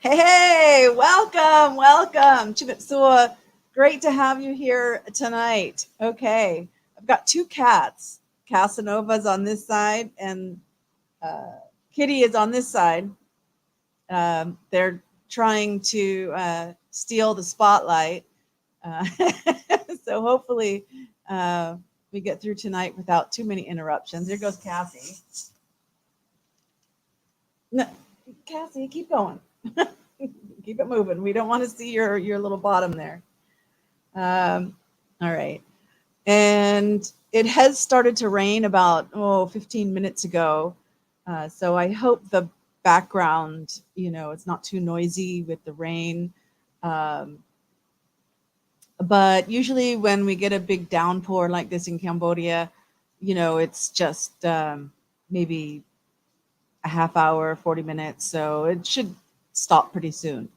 Hey, welcome. Chibitsua. Great to have you here tonight. Okay, I've got two cats. Casanova's on this side, and Kitty is on this side. They're trying to steal the spotlight. Uh, so hopefully we get through tonight without too many interruptions. There goes Cassie. No, Cassie, keep going. Keep it moving. We don't want to see your little bottom there. All right. And it has started to rain about 15 minutes ago. So I hope the background, it's not too noisy with the rain. Um, but usually when we get a big downpour like this in Cambodia, it's just maybe a half hour, 40 minutes. So it should stop pretty soon.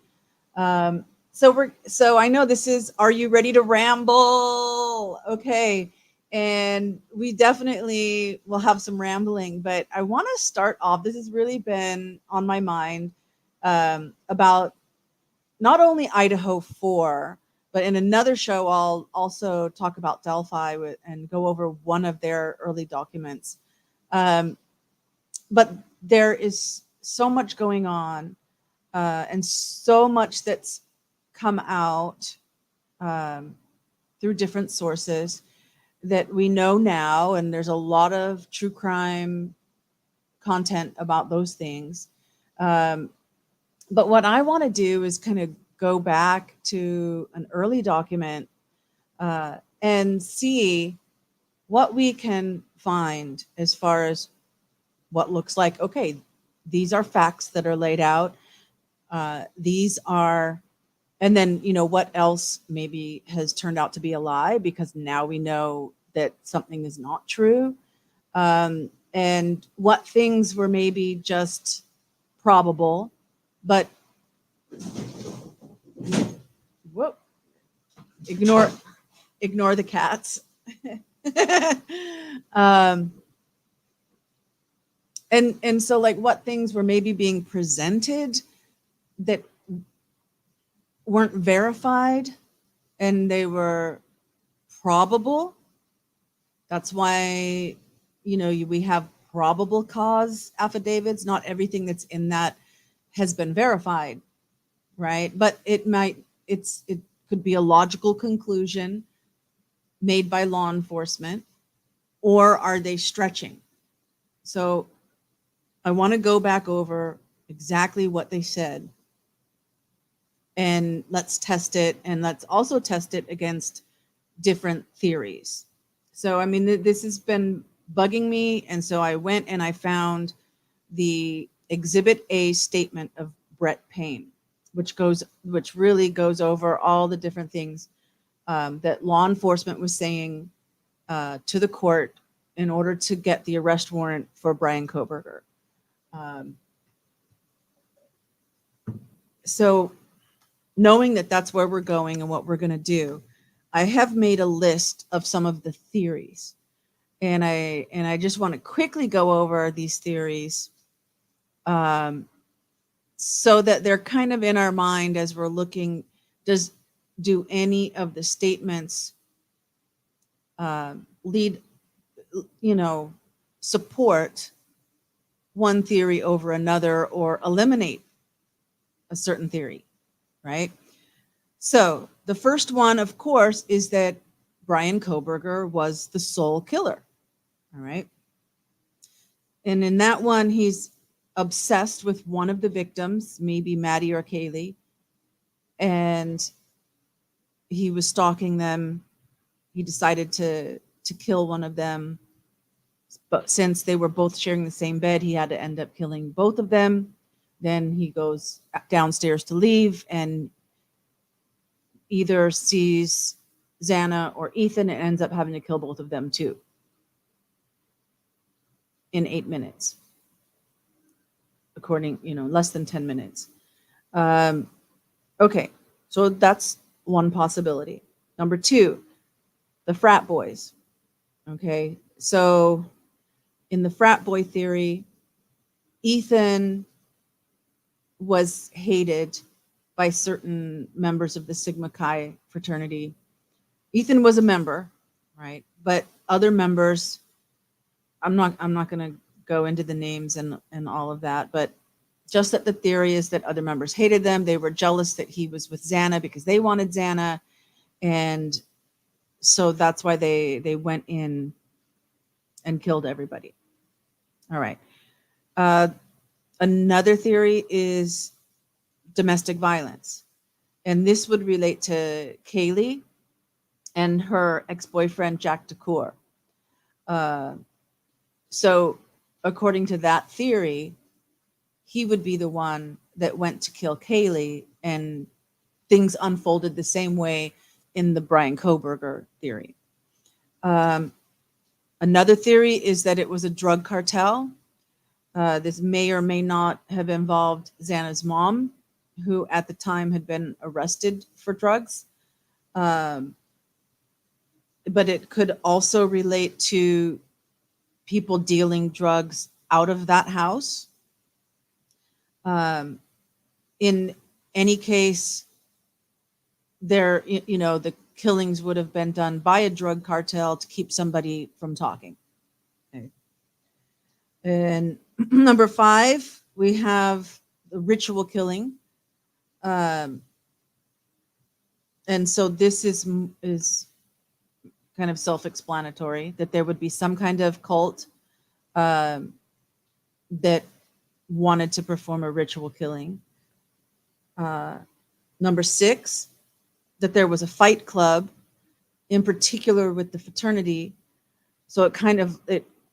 So I know this is Are You Ready to Ramble? Okay. And we definitely will have some rambling, but I want to start off. This has really been on my mind about not only Idaho 4, but in another show, I'll also talk about Delphi and go over one of their early documents. Um, but there is so much going on and so much that's come out um, through different sources that we know now, and there's a lot of true crime content about those things. Um, but what I want to do is kind of go back to an early document and see what we can find as far as what looks like, okay, these are facts that are laid out. These are, and then, what else maybe has turned out to be a lie because now we know that something is not true. And what things were maybe just probable, but whoa, ignore the cats. um, and so like what things were maybe being presented that weren't verified and they were probable. That's why, we have probable cause affidavits. Not everything that's in that has been verified, right? But it could be a logical conclusion made by law enforcement, or are they stretching? So I want to go back over exactly what they said and let's test it, and let's also test it against different theories. So, I mean, this has been bugging me. And so I went and I found the Exhibit A statement of Brett Payne, which really goes over all the different things that law enforcement was saying to the court in order to get the arrest warrant for Bryan Kohberger. So knowing that that's where we're going and what we're going to do, I have made a list of some of the theories. And I just want to quickly go over these theories so that they're kind of in our mind as we're looking. Do any of the statements lead, support one theory over another or eliminate a certain theory, right? So the first one, of course, is that Bryan Kohberger was the sole killer. All right. And in that one, he's obsessed with one of the victims, maybe Maddie or Kaylee. And he was stalking them. He decided to kill one of them. But since they were both sharing the same bed, he had to end up killing both of them. Then he goes downstairs to leave and either sees Xana or Ethan and ends up having to kill both of them too in 8 minutes, according, less than 10 minutes. Okay, so that's one possibility. Number two, the frat boys. Okay, so in the frat boy theory, Ethan was hated by certain members of the Sigma Chi fraternity. Ethan was a member, right? But other members, I'm not going to go into the names and all of that, but just that the theory is that other members hated them. They were jealous that he was with Xana because they wanted Xana, and so that's why they went in and killed everybody. All right. Another theory is domestic violence, and this would relate to Kaylee and her ex-boyfriend Jack DeCour. So according to that theory, he would be the one that went to kill Kaylee, and things unfolded the same way in the Brian Kohberger theory. Another theory is that it was a drug cartel. This may or may not have involved Xana's mom, who at the time had been arrested for drugs. But it could also relate to people dealing drugs out of that house. In any case, the killings would have been done by a drug cartel to keep somebody from talking. Okay. And number 5, we have the ritual killing. And so this is kind of self-explanatory, that there would be some kind of cult that wanted to perform a ritual killing. Number 6, that there was a fight club, in particular with the fraternity. So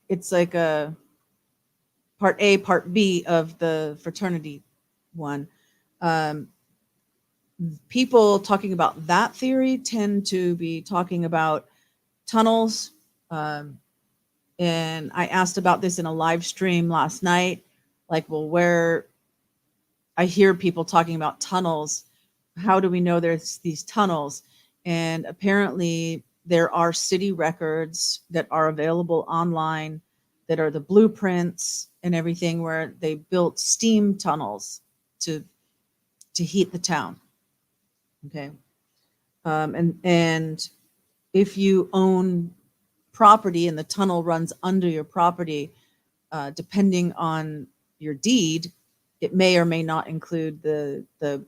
it's like a part A, part B of the fraternity one. People talking about that theory tend to be talking about tunnels. And I asked about this in a live stream last night, like, well, where I hear people talking about tunnels, how do we know there's these tunnels? And apparently there are city records that are available online that are the blueprints and everything, where they built steam tunnels to heat the town. Okay. And if you own property and the tunnel runs under your property, depending on your deed, it may or may not include the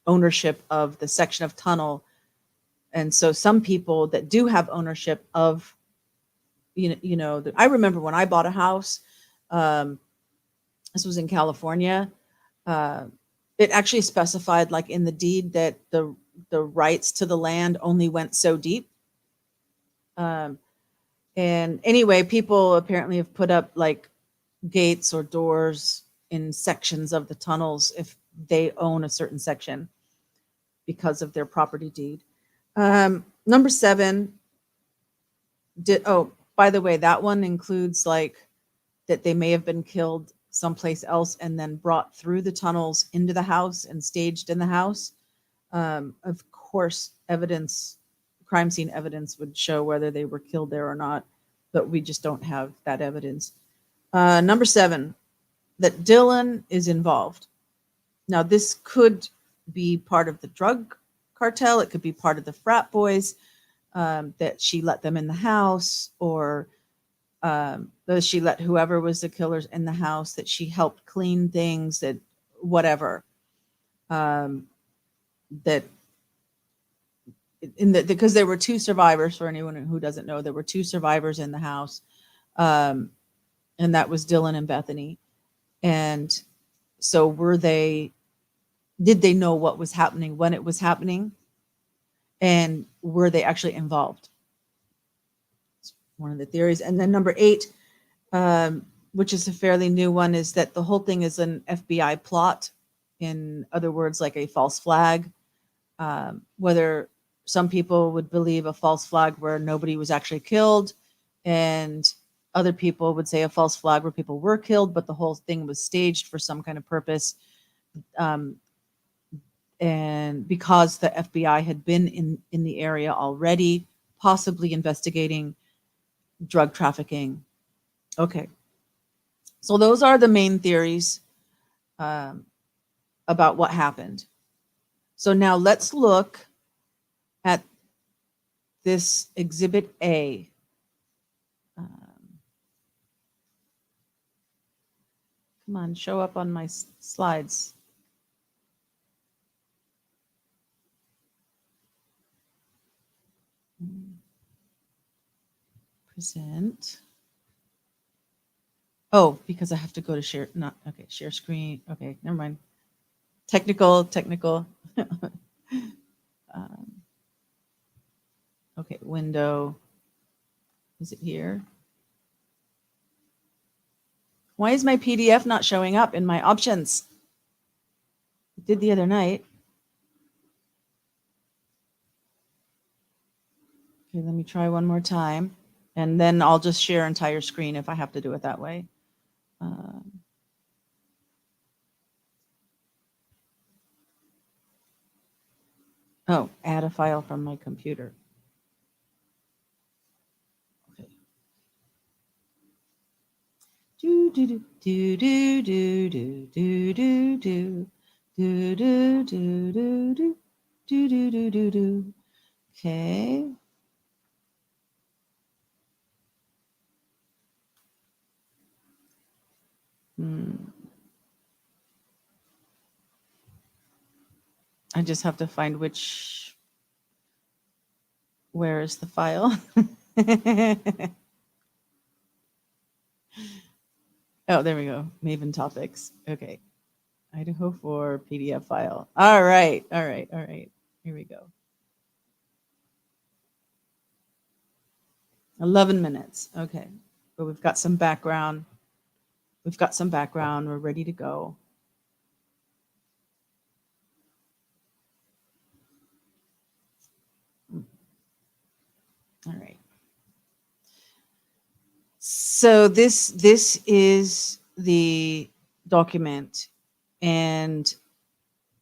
ownership of the section of tunnel. And so some people that do have ownership of, I remember when I bought a house, this was in California, it actually specified, like, in the deed, that the rights to the land only went so deep. And anyway, people apparently have put up like gates or doors in sections of the tunnels if they own a certain section because of their property deed. Number 7, by the way, that one includes like that they may have been killed someplace else and then brought through the tunnels into the house and staged in the house. Of course, crime scene evidence would show whether they were killed there or not, but we just don't have that evidence. Number 7, that Dylan is involved. Now, this could be part of the drug cartel. It could be part of the frat boys, that she let them in the house, or that she let whoever was the killers in the house, that she helped clean things, that whatever. Because there were 2 survivors, for anyone who doesn't know, there were 2 survivors in the house. And that was Dylan and Bethany. And so did they know what was happening when it was happening? And were they actually involved? It's one of the theories. And then number 8, which is a fairly new one, is that the whole thing is an FBI plot. In other words, like a false flag. Whether some people would believe a false flag where nobody was actually killed, and other people would say a false flag where people were killed, but the whole thing was staged for some kind of purpose. And because the FBI had been in the area already, possibly investigating drug trafficking. Okay. So those are the main theories. about what happened. So now let's look at this Exhibit A. Come on, show up on my slides. Present. Oh, because I have to go to share. Not okay. Share screen. Okay, never mind. Technical. Okay, window. Is it here? Why is my PDF not showing up in my options? It did the other night. Okay, let me try one more time. And then I'll just share entire screen if I have to do it that way. Oh, add a file from my computer. Okay. Do do do do do do do do do do do do do do do do do do do. Okay. I just have to find where is the file? Oh, there we go. Maven topics. Okay. Idaho 4 PDF file. All right. Here we go. 11 minutes. Okay. But we've got some background. We're ready to go. All right. So this is the document, and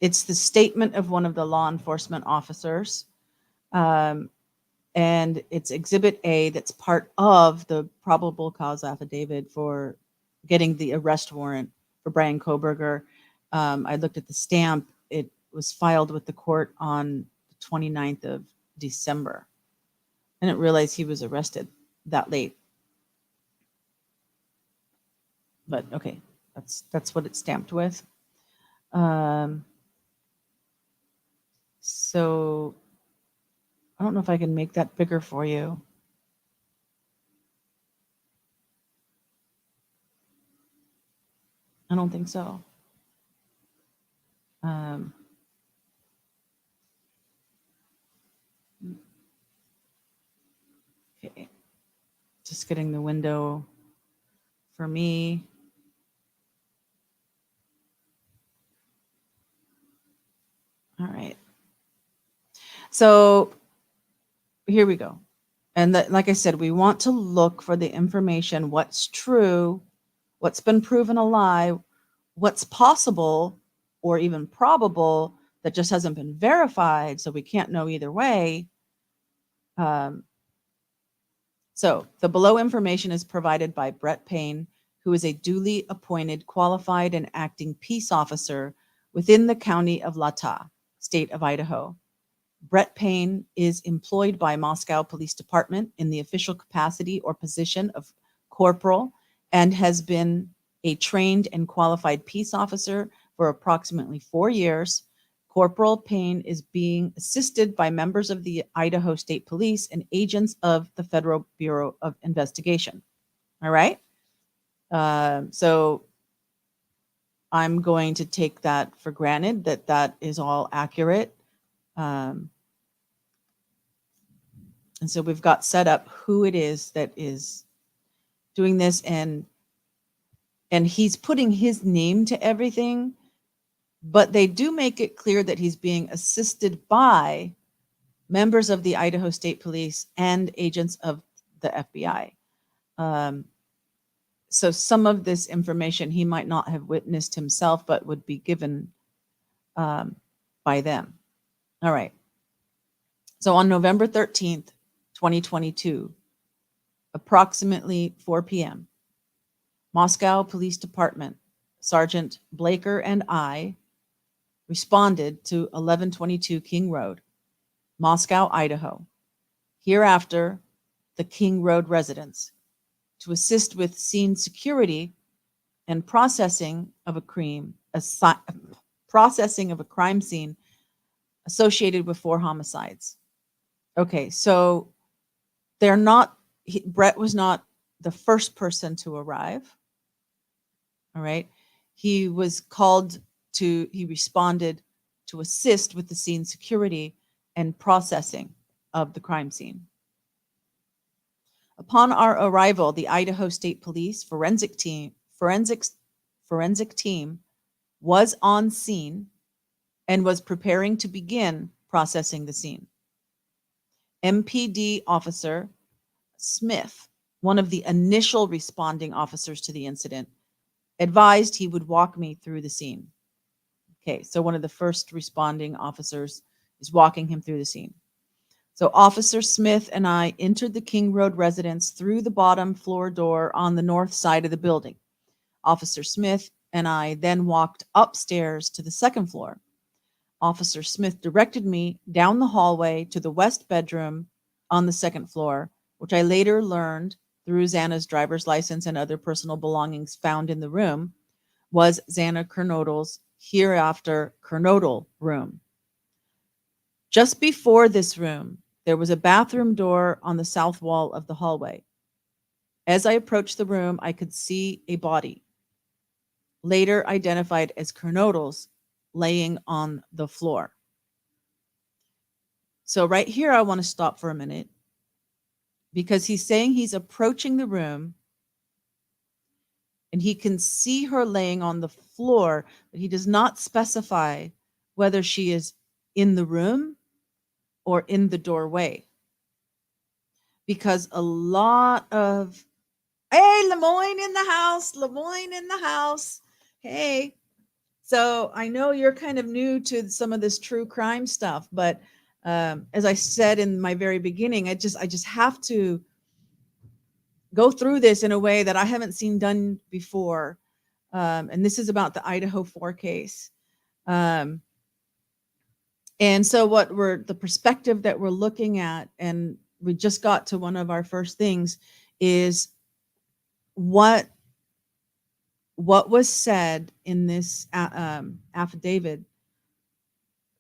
it's the statement of one of the law enforcement officers. And it's Exhibit A that's part of the probable cause affidavit for getting the arrest warrant for Brian Koberger. I looked at the stamp. It was filed with the court on the 29th of December. I didn't realize he was arrested that late. But okay, that's what it's stamped with. So I don't know if I can make that bigger for you. I don't think so. Okay, just getting the window for me. All right. So here we go. And like I said, we want to look for the information, what's true, what's been proven a lie, what's possible or even probable that just hasn't been verified, so we can't know either way. So the below information is provided by Brett Payne, who is a duly appointed, qualified, and acting peace officer within the county of Latah, state of Idaho. Brett Payne is employed by Moscow Police Department in the official capacity or position of corporal and has been a trained and qualified peace officer for approximately 4 years. Corporal Payne is being assisted by members of the Idaho State Police and agents of the Federal Bureau of Investigation. All right. So I'm going to take that for granted that is all accurate. And so we've got set up who it is that is doing this, and he's putting his name to everything, but they do make it clear that he's being assisted by members of the Idaho State Police and agents of the FBI. So some of this information he might not have witnessed himself, but would be given by them. All right. So on November 13th, 2022, approximately 4 p.m., Moscow Police Department, Sergeant Blaker and I responded to 1122 King Road, Moscow, Idaho, hereafter the King Road residence, to assist with scene security and processing of a crime scene associated with 4 homicides. Okay, so Brett was not the first person to arrive. All right. He responded to assist with the scene security and processing of the crime scene. Upon our arrival, the Idaho State Police forensic team was on scene and was preparing to begin processing the scene. MPD Officer Smith, one of the initial responding officers to the incident, advised he would walk me through the scene. Okay, so one of the first responding officers is walking him through the scene. So Officer Smith and I entered the King Road residence through the bottom floor door on the north side of the building. Officer Smith and I then walked upstairs to the second floor. Officer Smith directed me down the hallway to the west bedroom on the second floor, which I later learned through Xana's driver's license and other personal belongings found in the room was Xana Kernodle's hereafter Kernodle room. Just before this room, there was a bathroom door on the south wall of the hallway. As I approached the room, I could see a body, later identified as Kernodle's, laying on the floor. So right here, I want to stop for a minute because he's saying he's approaching the room and he can see her laying on the floor, but he does not specify whether she is in the room or in the doorway. Because a lot of, hey, Lemoyne in the house. Hey. So I know you're kind of new to some of this true crime stuff, but as I said in my very beginning, I just have to go through this in a way that I haven't seen done before. And this is about the Idaho 4 case. And so the perspective that we're looking at, and we just got to one of our first things, is what was said in this affidavit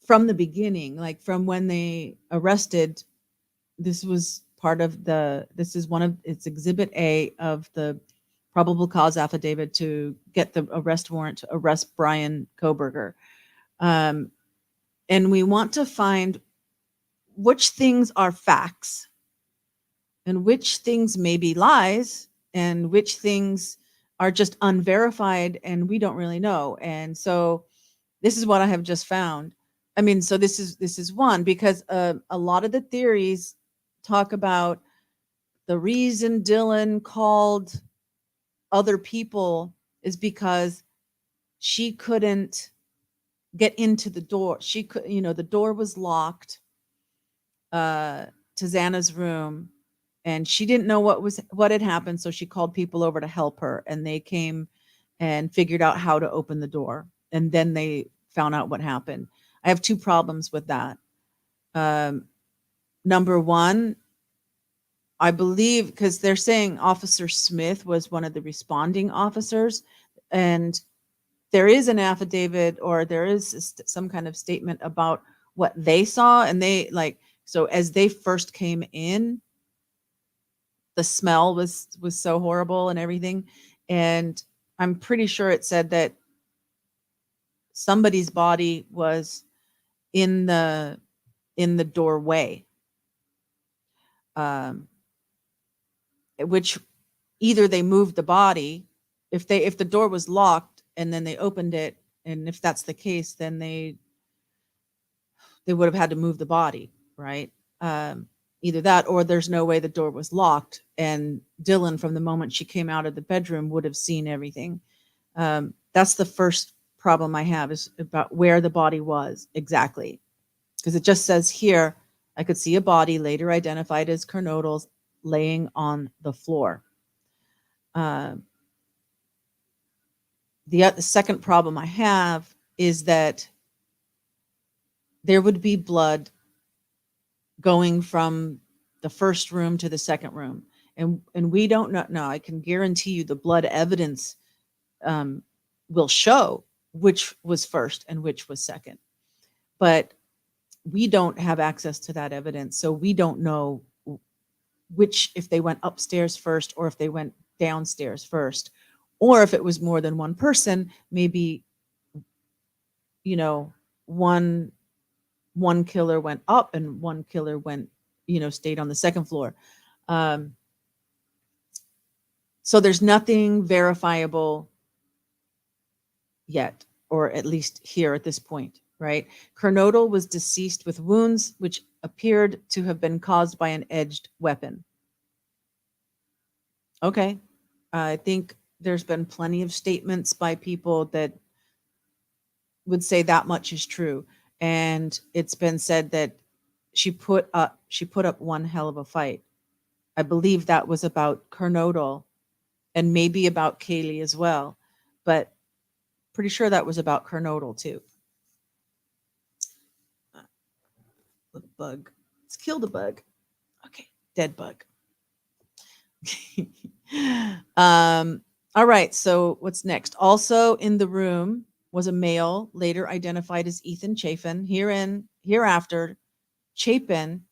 from the beginning, like from when they arrested. This was it's Exhibit A of the probable cause affidavit to get the arrest warrant to arrest Brian Kohberger. And we want to find which things are facts and which things may be lies and which things are just unverified and we don't really know. And so this is what I have just found. I mean, so this is one, because a lot of the theories talk about the reason Dylan called other people is because she couldn't get into the door. She could, the door was locked to Xana's room, and she didn't know what had happened. So she called people over to help her, and they came and figured out how to open the door. And then they found out what happened. I have 2 problems with that. Number one, I believe, because they're saying Officer Smith was one of the responding officers, and there is an affidavit or there is some kind of statement about what they saw. And so as they first came in, the smell was so horrible and everything. And I'm pretty sure it said that somebody's body was in the doorway, which either they moved the body, if the door was locked and then they opened it, and if that's the case, then they would have had to move the body, right? Either that, or there's no way the door was locked, and Dylan, from the moment she came out of the bedroom, would have seen everything. That's the first problem I have, is about where the body was exactly, because it just says here, I could see a body later identified as Kernodle's laying on the floor. The second problem I have is that there would be blood going from the first room to the second room. And we don't know. No, I can guarantee you the blood evidence will show which was first and which was second. But we don't have access to that evidence. So we don't know which, if they went upstairs first or if they went downstairs first, or if it was more than one person, maybe, you know, one killer went up and one killer went, stayed on the second floor. So there's nothing verifiable yet, or at least here at this point, right? Kernodle was deceased with wounds which appeared to have been caused by an edged weapon. Okay. I think there's been plenty of statements by people that would say that much is true. And it's been said that she put up one hell of a fight. I believe that was about Kernodle and maybe about Kaylee as well, but pretty sure that was about Kernodle too. The bug. Let's kill the bug. Okay, dead bug. All right, so what's next? Also in the room was a male, later identified as Ethan Chapin. Hereafter, Chapin,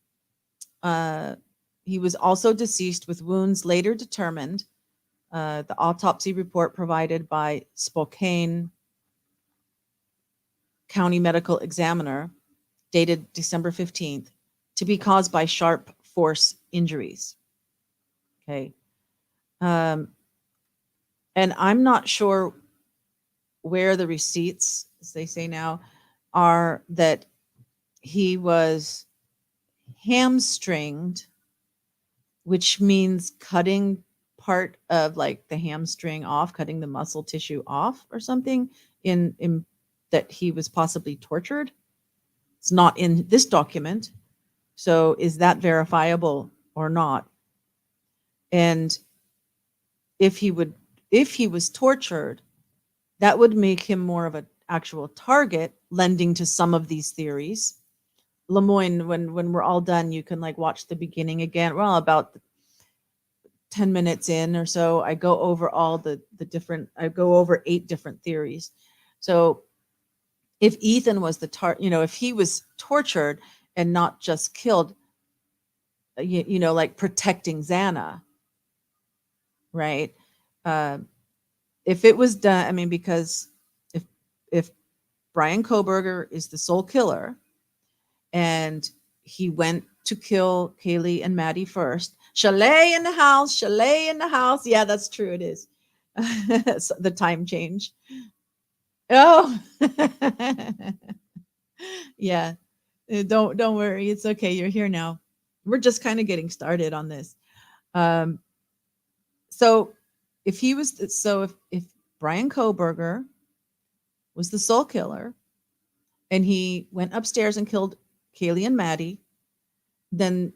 he was also deceased with wounds later determined. The autopsy report provided by Spokane County Medical Examiner, dated December 15th, to be caused by sharp force injuries. Okay. And I'm not sure where the receipts, as they say now, are that he was hamstringed, which means cutting part of like the hamstring off, cutting the muscle tissue off or something, in that he was possibly tortured. It's not in this document. So is that verifiable or not? And if he was tortured, that would make him more of an actual target, lending to some of these theories. Lemoyne, when we're all done, you can like watch the beginning again. Well, about 10 minutes in or so, I go over all the different, I go over 8 different theories. So if Ethan was if he was tortured and not just killed, like protecting Xana, right? If it was done, I mean, because if Brian Kohberger is the sole killer and he went to kill Kaylee and Maddie first, chalet in the house. Yeah, that's true. It is. The time change. Oh, yeah. Don't worry. It's okay. You're here now. We're just kind of getting started on this. So if Brian Kohberger was the sole killer and he went upstairs and killed Kaylee and Maddie, then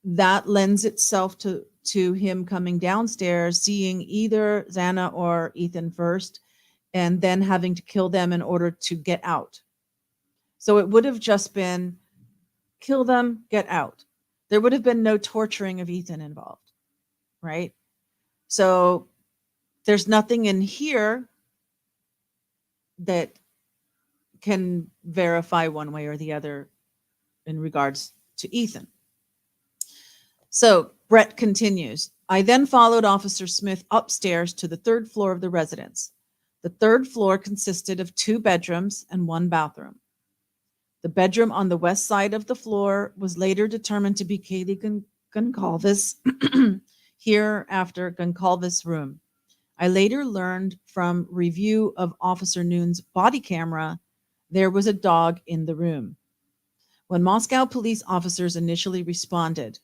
that lends itself to him coming downstairs, seeing either Xana or Ethan first, and then having to kill them in order to get out. So it would have just been kill them, get out. There would have been no torturing of Ethan involved, right? So there's nothing in here that can verify one way or the other in regards to Ethan. So Brett continues. I then followed Officer Smith upstairs to the 3rd floor of the residence. The 3rd floor consisted of 2 bedrooms and 1 bathroom. The bedroom on the west side of the floor was later determined to be Kaylee Goncalves, hereafter Goncalves' room. I later learned from review of Officer Noon's body camera there was a dog in the room. When Moscow police officers initially responded,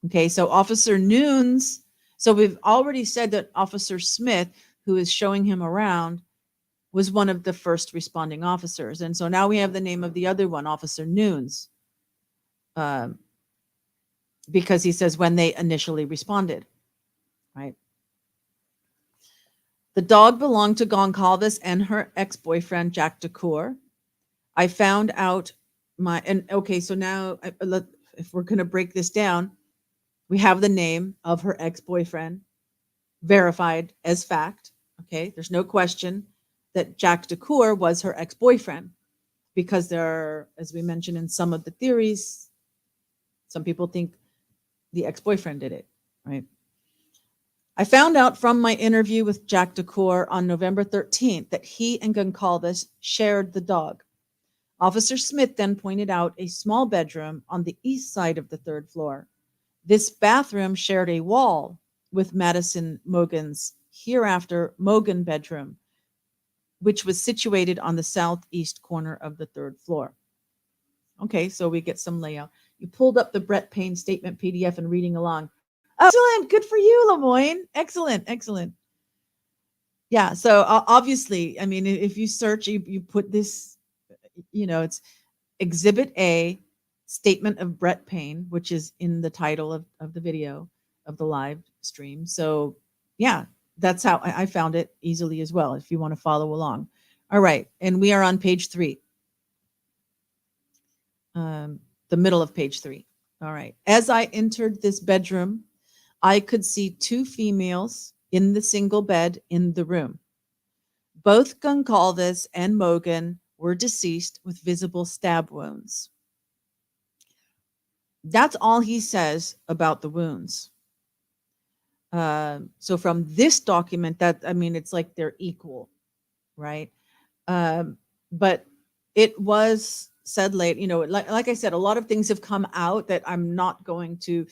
okay, so Officer Noon's, so we've already said that Officer Smith, who is showing him around, was one of the first responding officers. And so now we have the name of the other one, Officer Noon's, because he says when they initially responded, right? The dog belonged to Goncalves and her ex-boyfriend, Jack DeCour. I found out okay, so now if we're going to break this down, we have the name of her ex-boyfriend verified as fact. Okay, there's no question that Jack DeCour was her ex-boyfriend because there are, as we mentioned in some of the theories, some people think the ex-boyfriend did it, right? I found out from my interview with Jack DeCour on November 13th that he and Goncalves shared the dog. Officer Smith then pointed out a small bedroom on the east side of the third floor. This bathroom shared a wall with Madison Mogen's hereafter Mogen bedroom, which was situated on the southeast corner of the third floor. Okay, so we get some layout. You pulled up the Brett Payne statement PDF and reading along. Oh, excellent. Good for you, Lemoyne. Excellent. Excellent. Yeah. So obviously, I mean, if you search, you put this, it's Exhibit A, statement of Brett Payne, which is in the title of the video of the live stream. So yeah, that's how I found it easily as well, if you want to follow along. All right. And we are on page 3. The middle of page 3. All right. As I entered this bedroom, I could see 2 females in the single bed in the room. Both Goncalves and Mogen were deceased with visible stab wounds. That's all he says about the wounds. So from this document, it's like they're equal, right? But it was said late, like I said, a lot of things have come out that I'm not going to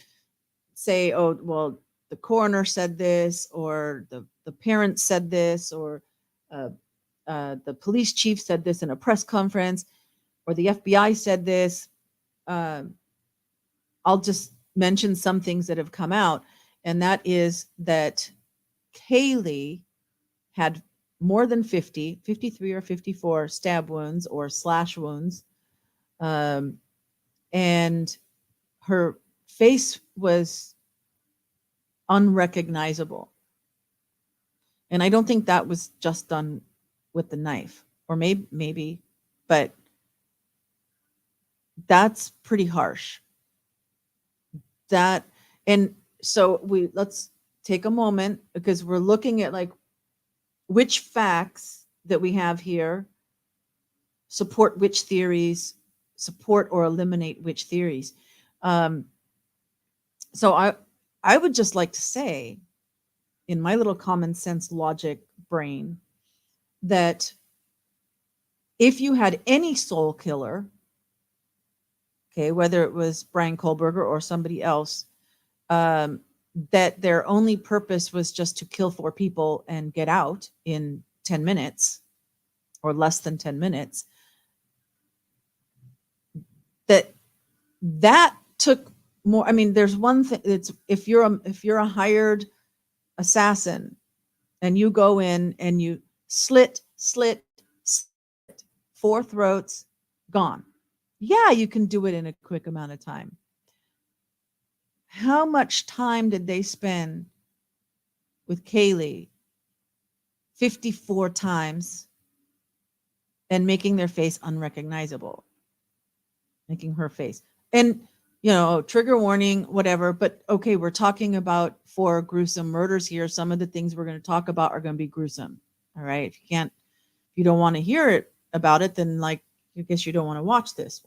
say, oh, well, the coroner said this, or the parents said this, or the police chief said this in a press conference, or the FBI said this. I'll just mention some things that have come out, and that is that Kaylee had more than 53 or 54 stab wounds or slash wounds. And her face was unrecognizable. And I don't think that was just done with the knife, or maybe, but that's pretty harsh. And so let's take a moment, because we're looking at like which facts that we have here support which theories, support or eliminate which theories. So I would just like to say, in my little common sense logic brain, that if you had any soul killer, okay, whether it was Brian Kohlberger or somebody else, that their only purpose was just to kill 4 people and get out in 10 minutes or less than 10 minutes, that took more. I mean, there's one thing, it's if you're a hired assassin and you go in and you slit 4 throats, gone. Yeah, you can do it in a quick amount of time. How much time did they spend with Kaylee 54 times and making their face unrecognizable? Making her face. And, trigger warning, whatever, but okay, we're talking about 4 gruesome murders here. Some of the things we're going to talk about are going to be gruesome. All right. If you don't want to hear it about it, then I guess you don't want to watch this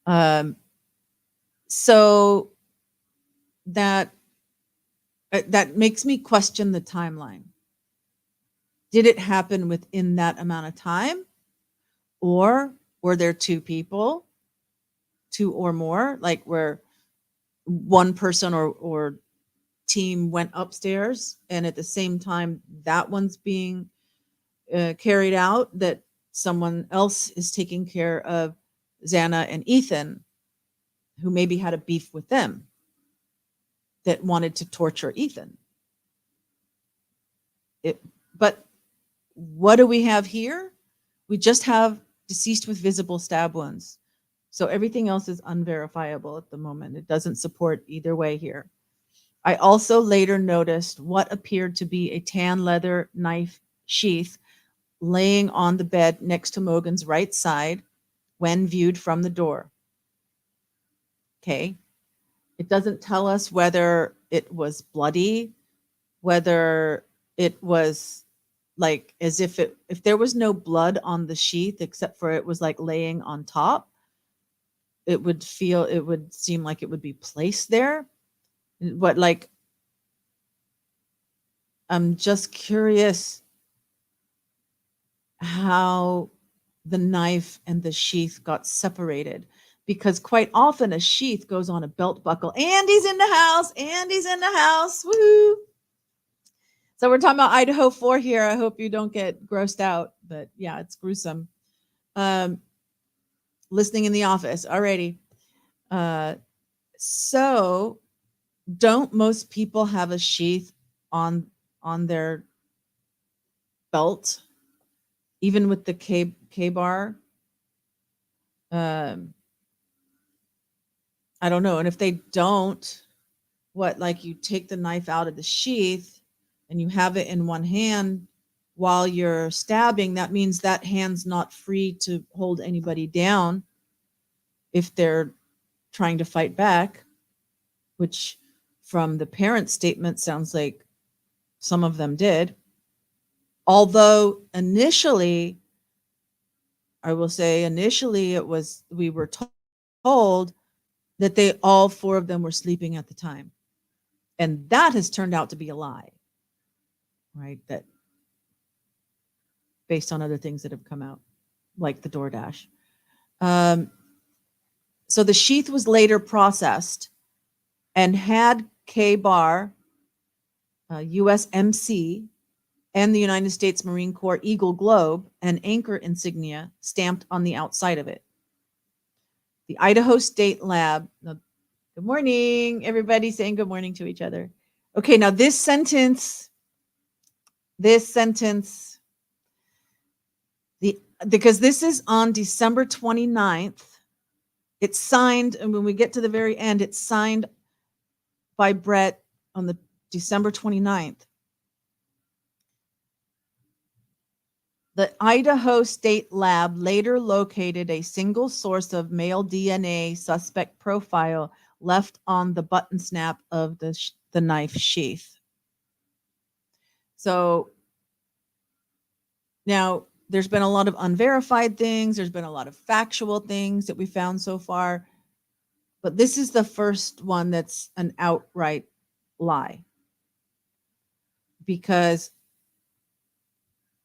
one. So that makes me question the timeline. Did it happen within that amount of time? Or were there 2 people, 2 or more, like where one person or team went upstairs and at the same time that one's being carried out, that someone else is taking care of Xana and Ethan, who maybe had a beef with them, that wanted to torture Ethan. But what do we have here? We just have deceased with visible stab wounds. So everything else is unverifiable at the moment. It doesn't support either way here. I also later noticed what appeared to be a tan leather knife sheath laying on the bed next to Mogen's right side when viewed from the door. Okay. It doesn't tell us whether it was bloody, whether it was like as if there was no blood on the sheath except for it was like laying on top, it would seem like it would be placed there. But like, I'm just curious how the knife and the sheath got separated, because quite often a sheath goes on a belt buckle. Andy's in the house. Andy's in the house. Woo! So we're talking about Idaho 4 here. I hope you don't get grossed out, but yeah, it's gruesome. Listening in the office. Alrighty. So don't most people have a sheath on their belt, even with the K bar? I don't know. And if they don't, what, like you take the knife out of the sheath and you have it in one hand while you're stabbing, that means that hand's not free to hold anybody down if they're trying to fight back, which from the parent statement sounds like some of them did. Although initially, I will say we were told that all 4 of them were sleeping at the time. And that has turned out to be a lie, right? That based on other things that have come out, like the DoorDash. So the sheath was later processed and had K-Bar, USMC, and the United States Marine Corps Eagle Globe and anchor insignia stamped on the outside of it. The Idaho State Lab. Good morning, everybody saying good morning to each other. Okay, now this sentence, because this is on December 29th, it's signed, and when we get to the very end, it's signed by Brett on the December 29th. The Idaho State Lab later located a single source of male DNA suspect profile left on the button snap of the knife sheath. So now there's been a lot of unverified things. There's been a lot of factual things that we found so far. But this is the first one that's an outright lie. Because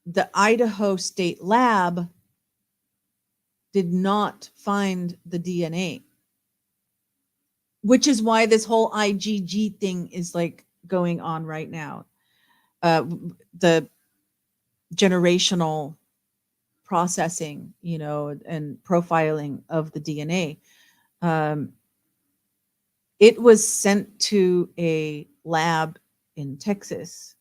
the Idaho State Lab did not find the DNA, which is why this whole IgG thing is like going on right now. The generational processing, and profiling of the DNA. It was sent to a lab in Texas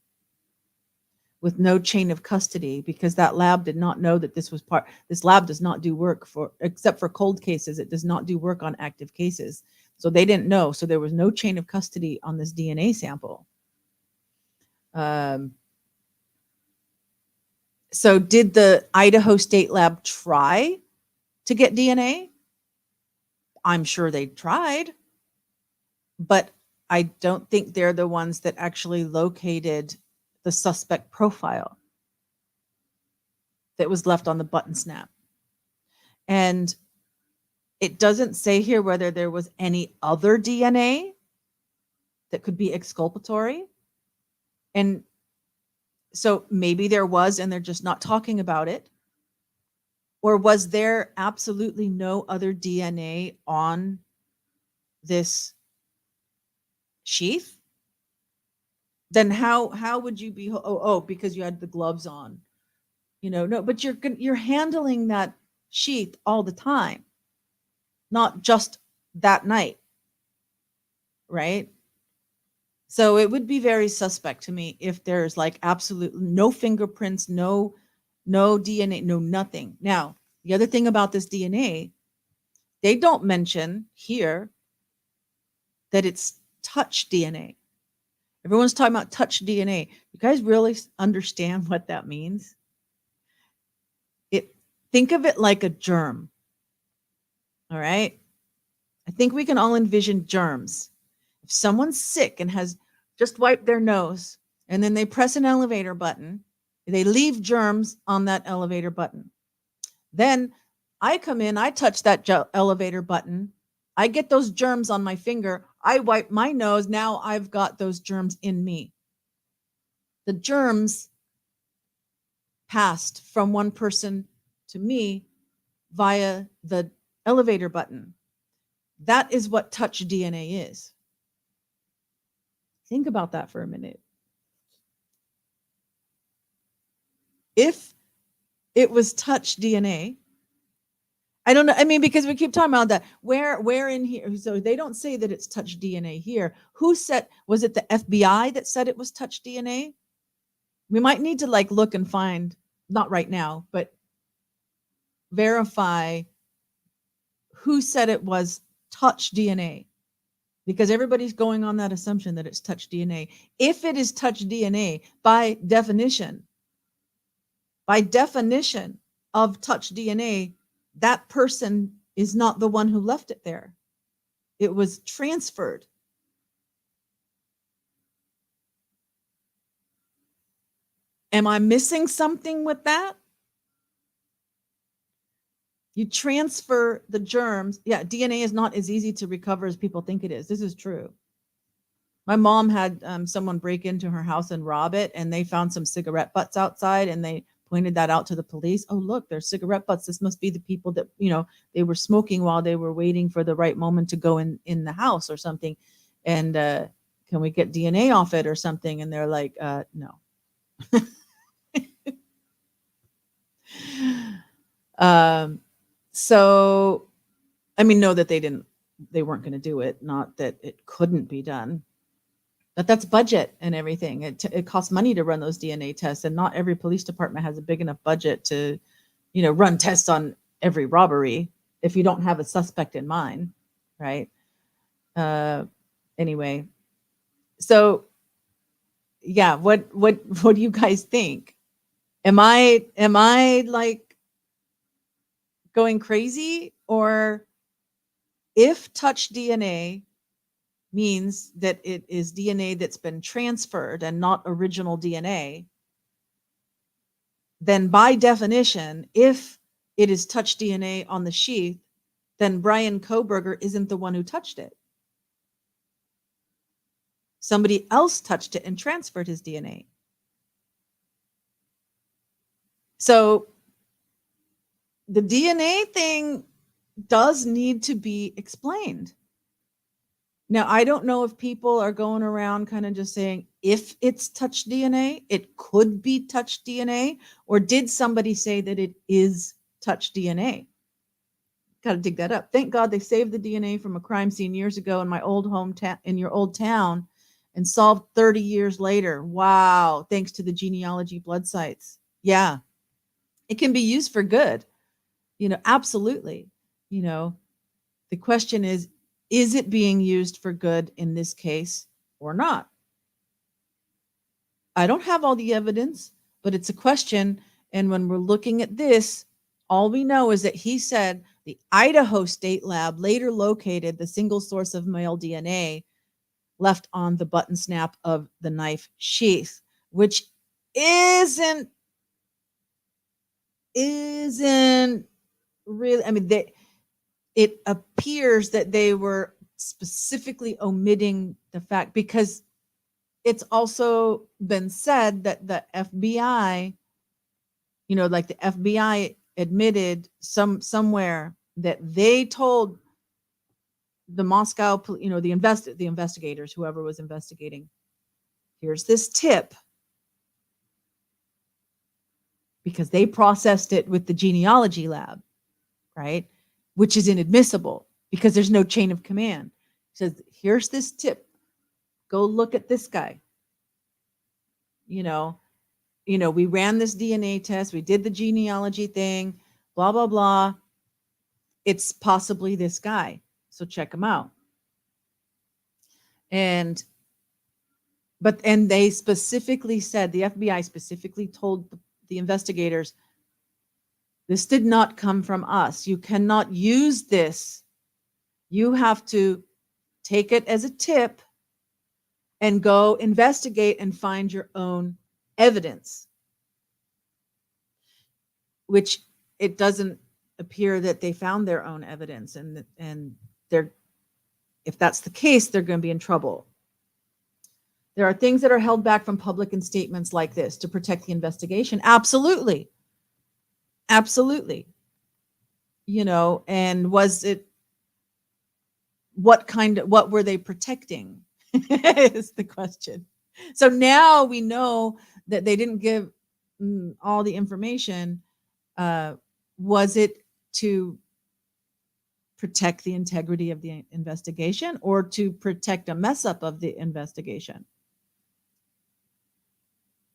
with no chain of custody, because that lab did not know that this lab does not do work except for cold cases. It does not do work on active cases. So they didn't know. So there was no chain of custody on this DNA sample. So did the Idaho State Lab try to get DNA? I'm sure they tried, but I don't think they're the ones that actually located the suspect profile that was left on the button snap. And it doesn't say here whether there was any other DNA that could be exculpatory. And so maybe there was, and they're just not talking about it. Or was there absolutely no other DNA on this sheath? Then how would you be? Because you had the gloves on, no, but you're handling that sheath all the time, not just that night, right? So it would be very suspect to me if there's like absolutely no fingerprints, no DNA, no nothing. Now, the other thing about this DNA, they don't mention here that it's touch DNA. Everyone's talking about touch DNA. You guys really understand what that means? Think of it like a germ. All right. I think we can all envision germs. If someone's sick and has just wiped their nose and then they press an elevator button, they leave germs on that elevator button. Then I come in, I touch that elevator button. I get those germs on my finger. I wipe my nose. Now I've got those germs in me. The germs passed from one person to me via the elevator button. That is what touch DNA is. Think about that for a minute. If it was touch DNA, I don't know. I mean, because we keep talking about that. Where in here? So they don't say that it's touch DNA here. Who said? Was it the FBI that said it was touch DNA? We might need to like look and find, not right now, but verify who said it was touch DNA, because everybody's going on that assumption that it's touch DNA. If it is touch DNA, by definition of touch DNA, that person is not the one who left it there. It was transferred. Am I missing something with that? You transfer the germs. Yeah, DNA is not as easy to recover as people think it is. This is true. My mom had someone break into her house and rob it, and they found some cigarette butts outside, and they pointed that out to the police. Oh, look, there's cigarette butts. This must be the people that, they were smoking while they were waiting for the right moment to go in the house or something. And can we get DNA off it or something? And they're like, no. So, I mean, know that they weren't going to do it. Not that it couldn't be done. But that's budget and everything. It costs money to run those DNA tests, and not every police department has a big enough budget to, run tests on every robbery if you don't have a suspect in mind, right? Anyway, so yeah, what do you guys think? Am I like going crazy? Or if touch DNA means that it is DNA that's been transferred and not original DNA, then by definition, if it is touch DNA on the sheath, then Brian Kohberger isn't the one who touched it. Somebody else touched it and transferred his DNA. So the DNA thing does need to be explained. Now, I don't know if people are going around kind of just saying, if it's touch DNA, it could be touch DNA, or did somebody say that it is touch DNA? Got to dig that up. Thank God they saved the DNA from a crime scene years ago in my old hometown, in your old town, and solved 30 years later. Wow. Thanks to the genealogy blood sites. Yeah. It can be used for good. Absolutely. The question is it being used for good in this case or not? I don't have all the evidence, but it's a question. And when we're looking at this, all we know is that he said the Idaho State Lab later located the single source of male DNA left on the button snap of the knife sheath, which isn't really, I mean, it appears that they were specifically omitting the fact, because it's also been said that the FBI, like the FBI admitted somewhere that they told the Moscow, the investigators, whoever was investigating, here's this tip, because they processed it with the genealogy lab, right? Which is inadmissible because there's no chain of command. It says, here's this tip. Go look at this guy. We ran this DNA test. We did the genealogy thing, blah, blah, blah. It's possibly this guy. So check him out. And they specifically said, the FBI specifically told the investigators, This did not come from us. You cannot use this. You have to take it as a tip and go investigate and find your own evidence, which it doesn't appear that they found their own evidence, and they're, if that's the case, they're going to be in trouble. There are things that are held back from public in statements like this to protect the investigation. Absolutely. Absolutely. You know, and was it, what were they protecting is the question. So now we know that they didn't give all the information. Was it to protect the integrity of the investigation or to protect a mess up of the investigation?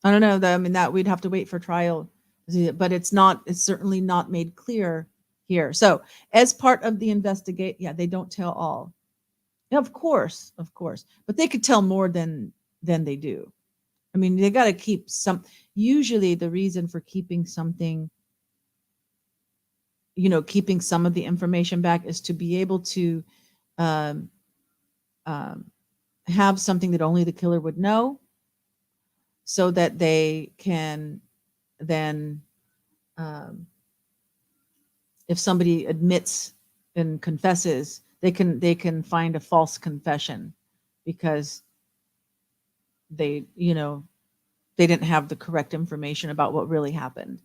I don't know. I mean, that we'd have to wait for trial, but it's certainly not made clear here. So as part of the investigate, yeah, they don't tell all. Of course, but they could tell more than they do. I mean, they got to keep some. Usually, the reason for keeping something, keeping some of the information back is to be able to um, have something that only the killer would know, so that they can then, if somebody admits and confesses, they can find a false confession because they didn't have the correct information about what really happened.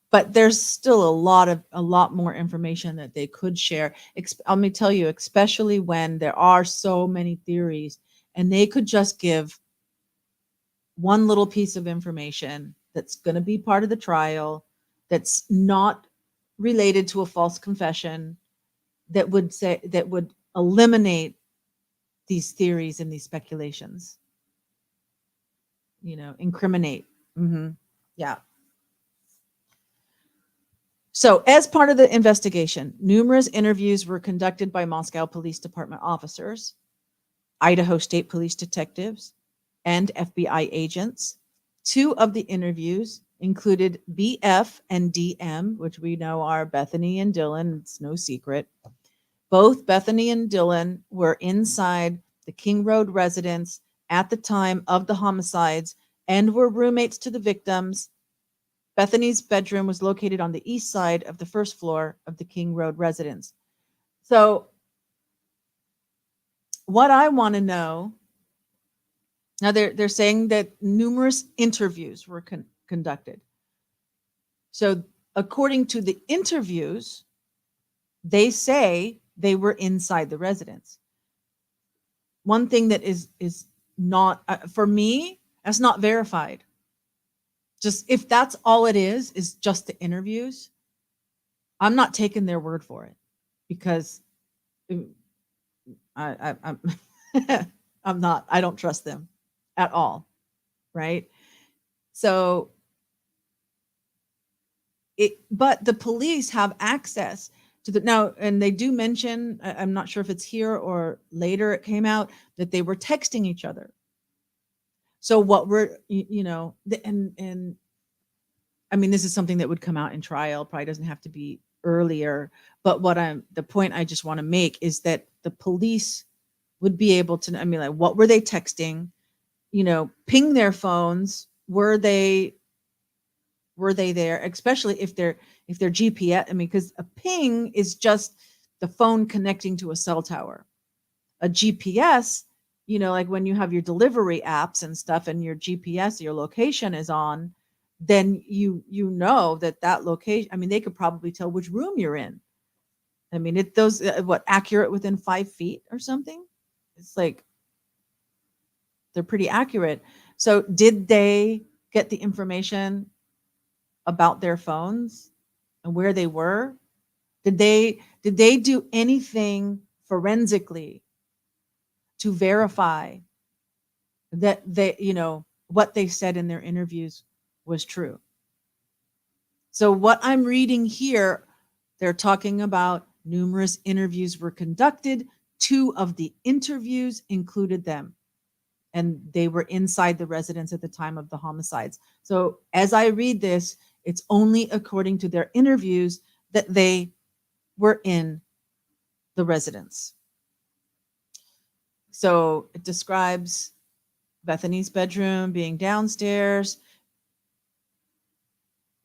But there's still a lot more information that they could share. Let me tell you, especially when there are so many theories, and they could just give one little piece of information that's going to be part of the trial, that's not related to a false confession, that would eliminate these theories and these speculations, incriminate. Yeah. So as part of the investigation, numerous interviews were conducted by Moscow Police Department officers, Idaho State Police detectives, and FBI agents. 2 of the interviews included BF and DM, which we know are Bethany and Dylan. It's no secret. Both Bethany and Dylan were inside the King Road residence at the time of the homicides and were roommates to the victims. Bethany's bedroom was located on the east side of the first floor of the King Road residence. So what I want to know, now they're saying that numerous interviews were conducted. So according to the interviews, they say they were inside the residence. One thing that is not, for me, that's not verified. Just if that's all it is just the interviews, I'm not taking their word for it, because I'm I'm not. I don't trust them at all, right? So but the police have access to now, and they do mention, I'm not sure if it's here or later it came out, that they were texting each other. So what we're, and I mean, this is something that would come out in trial, probably doesn't have to be earlier, but the point I just want to make is that the police would be able to, I mean, like, what were they texting? Ping their phones. Were they there? Especially if they're GPS. I mean, because a ping is just the phone connecting to a cell tower. A GPS, like when you have your delivery apps and stuff, and your GPS, your location is on, then you know that location. I mean, they could probably tell which room you're in. I mean, those accurate within 5 feet or something. It's like they're pretty accurate. So did they get the information about their phones and where they were? Did they do anything forensically to verify that what they said in their interviews was true? So what I'm reading here, they're talking about numerous interviews were conducted. 2 of the interviews included them, and they were inside the residence at the time of the homicides. So as I read this, It's only according to their interviews that they were in the residence. So it describes Bethany's bedroom being downstairs.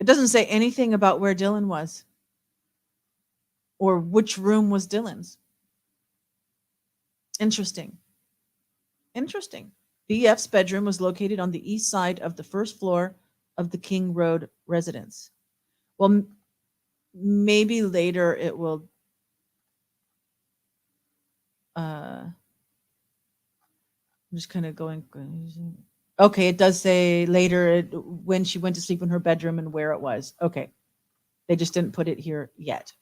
It doesn't say anything about where Dylan was or which room was Dylan's. Interesting. BF's bedroom was located on the east side of the first floor of the King Road residence. Well, maybe later it will. I'm just kind of going. Okay, it does say later when she went to sleep in her bedroom and where it was. Okay, they just didn't put it here yet.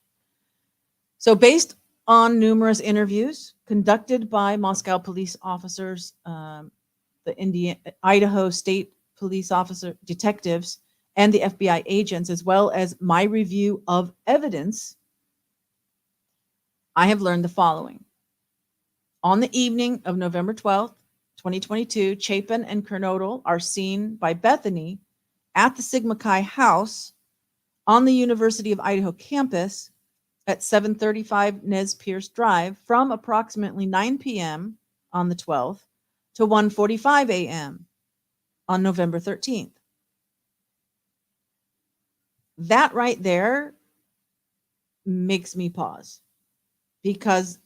So, based on numerous interviews conducted by Moscow police officers, the Idaho State police officer detectives, and the FBI agents, as well as my review of evidence, I have learned the following. On the evening of November 12th, 2022, Chapin and Kernodle are seen by Bethany at the Sigma Chi house on the University of Idaho campus at 735 Nez Perce Drive from approximately 9 p.m. on the 12th to 1:45 a.m. on November 13th. That right there makes me pause, because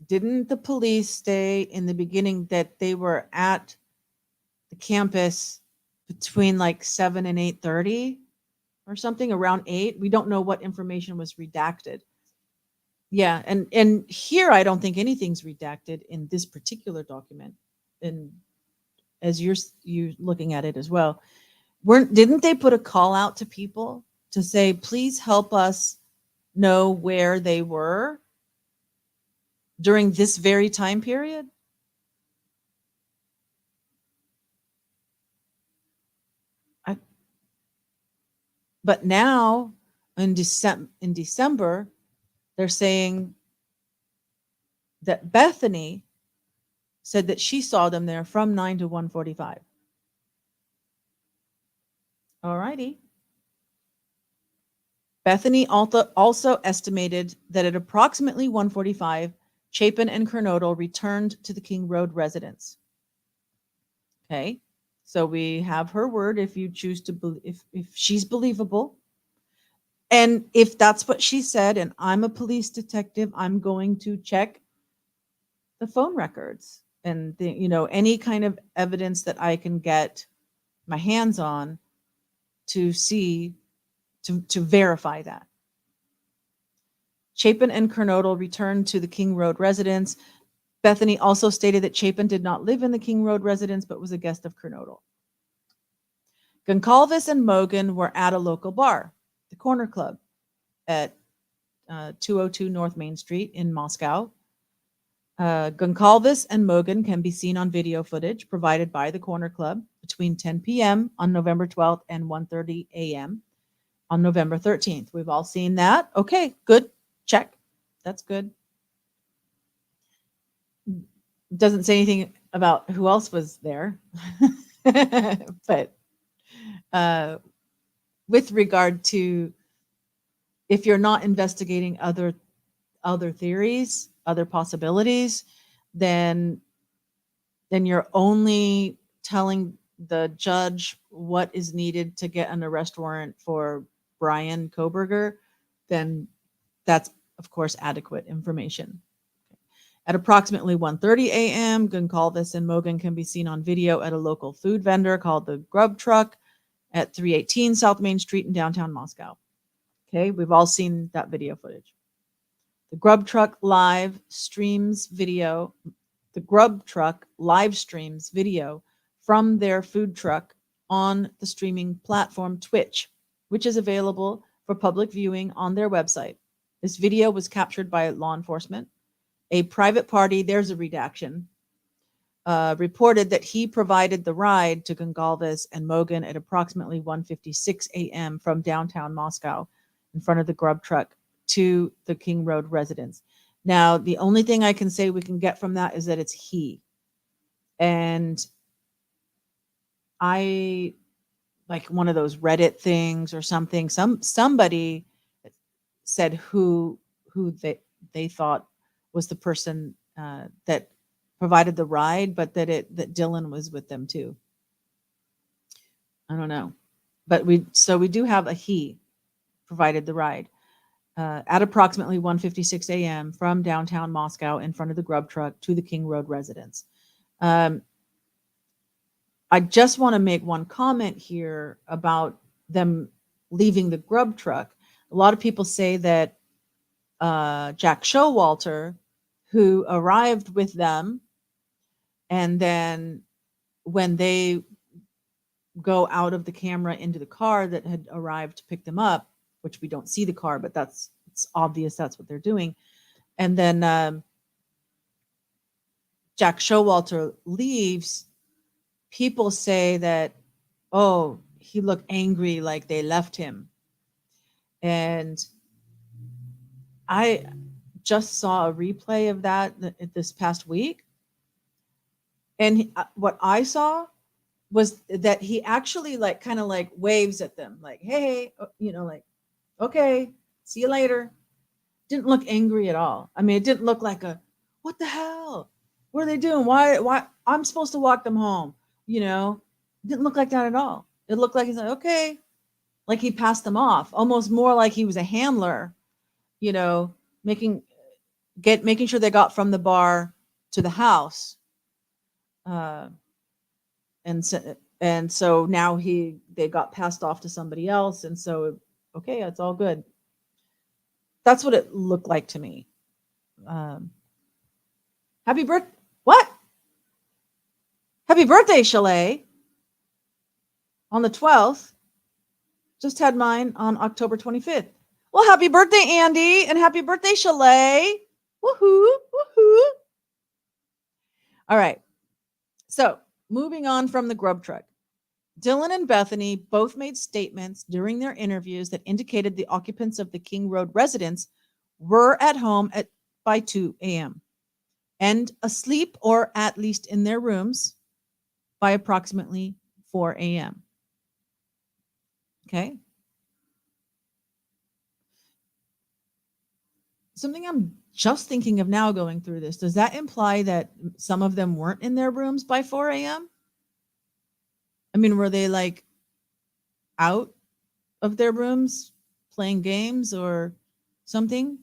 didn't the police say in the beginning that they were at the campus between like 7 and 8:30 or something, around 8? We don't know what information was redacted. Yeah, and here I don't think anything's redacted in this particular document, and as you're looking at it as well. Didn't they put a call out to people to say, please help us know where they were during this very time period? But now in December, they're saying that Bethany said that she saw them there from 9 to 1:45. All righty. Bethany also estimated that at approximately 1:45, Chapin and Kernodle returned to the King Road residence. Okay, so we have her word if you choose to if she's believable. And if that's what she said, and I'm a police detective, I'm going to check the phone records and any kind of evidence that I can get my hands on to see to verify that. Chapin and Kernodle returned to the King Road residence. Bethany also stated that Chapin did not live in the King Road residence, but was a guest of Kernodle. Goncalves and Mogan were at a local bar, the Corner Club, at 202 North Main Street in Moscow. Goncalves and Mogan can be seen on video footage provided by the Corner Club between 10 p.m. on November 12th and 1:30 a.m. on November 13th. We've all seen that. Okay, good. Check. That's good. Doesn't say anything about who else was there. But with regard to, if you're not investigating other theories, other possibilities, then you're only telling the judge what is needed to get an arrest warrant for Brian Koberger, then that's, of course, adequate information. At approximately 1:30 a.m., Goncalves and Mogan can be seen on video at a local food vendor called the Grub Truck at 318 South Main Street in downtown Moscow. Okay, we've all seen that video footage. The Grub Truck live streams video from their food truck on the streaming platform Twitch, which is available for public viewing on their website. This video was captured by law enforcement. A private party, there's a redaction, reported that he provided the ride to Goncalves and Mogan at approximately 1:56 a.m. from downtown Moscow in front of the Grub Truck to the King Road residence. Now, the only thing I can say we can get from that is that it's he. And like one of those Reddit things or something. Somebody said who they thought was the person that provided the ride, but that Dylan was with them too. I don't know, but we do have a he provided the ride at approximately 1:56 a.m. from downtown Moscow in front of the grub truck to the King Road residence. I just want to make one comment here about them leaving the grub truck. A lot of people say that Jack Showalter, who arrived with them, and then when they go out of the camera into the car that had arrived to pick them up, which we don't see the car, but it's obvious that's what they're doing. And then Jack Showalter leaves. People say that, oh, he looked angry, like they left him. And I just saw a replay of that this past week. And what I saw was that he actually kind of waves at them, like, hey, like, okay, see you later. Didn't look angry at all. I mean, it didn't look like what the hell? What are they doing? Why I'm supposed to walk them home? It didn't look like that at all. It looked like he's like, okay, like he passed them off, almost more like he was a handler, making sure they got from the bar to the house. And so now they got passed off to somebody else, and so okay, it's all good. That's what it looked like to me. Happy birthday! What? Happy birthday, Chalet! On the 12th. Just had mine on October 25th. Well, happy birthday, Andy, and happy birthday, Chalet! Woohoo! Woohoo! All right. So, moving on from the grub truck. Dylan and Bethany both made statements during their interviews that indicated the occupants of the King Road residence were at home by 2 a.m. and asleep or at least in their rooms by approximately 4 a.m. Okay. Something I'm just thinking of now going through this. Does that imply that some of them weren't in their rooms by 4 a.m.? I mean, were they out of their rooms playing games or something?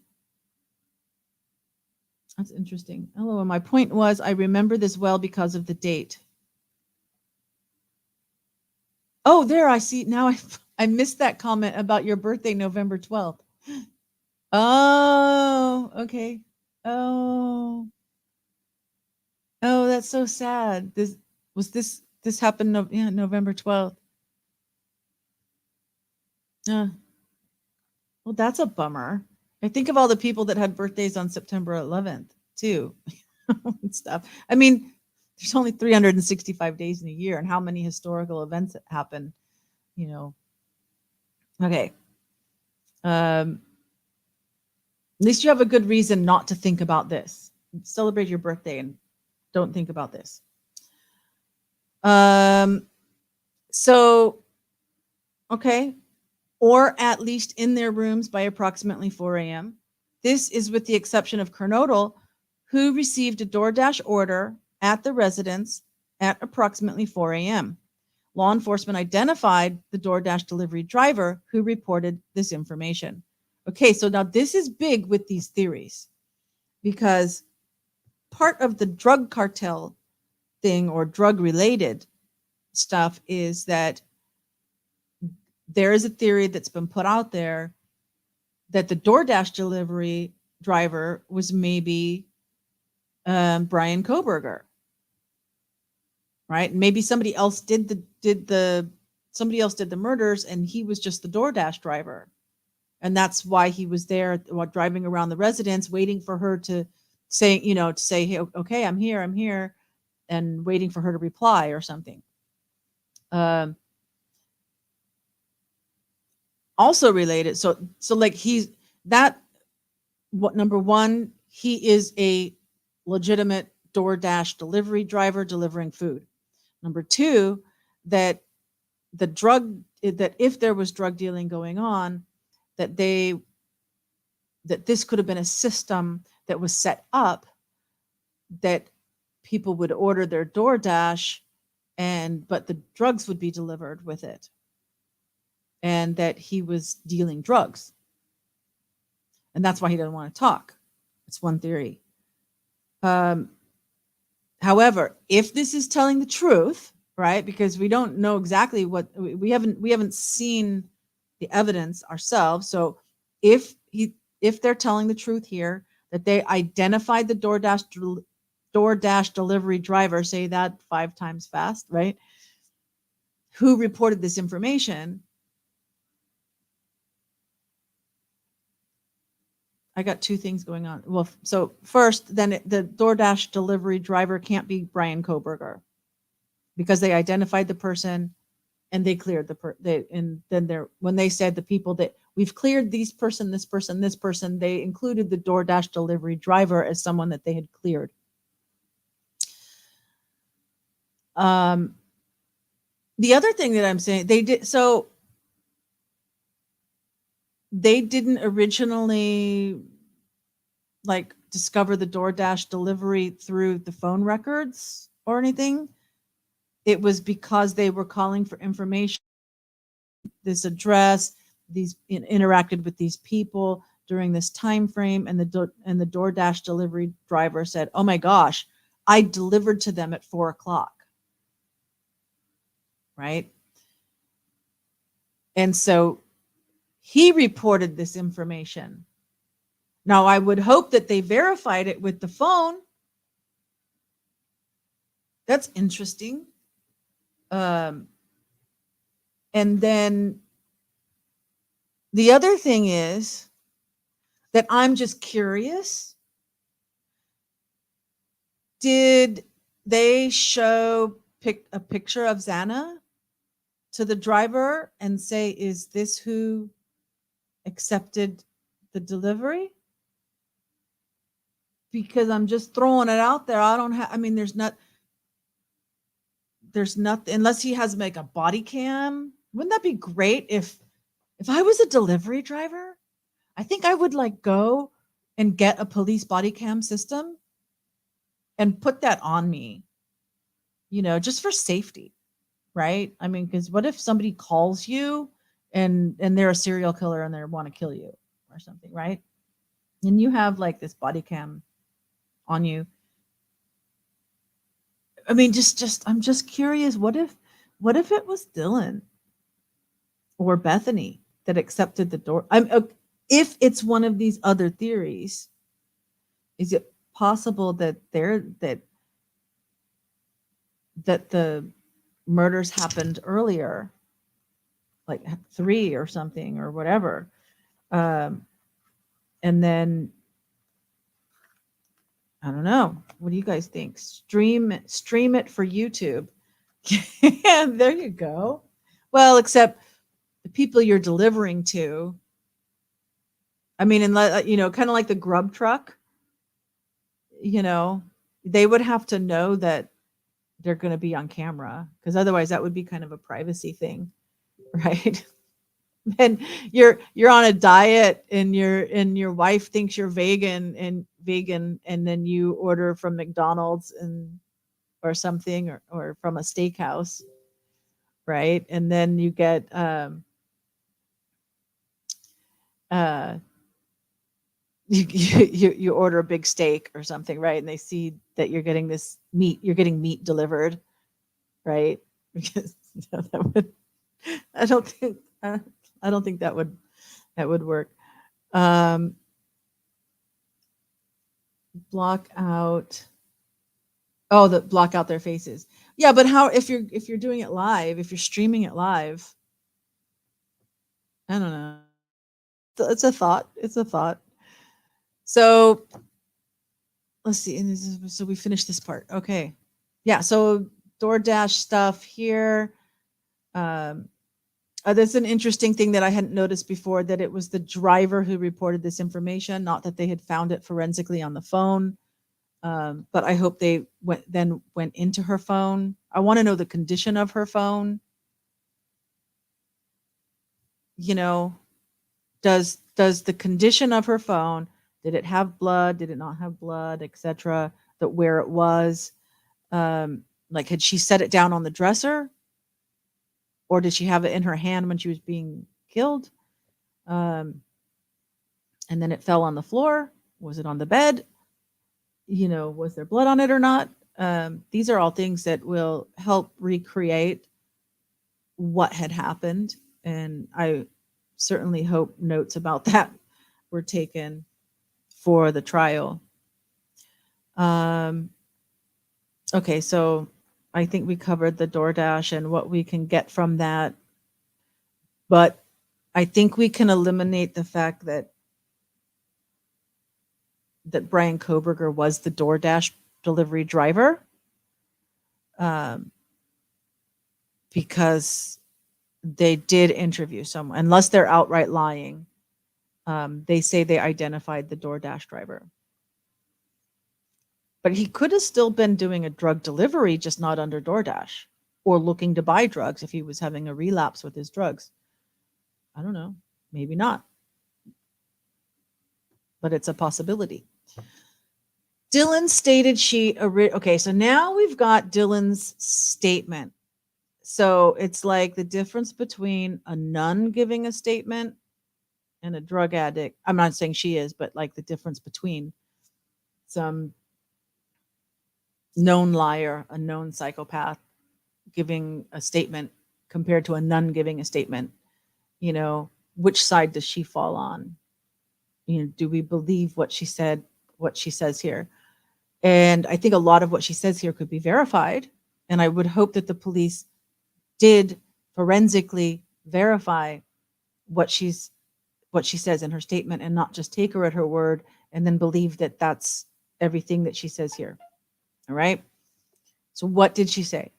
That's interesting. Hello, my point was I remember this well because of the date. Oh, there, I see. Now I missed that comment about your birthday, November 12th. Oh, okay. Oh, that's so sad. This happened November 12th. Well, that's a bummer. I think of all the people that had birthdays on September 11th too, and stuff. I mean, there's only 365 days in a year, and how many historical events happen, Okay. At least you have a good reason not to think about this. Celebrate your birthday and don't think about this. So, okay. Or at least in their rooms by approximately 4 a.m. This is with the exception of Kernodle, who received a DoorDash order at the residence at approximately 4 a.m. Law enforcement identified the DoorDash delivery driver who reported this information. Okay, so now this is big with these theories because part of the drug cartel thing or drug-related stuff is that there is a theory that's been put out there that the DoorDash delivery driver was maybe Brian Koberger, right? Maybe somebody else did the murders, and he was just the DoorDash driver, and that's why he was there while driving around the residence, waiting for her to say, hey, okay, I'm here, and waiting for her to reply or something. Also related, so he's that. What number one? He is a legitimate DoorDash delivery driver delivering food. Number two, that that if there was drug dealing going on, that this could have been a system that was set up that people would order their DoorDash but the drugs would be delivered with it, and that he was dealing drugs. And that's why he doesn't want to talk. It's one theory. However, if this is telling the truth, right? Because we don't know exactly what we haven't seen the evidence ourselves. So if they're telling the truth here, that they identified the DoorDash delivery driver, say that 5 times fast, right? Who reported this information. I got 2 things going on. Well, so first, then the DoorDash delivery driver can't be Brian Koberger, because they identified the person and they cleared and then when they said the people that we've cleared this person, they included the DoorDash delivery driver as someone that they had cleared. The other thing that I'm saying, they didn't originally discover the DoorDash delivery through the phone records or anything. It was because they were calling for information, this address, these interacted with these people during this time frame, and the DoorDash delivery driver said, "Oh my gosh, I delivered to them at 4:00." Right? And so he reported this information. Now, I would hope that they verified it with the phone. That's interesting. And then the other thing is that I'm just curious. Did they show a picture of Xana to the driver and say, "Is this who accepted the delivery?" Because I'm just throwing it out there. There's nothing, unless he has a body cam. Wouldn't that be great if I was a delivery driver? I think I would go and get a police body cam system and put that on me, just for safety, right? Because what if somebody calls you and they're a serial killer and they want to kill you or something, right? And you have this body cam on you. I'm just curious. What if it was Dylan or Bethany that accepted the door? If it's one of these other theories, is it possible that that the murders happened earlier, 3 or something or whatever, and then I don't know. What do you guys think? Stream it for YouTube. Yeah, there you go. Well, except the people you're delivering to, and kind of like the grub truck, they would have to know that they're going to be on camera, because otherwise that would be kind of a privacy thing, right? And you're on a diet and your wife thinks you're vegan, and then you order from McDonald's or something, or from a steakhouse, right? And then you get you order a big steak or something, right? And they see that you're getting meat delivered, right? Because that would, I don't think that would work. Block out their faces. Yeah, but how if you're doing it live, if you're streaming it live? I don't know. It's a thought. So let's see. So we finished this part. Okay. Yeah. So DoorDash stuff here. That's an interesting thing that I hadn't noticed before, that it was the driver who reported this information, not that they had found it forensically on the phone. But I hope they went into her phone. I want to know the condition of her phone. you know, does the condition of her phone, did it have blood, did it not have blood, etc., that where it was, like had she set it down on the dresser, or did she have it in her hand when she was being killed, um, and then it fell on the floor, was it on the bed, was there blood on it or not? These are all things that will help recreate what had happened, and I certainly hope notes about that were taken for the trial. Um, okay, so I think we covered the DoorDash and what we can get from that, but I think we can eliminate the fact that Brian Koberger was the DoorDash delivery driver, because they did interview someone, unless they're outright lying. They say they identified the DoorDash driver. But he could have still been doing a drug delivery, just not under DoorDash, or looking to buy drugs if he was having a relapse with his drugs. I don't know. Maybe not. But it's a possibility. Dylan stated okay, so now we've got Dylan's statement. So it's like the difference between a nun giving a statement and a drug addict. I'm not saying she is, but like the difference between some known liar, a known psychopath giving a statement compared to a nun giving a statement. Which side does she fall on? Do we believe what she said, what she says here? And I think a lot of what she says here could be verified. And I would hope that the police did forensically verify what she says in her statement, and not just take her at her word and then believe that that's everything that she says here. All right. So what did she say?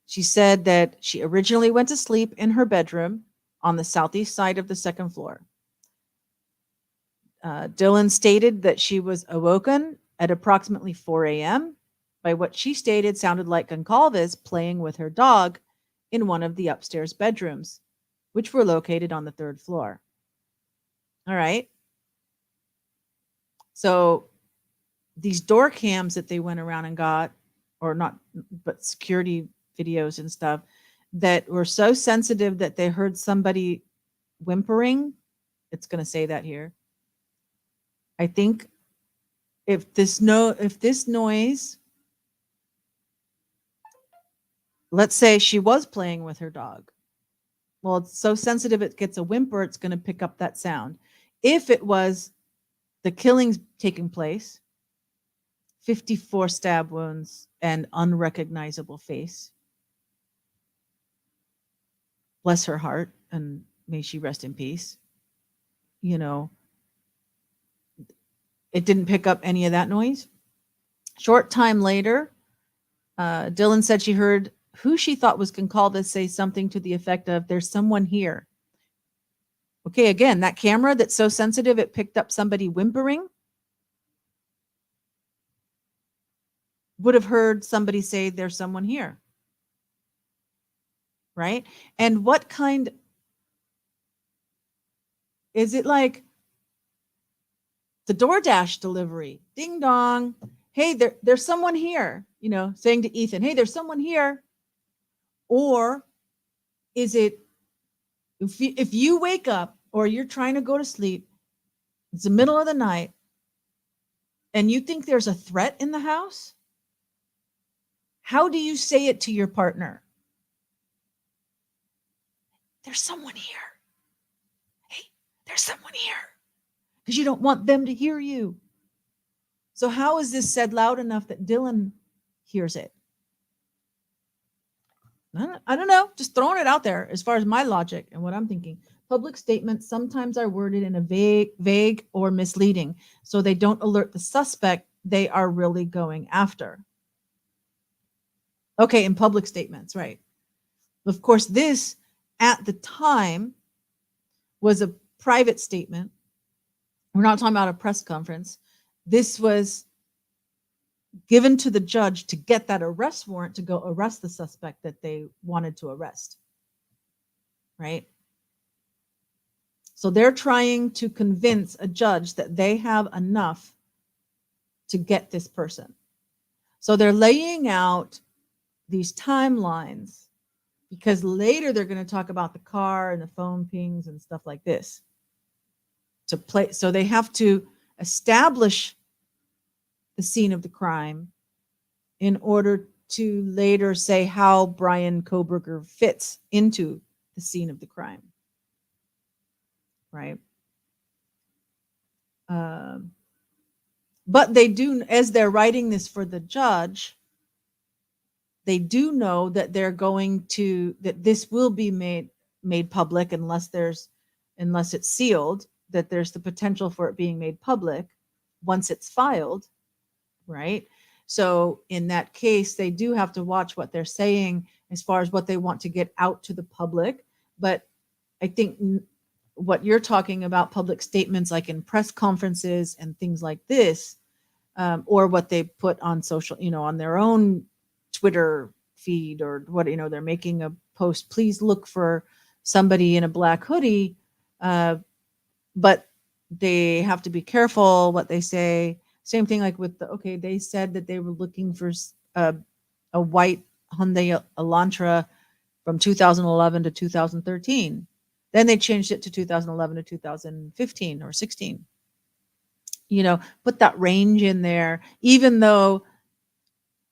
She said that she originally went to sleep in her bedroom on the southeast side of the second floor. Dylan stated that she was awoken at approximately 4 a.m. by what she stated sounded like Goncalves playing with her dog in one of the upstairs bedrooms, which were located on the third floor. All right. So these door cams that they went around and got, or not, but security videos and stuff, that were so sensitive that they heard somebody whimpering. It's going to say that here. I think if this noise, let's say she was playing with her dog. Well, it's so sensitive it gets a whimper, it's going to pick up that sound. If it was the killings taking place, 54 stab wounds and unrecognizable face. Bless her heart, and may she rest in peace. It didn't pick up any of that noise. Short time later, Dylan said she heard who she thought was Goncalves say something to the effect of, "There's someone here." Okay, again, that camera that's so sensitive it picked up somebody whimpering would have heard somebody say, "There's someone here." Right? And what kind is it? Like the DoorDash delivery, ding dong, hey, there's someone here, saying to Ethan, "Hey, there's someone here." Or is it, if you wake up or you're trying to go to sleep, it's the middle of the night, and you think there's a threat in the house? How do you say it to your partner? "There's someone here. Hey, there's someone here." Because you don't want them to hear you. So how is this said loud enough that Dylan hears it? I don't know. Just throwing it out there as far as my logic and what I'm thinking. Public statements sometimes are worded in a vague or misleading, so they don't alert the suspect they are really going after. Okay, in public statements, right. Of course, this at the time was a private statement. We're not talking about a press conference. This was given to the judge to get that arrest warrant to go arrest the suspect that they wanted to arrest. Right? So they're trying to convince a judge that they have enough to get this person. So they're laying out these timelines because later they're going to talk about the car and the phone pings and stuff like this to play. So they have to establish the scene of the crime in order to later say how Brian Kohberger fits into the scene of the crime. Right. But they do, as they're writing this for the judge, they do know that they're going to, that this will be made public unless it's sealed, that there's the potential for it being made public once it's filed, right? So in that case, they do have to watch what they're saying as far as what they want to get out to the public. But I think what you're talking about, public statements like in press conferences and things like this, or what they put on social, on their own Twitter feed or what, they're making a post, please look for somebody in a black hoodie. But they have to be careful what they say. Same thing like with they said that they were looking for a white Hyundai Elantra from 2011 to 2013. Then they changed it to 2011 to 2015 or 16. Put that range in there, even though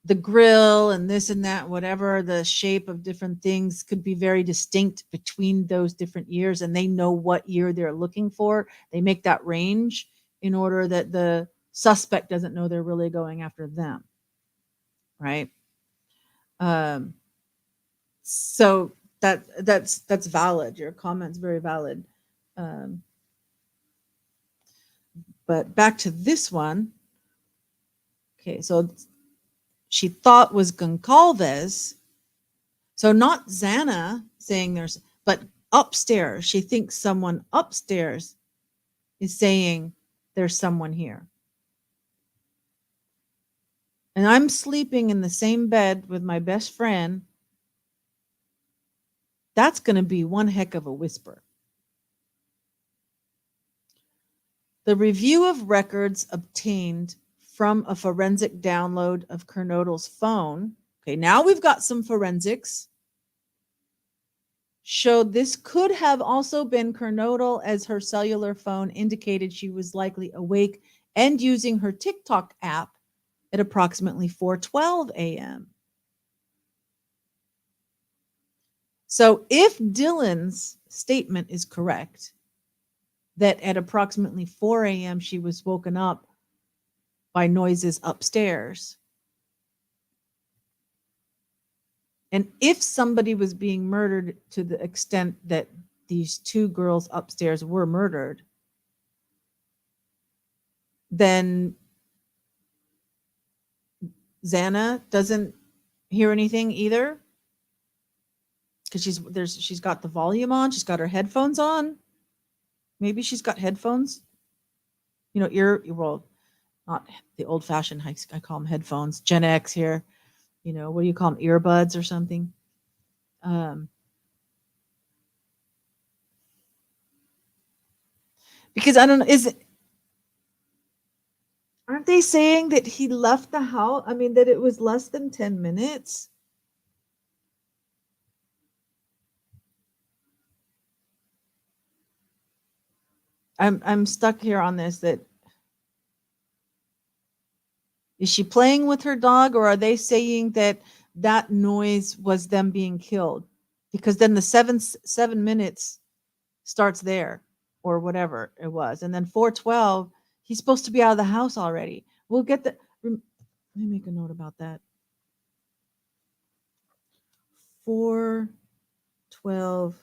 the grill and this and that, whatever the shape of different things could be very distinct between those different years, and they know what year they're looking for. They make that range in order that the suspect doesn't know they're really going after them. Right. So that's valid. Your comment's very valid. But back to this one. Okay, so she thought was Goncalves. So not Xana saying but upstairs. She thinks someone upstairs is saying there's someone here. And I'm sleeping in the same bed with my best friend. That's going to be one heck of a whisper. The review of records obtained from a forensic download of Kernodle's phone. Okay, now we've got some forensics. Showed this could have also been Kernodle, as her cellular phone indicated she was likely awake and using her TikTok app at approximately 4:12 a.m. So if Dylan's statement is correct, that at approximately 4 a.m. she was woken up by noises upstairs, and if somebody was being murdered to the extent that these two girls upstairs were murdered, then Xana doesn't hear anything either, because she's got the volume on, she's got her headphones on. Maybe she's got headphones, well, not the old-fashioned, I call them headphones, Gen X here. What do you call them, earbuds or something? Because I don't know, aren't they saying that he left the house? I mean, that it was less than 10 minutes? I'm stuck here on this. That is she playing with her dog, or are they saying that noise was them being killed? Because then the 7 minutes starts there, or whatever it was, and then 4:12, he's supposed to be out of the house already. We'll get let me make a note about that. 4:12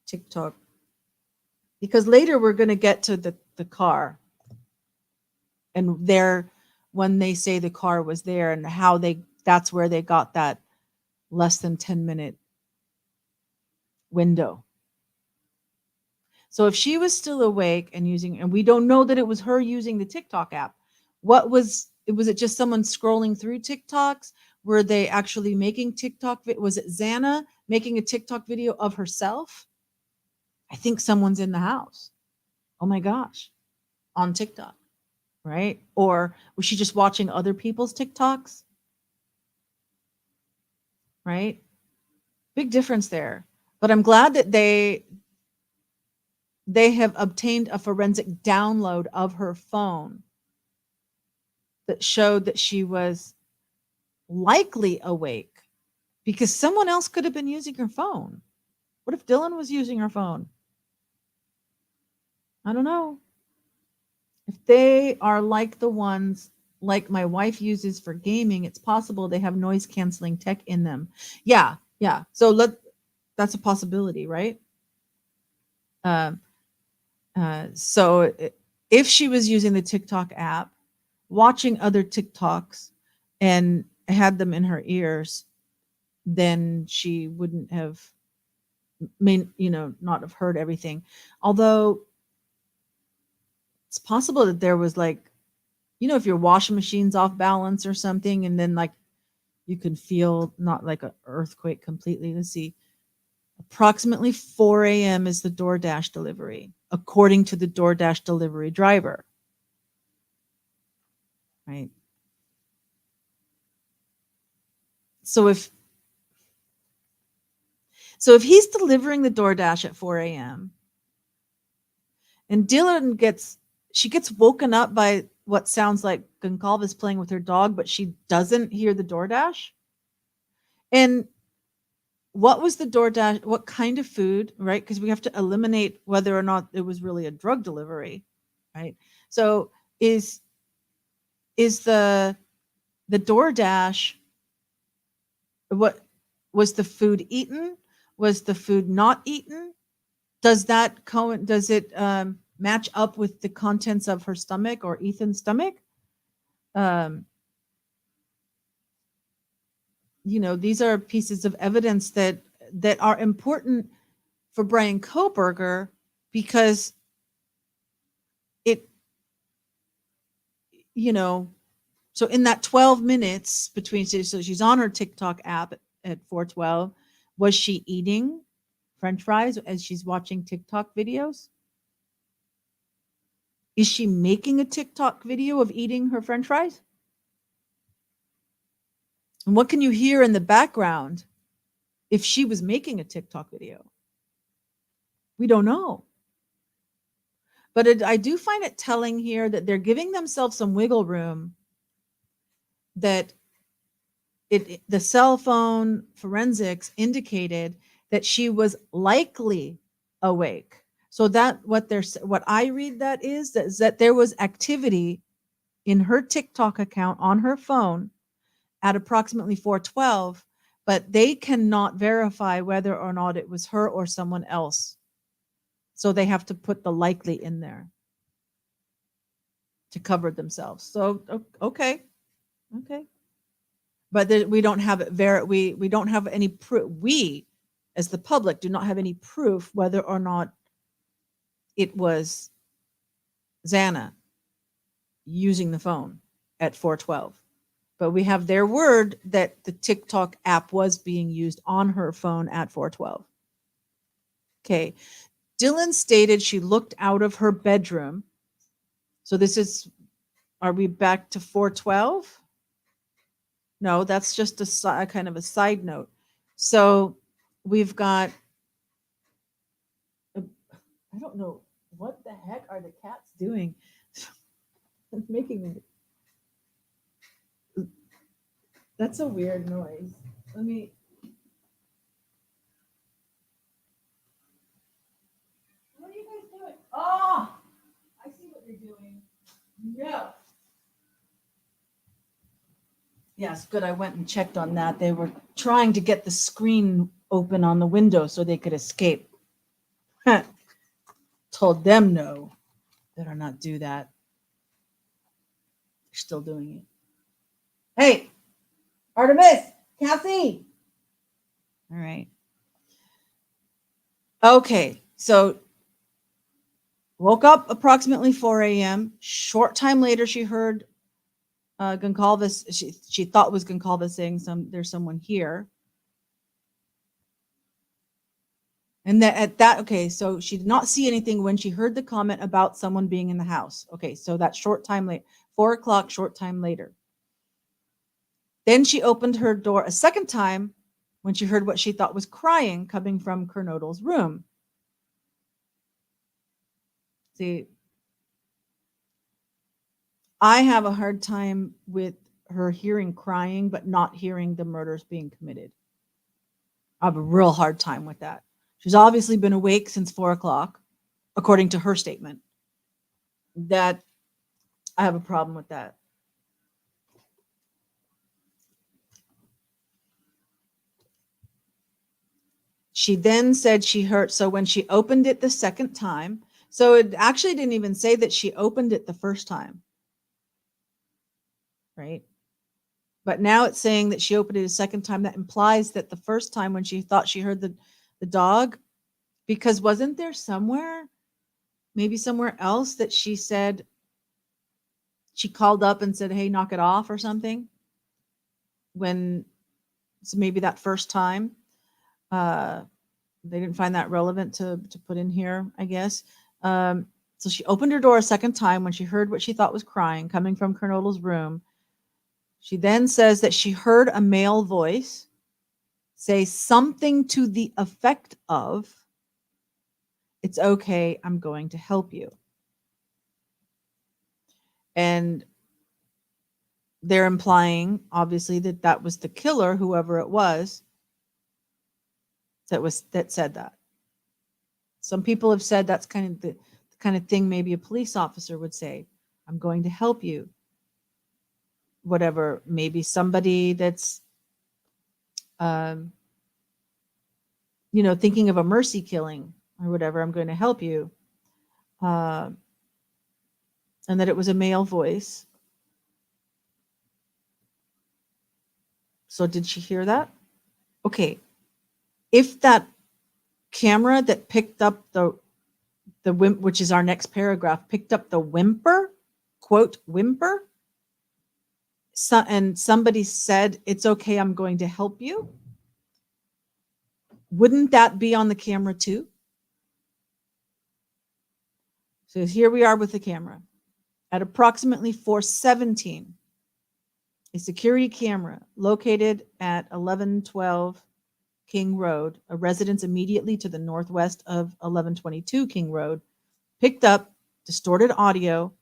TikTok, because later we're going to get to the car, and when they say the car was there, and how that's where they got that less than 10 minute window. So if she was still awake and we don't know that it was her using the TikTok app, was it just someone scrolling through TikToks? Were they actually making TikTok? Was it Xana making a TikTok video of herself? I think someone's in the house. Oh my gosh, on TikTok, right? Or was she just watching other people's TikToks, right? Big difference there. But I'm glad that they have obtained a forensic download of her phone that showed that she was likely awake, because someone else could have been using her phone. What if Dylan was using her phone? I don't know. If they are like the ones like my wife uses for gaming, it's possible they have noise canceling tech in them. Yeah, yeah. So that's a possibility, right? Um, so if she was using the TikTok app, watching other TikToks, and had them in her ears, then she wouldn't have, not have heard everything. Although it's possible that there was like, if your washing machine's off balance or something, and then like you can feel not like an earthquake completely. Let's see. Approximately 4 a.m. is the DoorDash delivery, according to the DoorDash delivery driver. Right. So if he's delivering the DoorDash at 4 a.m. and Dylan gets woken up by what sounds like Goncalves playing with her dog, but she doesn't hear the DoorDash. And what was the DoorDash? What kind of food, right? Because we have to eliminate whether or not it was really a drug delivery, right? So is the DoorDash, what was the food eaten? Was the food not eaten? Does it match up with the contents of her stomach or Ethan's stomach? Um, these are pieces of evidence that are important for Brian Koberger, because it, so in that 12 minutes between, so she's on her TikTok app at 4:12. Was she eating French fries as she's watching TikTok videos? Is she making a TikTok video of eating her French fries? And what can you hear in the background if she was making a TikTok video? We don't know. But I do find it telling here that they're giving themselves some wiggle room, that the cell phone forensics indicated that she was likely awake. So that what I read that is that there was activity in her TikTok account on her phone at approximately 4:12, but they cannot verify whether or not it was her or someone else. So they have to put the likely in there to cover themselves. So okay. But we don't have it. We don't have any proof. We, as the public, do not have any proof whether or not it was Xana using the phone at 4:12. But we have their word that the TikTok app was being used on her phone at 4:12. Okay. Dylan stated she looked out of her bedroom. So are we back to 4:12? No, that's just a kind of a side note. So we've got, I don't know, what the heck are the cats doing? It's making it. That's a weird noise. Let me. What are you guys doing? Oh, I see what you're doing. No. Yes, good. I went and checked on that. They were trying to get the screen open on the window so they could escape. Told them no, better not do that. They're still doing it. Hey, Artemis, Cassie. All right. Okay, so woke up approximately 4 a.m. Short time later, she heard Goncalves. She thought was Goncalves saying there's someone here. And that at that, okay, so she did not see anything when she heard the comment about someone being in the house. Okay, so that short time late, 4 o'clock, short time later. Then she opened her door a second time when she heard what she thought was crying coming from Kernodle's room. See, I have a hard time with her hearing crying, but not hearing the murders being committed. I have a real hard time with that. She's obviously been awake since 4 o'clock, according to her statement. That I have a problem with that. She then said she heard, so when she opened it the second time, so it actually didn't even say that she opened it the first time, right? But now it's saying that she opened it a second time. That implies that the first time when she thought she heard the dog, because wasn't there somewhere, maybe somewhere else, that she said she called up and said, hey, knock it off or something? When, so maybe that first time, they didn't find that relevant to put in here, I guess. So she opened her door a second time when she heard what she thought was crying coming from Kernodle's room. She then says that she heard a male voice say something to the effect of, it's okay, I'm going to help you. And they're implying, obviously, that that was the killer, whoever it was, that said that. Some people have said that's kind of the kind of thing maybe a police officer would say, I'm going to help you. Whatever, maybe somebody that's, thinking of a mercy killing or whatever, I'm going to help you. And that it was a male voice. So did she hear that? Okay. If that camera that picked up the which is our next paragraph, picked up the whimper, quote, whimper, and somebody said, it's okay, I'm going to help you, wouldn't that be on the camera too? So here we are with the camera. At approximately 4:17, a security camera located at 1112 King Road, a residence immediately to the northwest of 1122 King Road, picked up distorted audio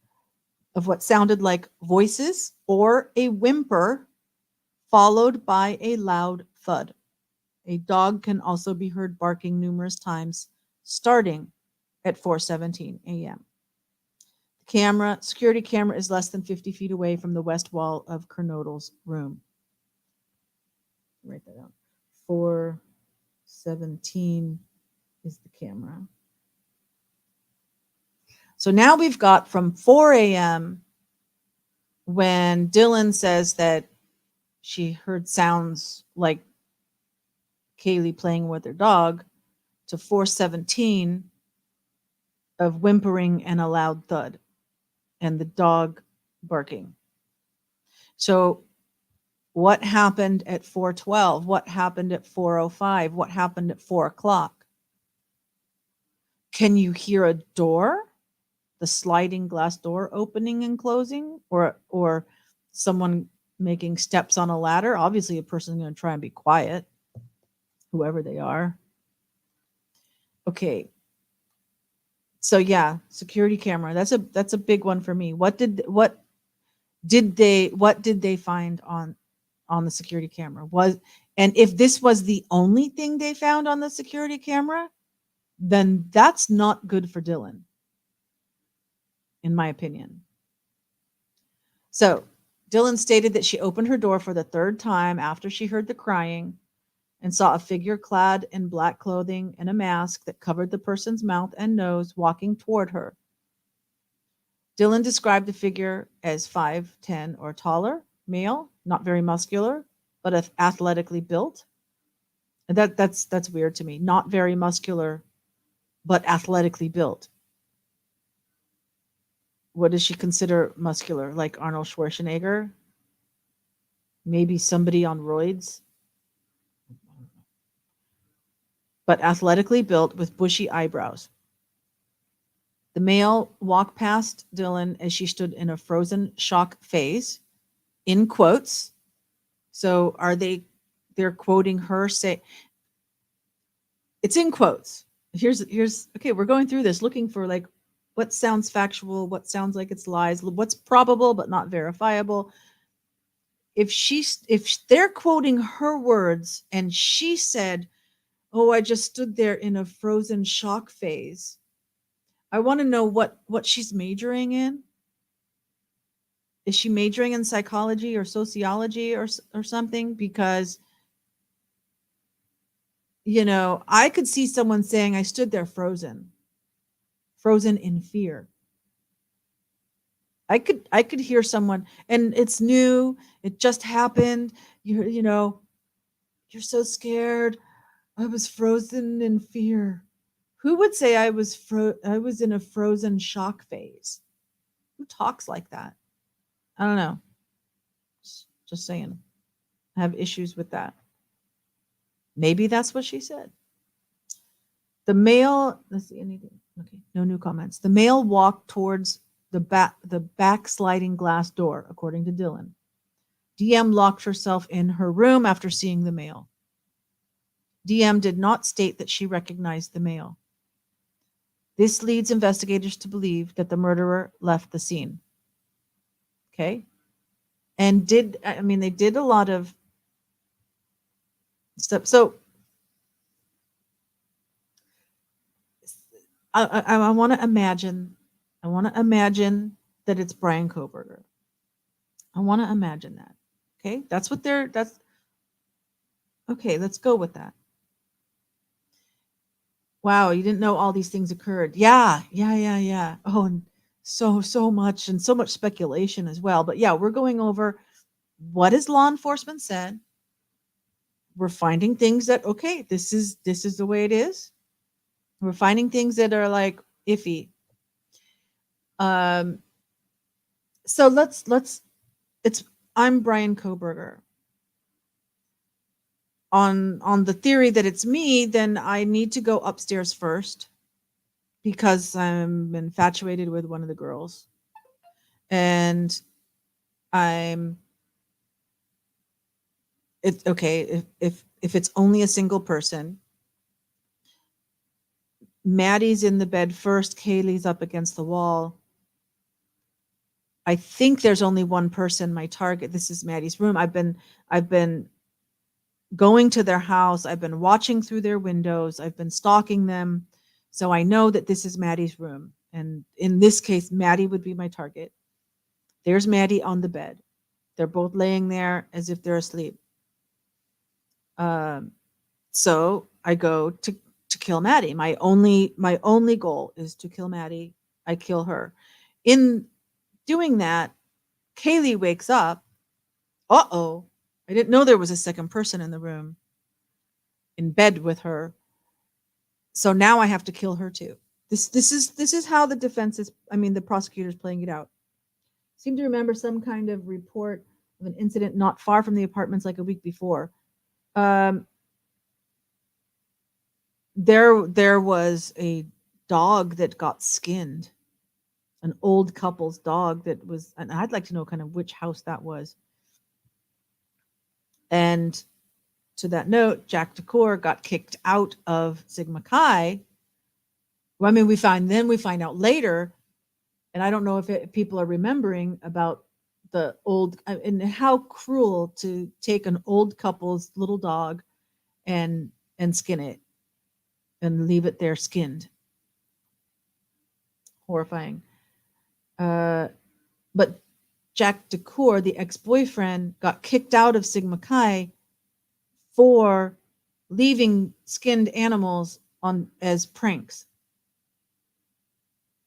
of what sounded like voices or a whimper, followed by a loud thud. A dog can also be heard barking numerous times, starting at 4:17 a.m. Security camera is less than 50 feet away from the west wall of Kernodle's room. Write that down. 4:17 is the camera. So now we've got from 4 a.m. when Dylan says that she heard sounds like Kaylee playing with her dog, to 4:17 of whimpering and a loud thud and the dog barking. So what happened at 4:12? What happened at 4:05? What happened at 4 o'clock? Can you hear a door? The sliding glass door opening and closing, or someone making steps on a ladder? Obviously a person's going to try and be quiet, whoever they are. Okay. So yeah, security camera. That's a big one for me. What did they find on the security camera? And if this was the only thing they found on the security camera, then that's not good for Dylan, in my opinion. So Dylan stated that she opened her door for the third time after she heard the crying and saw a figure clad in black clothing and a mask that covered the person's mouth and nose walking toward her. Dylan described the figure as 5'10" or taller, male, not very muscular, but athletically built. And that's weird to me. Not very muscular, but athletically built. What does she consider muscular? Like Arnold Schwarzenegger? Maybe somebody on roids? but athletically built with bushy eyebrows. The male walked past Dylan as she stood in a frozen shock phase, in quotes. So they're quoting her say it's in quotes. Here's okay, we're going through this looking for like what sounds factual, what sounds like it's lies, what's probable but not verifiable. If they're quoting her words and she said, "Oh, I just stood there in a frozen shock phase." I want to know what she's majoring in. Is she majoring in psychology or sociology or something? Because I could see someone saying, "I stood there frozen in fear." I could hear someone, and it's new. It just happened. You're so scared. I was frozen in fear. Who would say I was in a frozen shock phase? Who talks like that? I don't know. Just saying. I have issues with that. Maybe that's what she said. The male, let's see anything. Okay, no new comments. The male walked towards the backsliding glass door, according to Dylan. DM locked herself in her room after seeing the male. DM did not state that she recognized the male. This leads investigators to believe that the murderer left the scene. Okay? And they did a lot of stuff. So I want to imagine that it's Brian Koberger. I want to imagine that. Okay? That's okay, let's go with that. Wow, you didn't know all these things occurred. Yeah. Oh, and so much and so much speculation as well. But yeah, we're going over what has law enforcement said. We're finding things that okay, this is the way it is. We're finding things that are like iffy. So let's I'm Brian Koberger. On the theory that it's me, then I need to go upstairs first because I'm infatuated with one of the girls. And it's okay if it's only a single person. Maddie's in the bed first, Kaylee's up against the wall. I think there's only one person, my target. This is Maddie's room. I've been going to their house. I've been watching through their windows. I've been stalking them. So I know that this is Maddie's room. And in this case, Maddie would be my target. There's Maddie on the bed. They're both laying there as if they're asleep. So I go to kill Maddie. My only goal is to kill Maddie. I kill her. In doing that, Kaylee wakes up. Uh-oh. I didn't know there was a second person in the room in bed with her. So now I have to kill her too. This is how the the prosecutor's playing it out. Seem to remember some kind of report of an incident not far from the apartments like a week before. There was a dog that got skinned, an old couple's dog that was, and I'd like to know kind of which house that was. And to that note, Jack Decor got kicked out of Sigma Chi. Well, we find out later, and I don't know if people are remembering about the old and how cruel to take an old couple's little dog and skin it and leave it there skinned. Horrifying. But Jack Decor, the ex-boyfriend, got kicked out of Sigma Chi for leaving skinned animals on as pranks.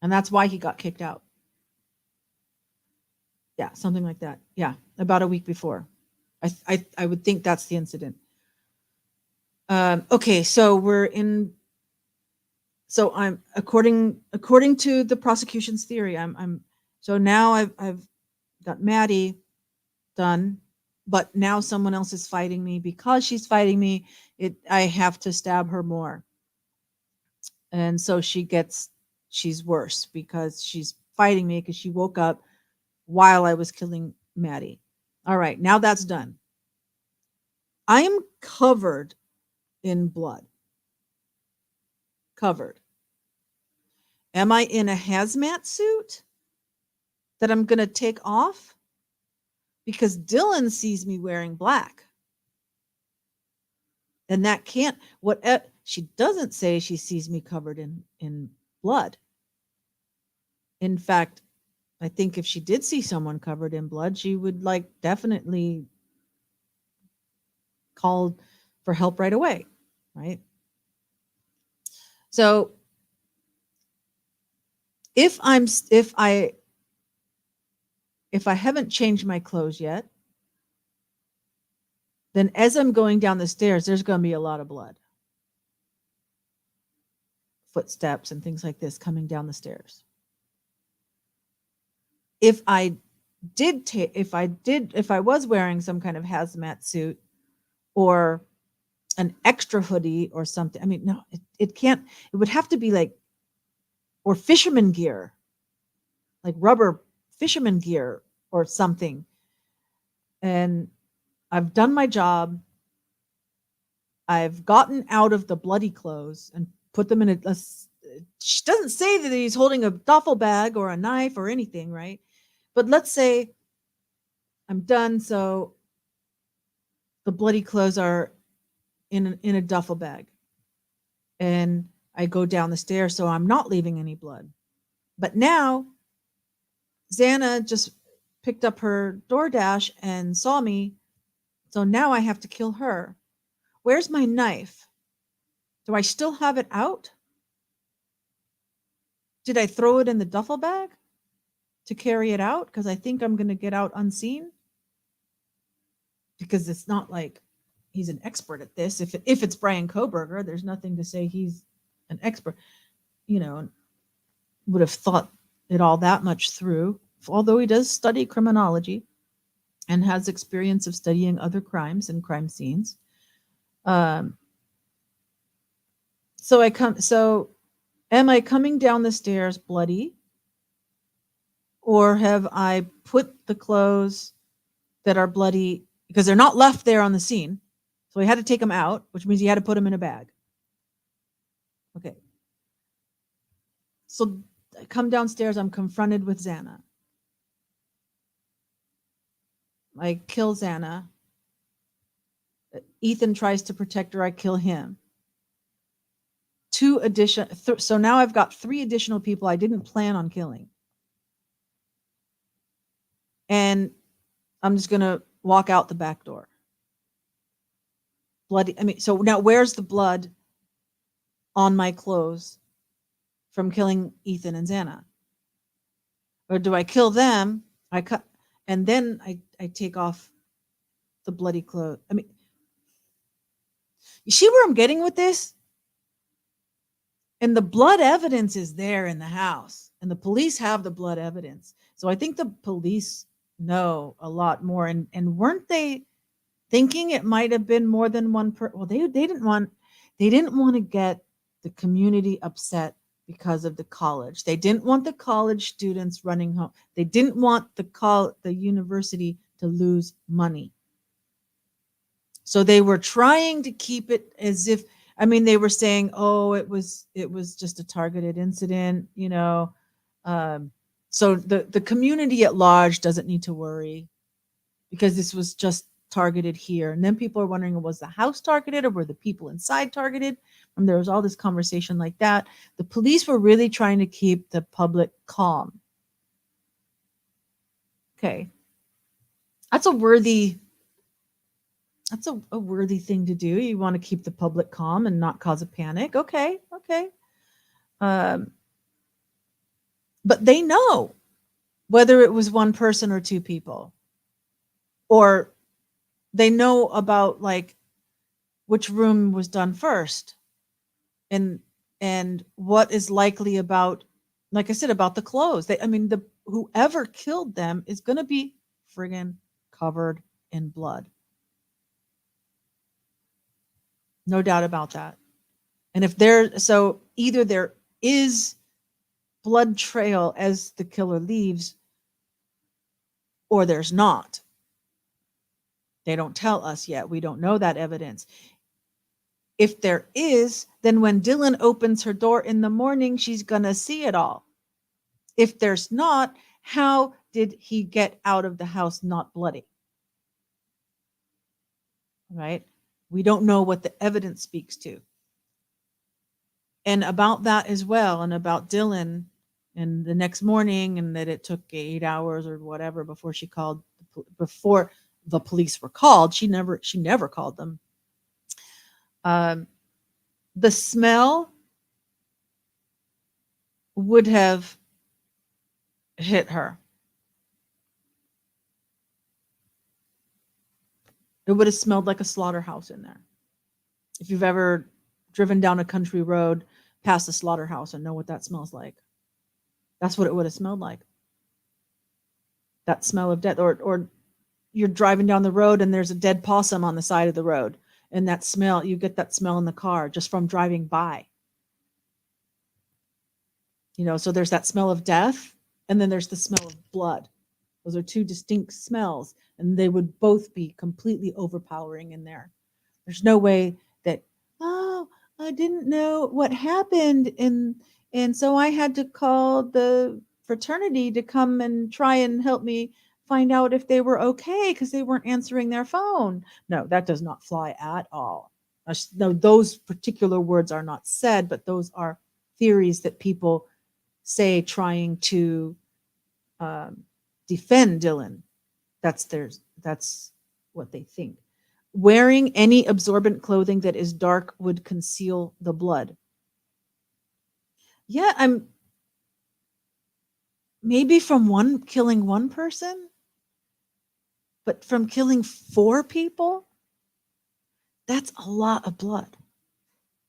And that's why he got kicked out. Yeah, something like that. Yeah, about a week before. I would think that's the incident. Okay, so we're in. So I'm according to the prosecution's theory. So now I've got Maddie done, but now someone else is fighting me. Because she's fighting me, I have to stab her more. And so she's worse because she's fighting me because she woke up while I was killing Maddie. All right, now that's done. I am covered in blood. Covered. Am I in a hazmat suit that I'm going to take off? Because Dylan sees me wearing black. And that can't, she doesn't say she sees me covered in blood. In fact, I think if she did see someone covered in blood, she would like definitely call for help right away, right? So if I haven't changed my clothes yet, then as I'm going down the stairs, there's going to be a lot of blood. Footsteps and things like this coming down the stairs. If I was wearing some kind of hazmat suit or an extra hoodie or something, I mean, no, it can't, it would have to be like, or fisherman gear, like rubber fisherman gear or something. And I've done my job. I've gotten out of the bloody clothes and put them in a she doesn't say that he's holding a duffel bag or a knife or anything, right? But let's say I'm done. So the bloody clothes are in a duffel bag. And I go down the stairs, so I'm not leaving any blood. But now Xana just picked up her DoorDash and saw me. So now I have to kill her. Where's my knife? Do I still have it out? Did I throw it in the duffel bag to carry it out? Because I think I'm going to get out unseen. Because it's not like he's an expert at this. If it's Brian Koberger, there's nothing to say he's an expert. You know, would have thought it all that much through, although he does study criminology and has experience of studying other crimes and crime scenes. So am I coming down the stairs bloody? Or have I put the clothes that are bloody, because they're not left there on the scene. So he had to take them out, which means he had to put them in a bag. Okay. So I come downstairs, I'm confronted with Xana. I kill Xana. Ethan tries to protect her, I kill him. So now I've got 3 additional people I didn't plan on killing. And I'm just going to walk out the back door. Bloody, I mean, so now where's the blood on my clothes from killing Ethan and Xana? Or do I kill them? I cut, and then I take off the bloody clothes. I mean, you see where I'm getting with this? And the blood evidence is there in the house, and the police have the blood evidence. So I think the police know a lot more. And weren't they thinking it might have been more than one person? Well, they didn't want to get the community upset because of the college. They didn't want the college students running home. They didn't want the university to lose money. So they were trying to keep it as if, I mean, they were saying, oh, it was just a targeted incident, you know. So the community at large doesn't need to worry because this was just targeted here. And then people are wondering, was the house targeted or were the people inside targeted? And there was all this conversation like that. The police were really trying to keep the public calm. Okay. That's a worthy thing to do. You want to keep the public calm and not cause a panic. Okay. But they know whether it was one person or 2 people, or they know about like which room was done first and what is likely about, like I said, about the clothes. Whoever killed them is going to be friggin' covered in blood. No doubt about that. And either there is blood trail as the killer leaves, or there's not. They don't tell us yet. We don't know that evidence. If there is, then when Dylan opens her door in the morning, she's going to see it all. If there's not, how did he get out of the house not bloody? Right? We don't know what the evidence speaks to. And about that as well, and about Dylan and the next morning, and that it took 8 hours or whatever before the police were called. She never called them. The smell would have hit her. It would have smelled like a slaughterhouse in there. If you've ever driven down a country road past a slaughterhouse and know what that smells like, that's what it would have smelled like. That smell of death. Or you're driving down the road and there's a dead possum on the side of the road, and that smell, you get that smell in the car just from driving by. So there's that smell of death, and then there's the smell of blood. Those are two distinct smells, and they would both be completely overpowering in there. There's no way that, I didn't know what happened, and so I had to call the fraternity to come and try and help me find out if they were okay because they weren't answering their phone. No, that does not fly at all. No, those particular words are not said, but those are theories that people say trying to defend Dylan. That's what they think. Wearing any absorbent clothing that is dark would conceal the blood. Yeah, I'm maybe from killing one person, but from killing 4 people, that's a lot of blood.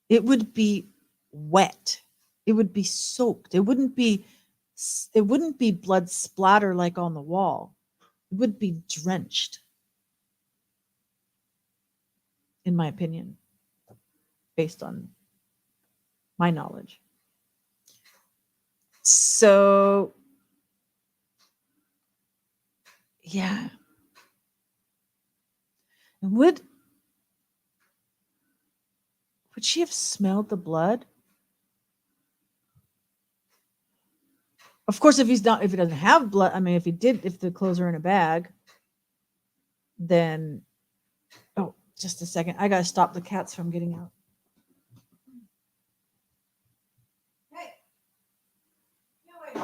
It would be wet. It would be soaked. It wouldn't be blood splatter like on the wall. It would be drenched, in my opinion, based on my knowledge. So, yeah. Would she have smelled the blood? Of course, if he doesn't have blood, if the clothes are in a bag, then, just a second. I got to stop the cats from getting out. Hey. No, wait.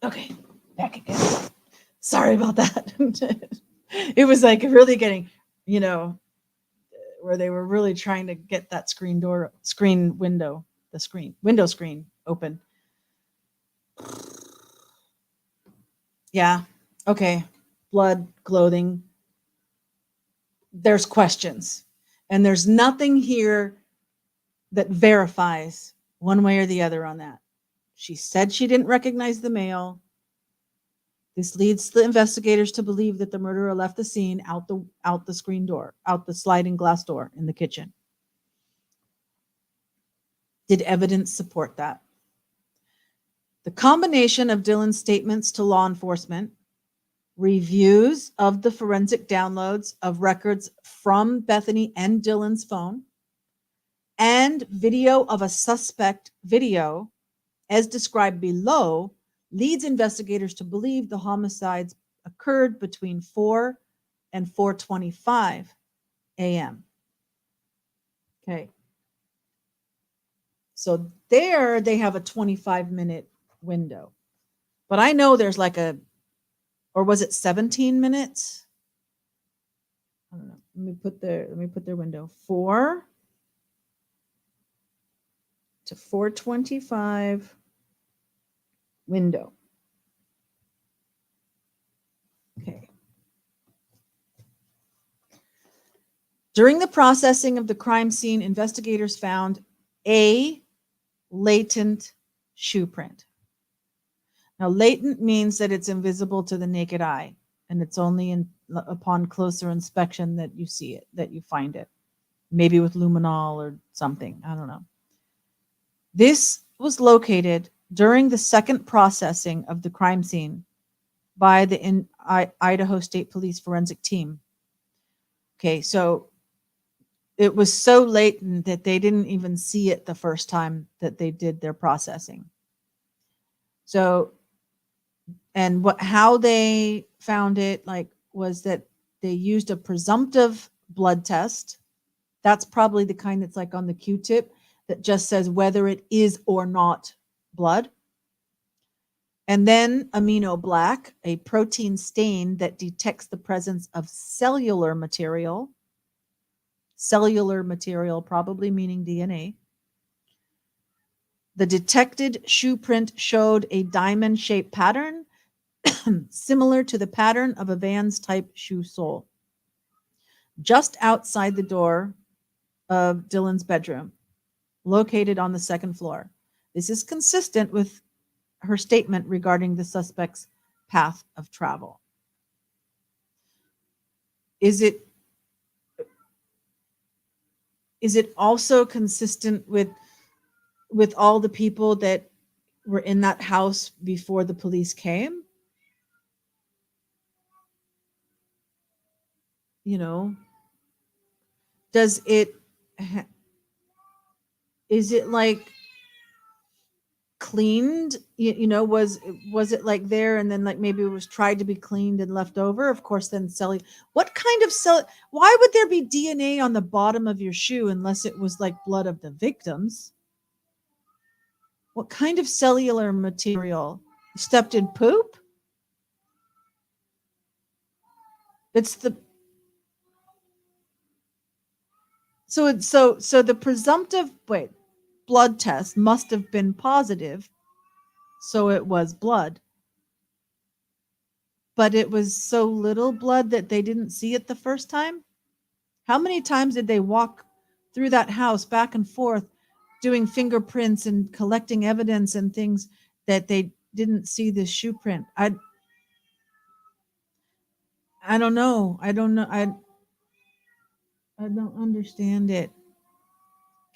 Okay, back again. Sorry about that. It was like really getting, where they were really trying to get that window screen open. Yeah. Okay. Blood, clothing. There's questions. And there's nothing here that verifies one way or the other on that. She said she didn't recognize the male. This leads the investigators to believe that the murderer left the scene out the screen door, out the sliding glass door in the kitchen. Did evidence support that? The combination of Dylan's statements to law enforcement, reviews of the forensic downloads of records from Bethany and Dylan's phone, and video of a suspect video, as described below, leads investigators to believe the homicides occurred between 4 and 4:25 a.m. Okay. So there they have a 25-minute window. But I know there's or was it 17 minutes? I don't know. Let me put their window. 4 to 4:25 window. Okay. During the processing of the crime scene, investigators found a latent shoe print. Now, latent means that it's invisible to the naked eye. and it's only upon closer inspection that you see it, that you find it. Maybe with luminol or something. I don't know. This was located during the second processing of the crime scene by the Idaho State Police forensic team. Okay, so it was so latent that they didn't even see it the first time that they did their processing. So, and how they found it was that they used a presumptive blood test. That's probably the kind that's like on the Q-tip that just says whether it is or not blood. And then amino black, a protein stain that detects the presence of cellular material. Cellular material, probably meaning DNA. The detected shoe print showed a diamond-shaped pattern similar to the pattern of a Vans type shoe sole, just outside the door of Dylan's bedroom, located on the second floor. This is consistent with her statement regarding the suspect's path of travel. Is it also consistent with all the people that were in that house before the police came? You know, is it like cleaned? Was it like there and then like maybe it was tried to be cleaned and left over? Of course, then what kind of why would there be DNA on the bottom of your shoe unless it was like blood of the victims? What kind of cellular material? You stepped in poop? It's the so the presumptive blood test must have been positive, so it was blood. But it was so little blood that they didn't see it the first time? How many times did they walk through that house back and forth doing fingerprints and collecting evidence and things that they didn't see this shoe print? I don't know. I don't know. I don't understand it.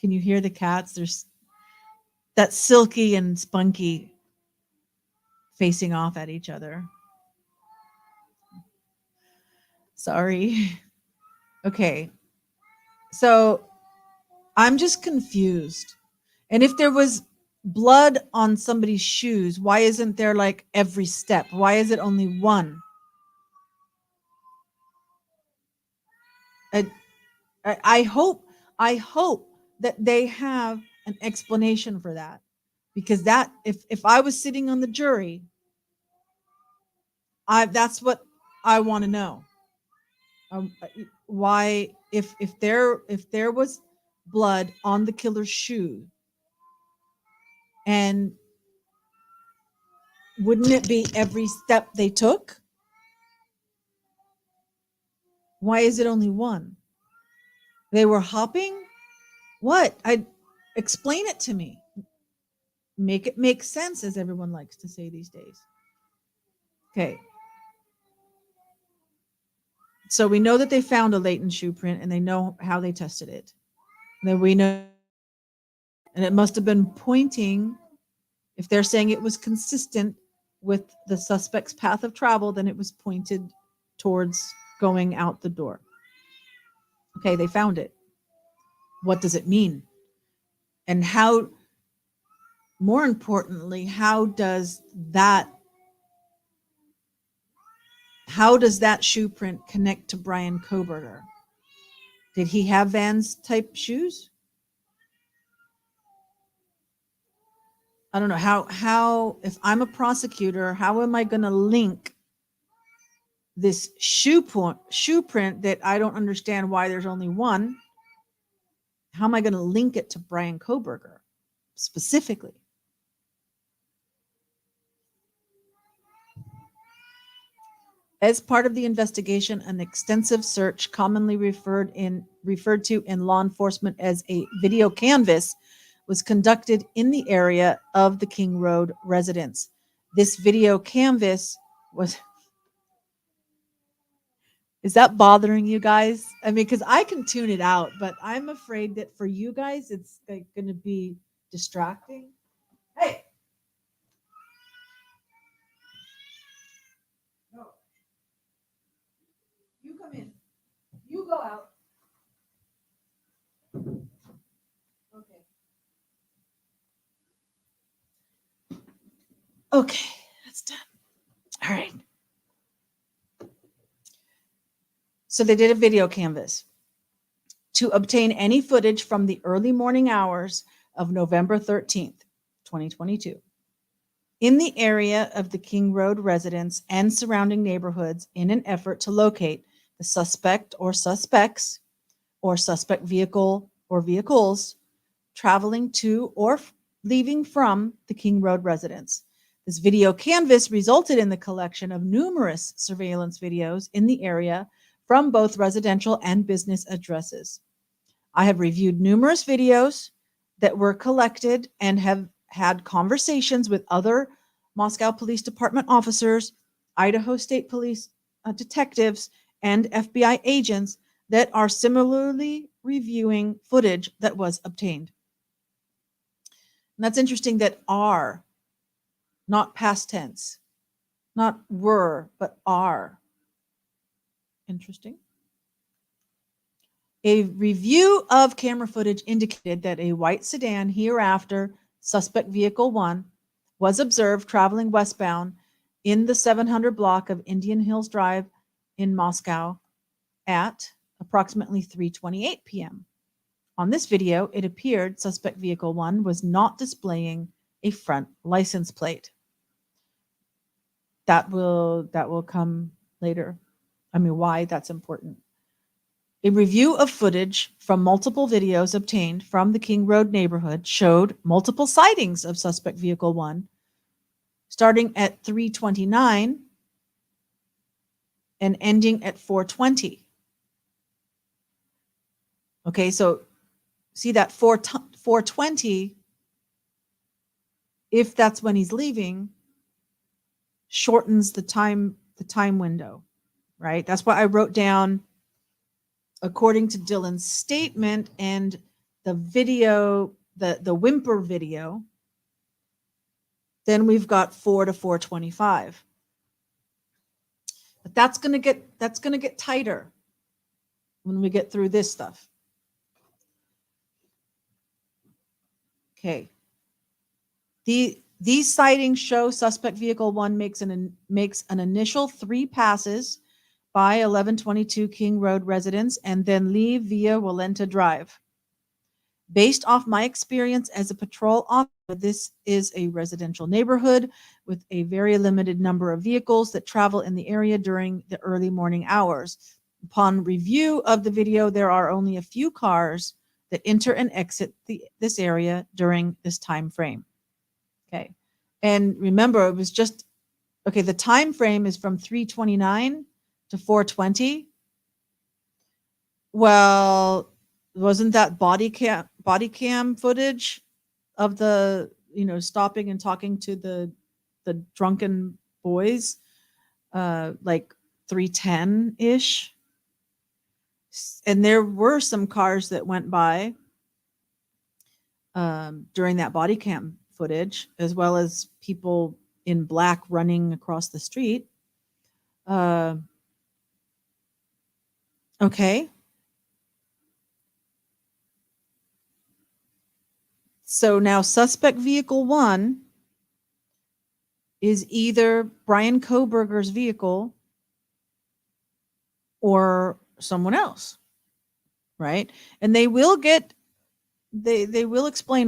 Can you hear the cats? There's that Silky and Spunky facing off at each other. Sorry. Okay. So I'm just confused. And if there was blood on somebody's shoes, why isn't there like every step? Why is it only one? I hope that they have an explanation for that, because that if I was sitting on the jury, that's what I want to know. Why, if there was blood on the killer's shoe, and wouldn't it be every step they took? Why is it only one? They were hopping? What? Explain it to me. Make it make sense, as everyone likes to say these days. Okay. So we know that they found a latent shoe print and they know how they tested it. Then we know, and it must have been pointing, if they're saying it was consistent with the suspect's path of travel, then it was pointed towards going out the door. Okay, they found it. What does it mean? And how, more importantly, how does that shoe print connect to Brian Kohberger? Did he have Vans type shoes? I don't know how if I'm a prosecutor, how am I going to link this shoe print that I don't understand why there's only one? How am I going to link it to Brian Kohberger specifically? As part of the investigation, an extensive search, commonly referred to in law enforcement as a video canvas, was conducted in the area of the King Road residence. This video canvas was Is that bothering you guys? I mean, because I can tune it out, but I'm afraid that for you guys, it's like going to be distracting. Hey, no, you come in. You go out. Okay. Okay, that's done. All right. So they did a video canvas to obtain any footage from the early morning hours of November 13th, 2022, in the area of the King Road residence and surrounding neighborhoods in an effort to locate the suspect or suspects or suspect vehicle or vehicles traveling to or leaving from the King Road residence. This video canvas resulted in the collection of numerous surveillance videos in the area from both residential and business addresses. I have reviewed numerous videos that were collected and have had conversations with other Moscow Police Department officers, Idaho State Police detectives, and FBI agents that are similarly reviewing footage that was obtained. And that's interesting that are, not past tense, not were, but are. Interesting. A review of camera footage indicated that a white sedan, hereafter suspect vehicle 1, was observed traveling westbound in the 700 block of Indian Hills Drive in Moscow at approximately 3:28 p.m. On this video, it appeared suspect vehicle 1 was not displaying a front license plate. That will come later. I mean, why that's important. A review of footage from multiple videos obtained from the King Road neighborhood showed multiple sightings of suspect vehicle 1 starting at 3:29 and ending at 4:20. Okay, so see that 4:20, if that's when he's leaving, shortens the time window, right? That's why I wrote down, according to Dylan's statement and the video, the whimper video, then we've got 4 to 4:25. But that's gonna get tighter when we get through this stuff. Okay. These sightings show suspect vehicle 1 makes an initial 3 passes by 1122 King Road residence and then leave via Walenta Drive. Based off my experience as a patrol officer, this is a residential neighborhood with a very limited number of vehicles that travel in the area during the early morning hours. Upon review of the video, there are only a few cars that enter and exit this area during this time frame. Okay. And remember, it was just, okay, the time frame is from 3:29 to 4:20. Well, wasn't that body cam footage of the, stopping and talking to the drunken boys, like 3:10-ish? And there were some cars that went by during that body cam footage, as well as people in black running across the street. Okay. So now suspect vehicle 1 is either Brian Koberger's vehicle or someone else, right? And they will explain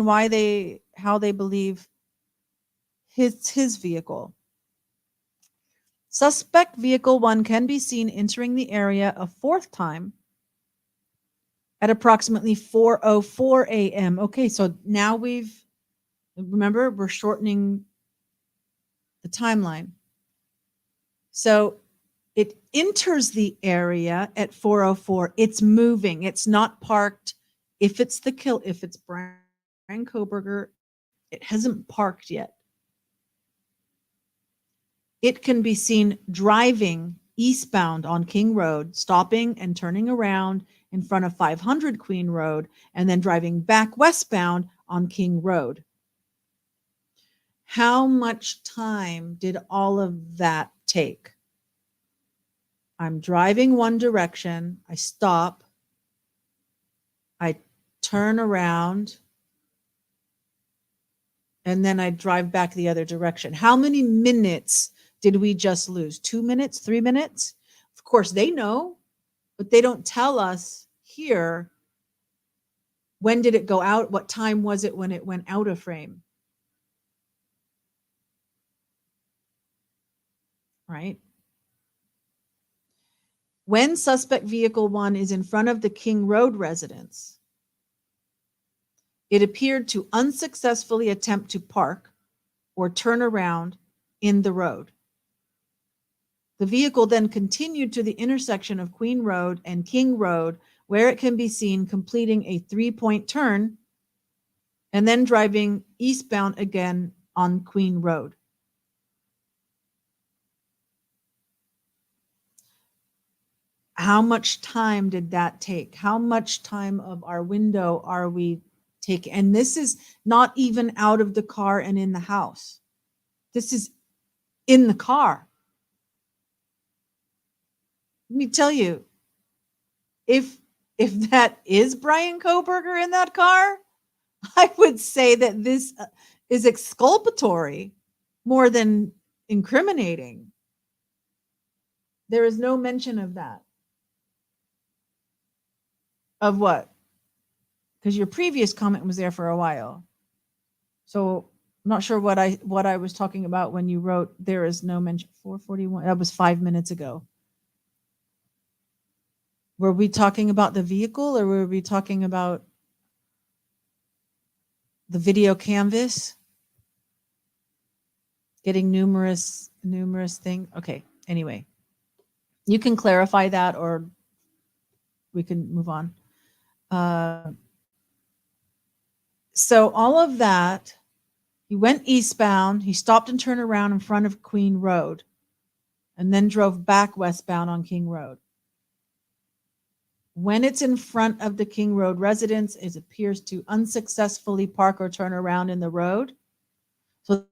how they believe his vehicle. Suspect vehicle 1 can be seen entering the area a 4th time at approximately 4:04 a.m. Okay, so now remember, we're shortening the timeline. So it enters the area at 4:04. It's moving. It's not parked. If it's Brian Koberger, it hasn't parked yet. It can be seen driving eastbound on King Road, stopping and turning around in front of 500 Queen Road, and then driving back westbound on King Road. How much time did all of that take? I'm driving one direction, I stop, I turn around, and then I drive back the other direction. How many minutes did we just lose? 2 minutes, 3 minutes? Of course, they know, but they don't tell us here. When did it go out? What time was it when it went out of frame? Right? When suspect vehicle 1 is in front of the King Road residence, it appeared to unsuccessfully attempt to park or turn around in the road. The vehicle then continued to the intersection of Queen Road and King Road, where it can be seen completing a 3-point turn and then driving eastbound again on Queen Road. How much time did that take? How much time of our window are we taking? And this is not even out of the car and in the house. This is in the car. Let me tell you, if that is Brian Kohberger in that car, I would say that this is exculpatory more than incriminating. There is no mention of that. Of what? Because your previous comment was there for a while. So I'm not sure what I was talking about when you wrote there is no mention. 4:41. That was 5 minutes ago. Were we talking about the vehicle, or were we talking about the video canvas? Getting numerous things. Okay. Anyway, you can clarify that, or we can move on. So all of that, he went eastbound, he stopped and turned around in front of Queen Road, and then drove back westbound on King Road. When it's in front of the King Road residence, it appears to unsuccessfully park or turn around in the road. So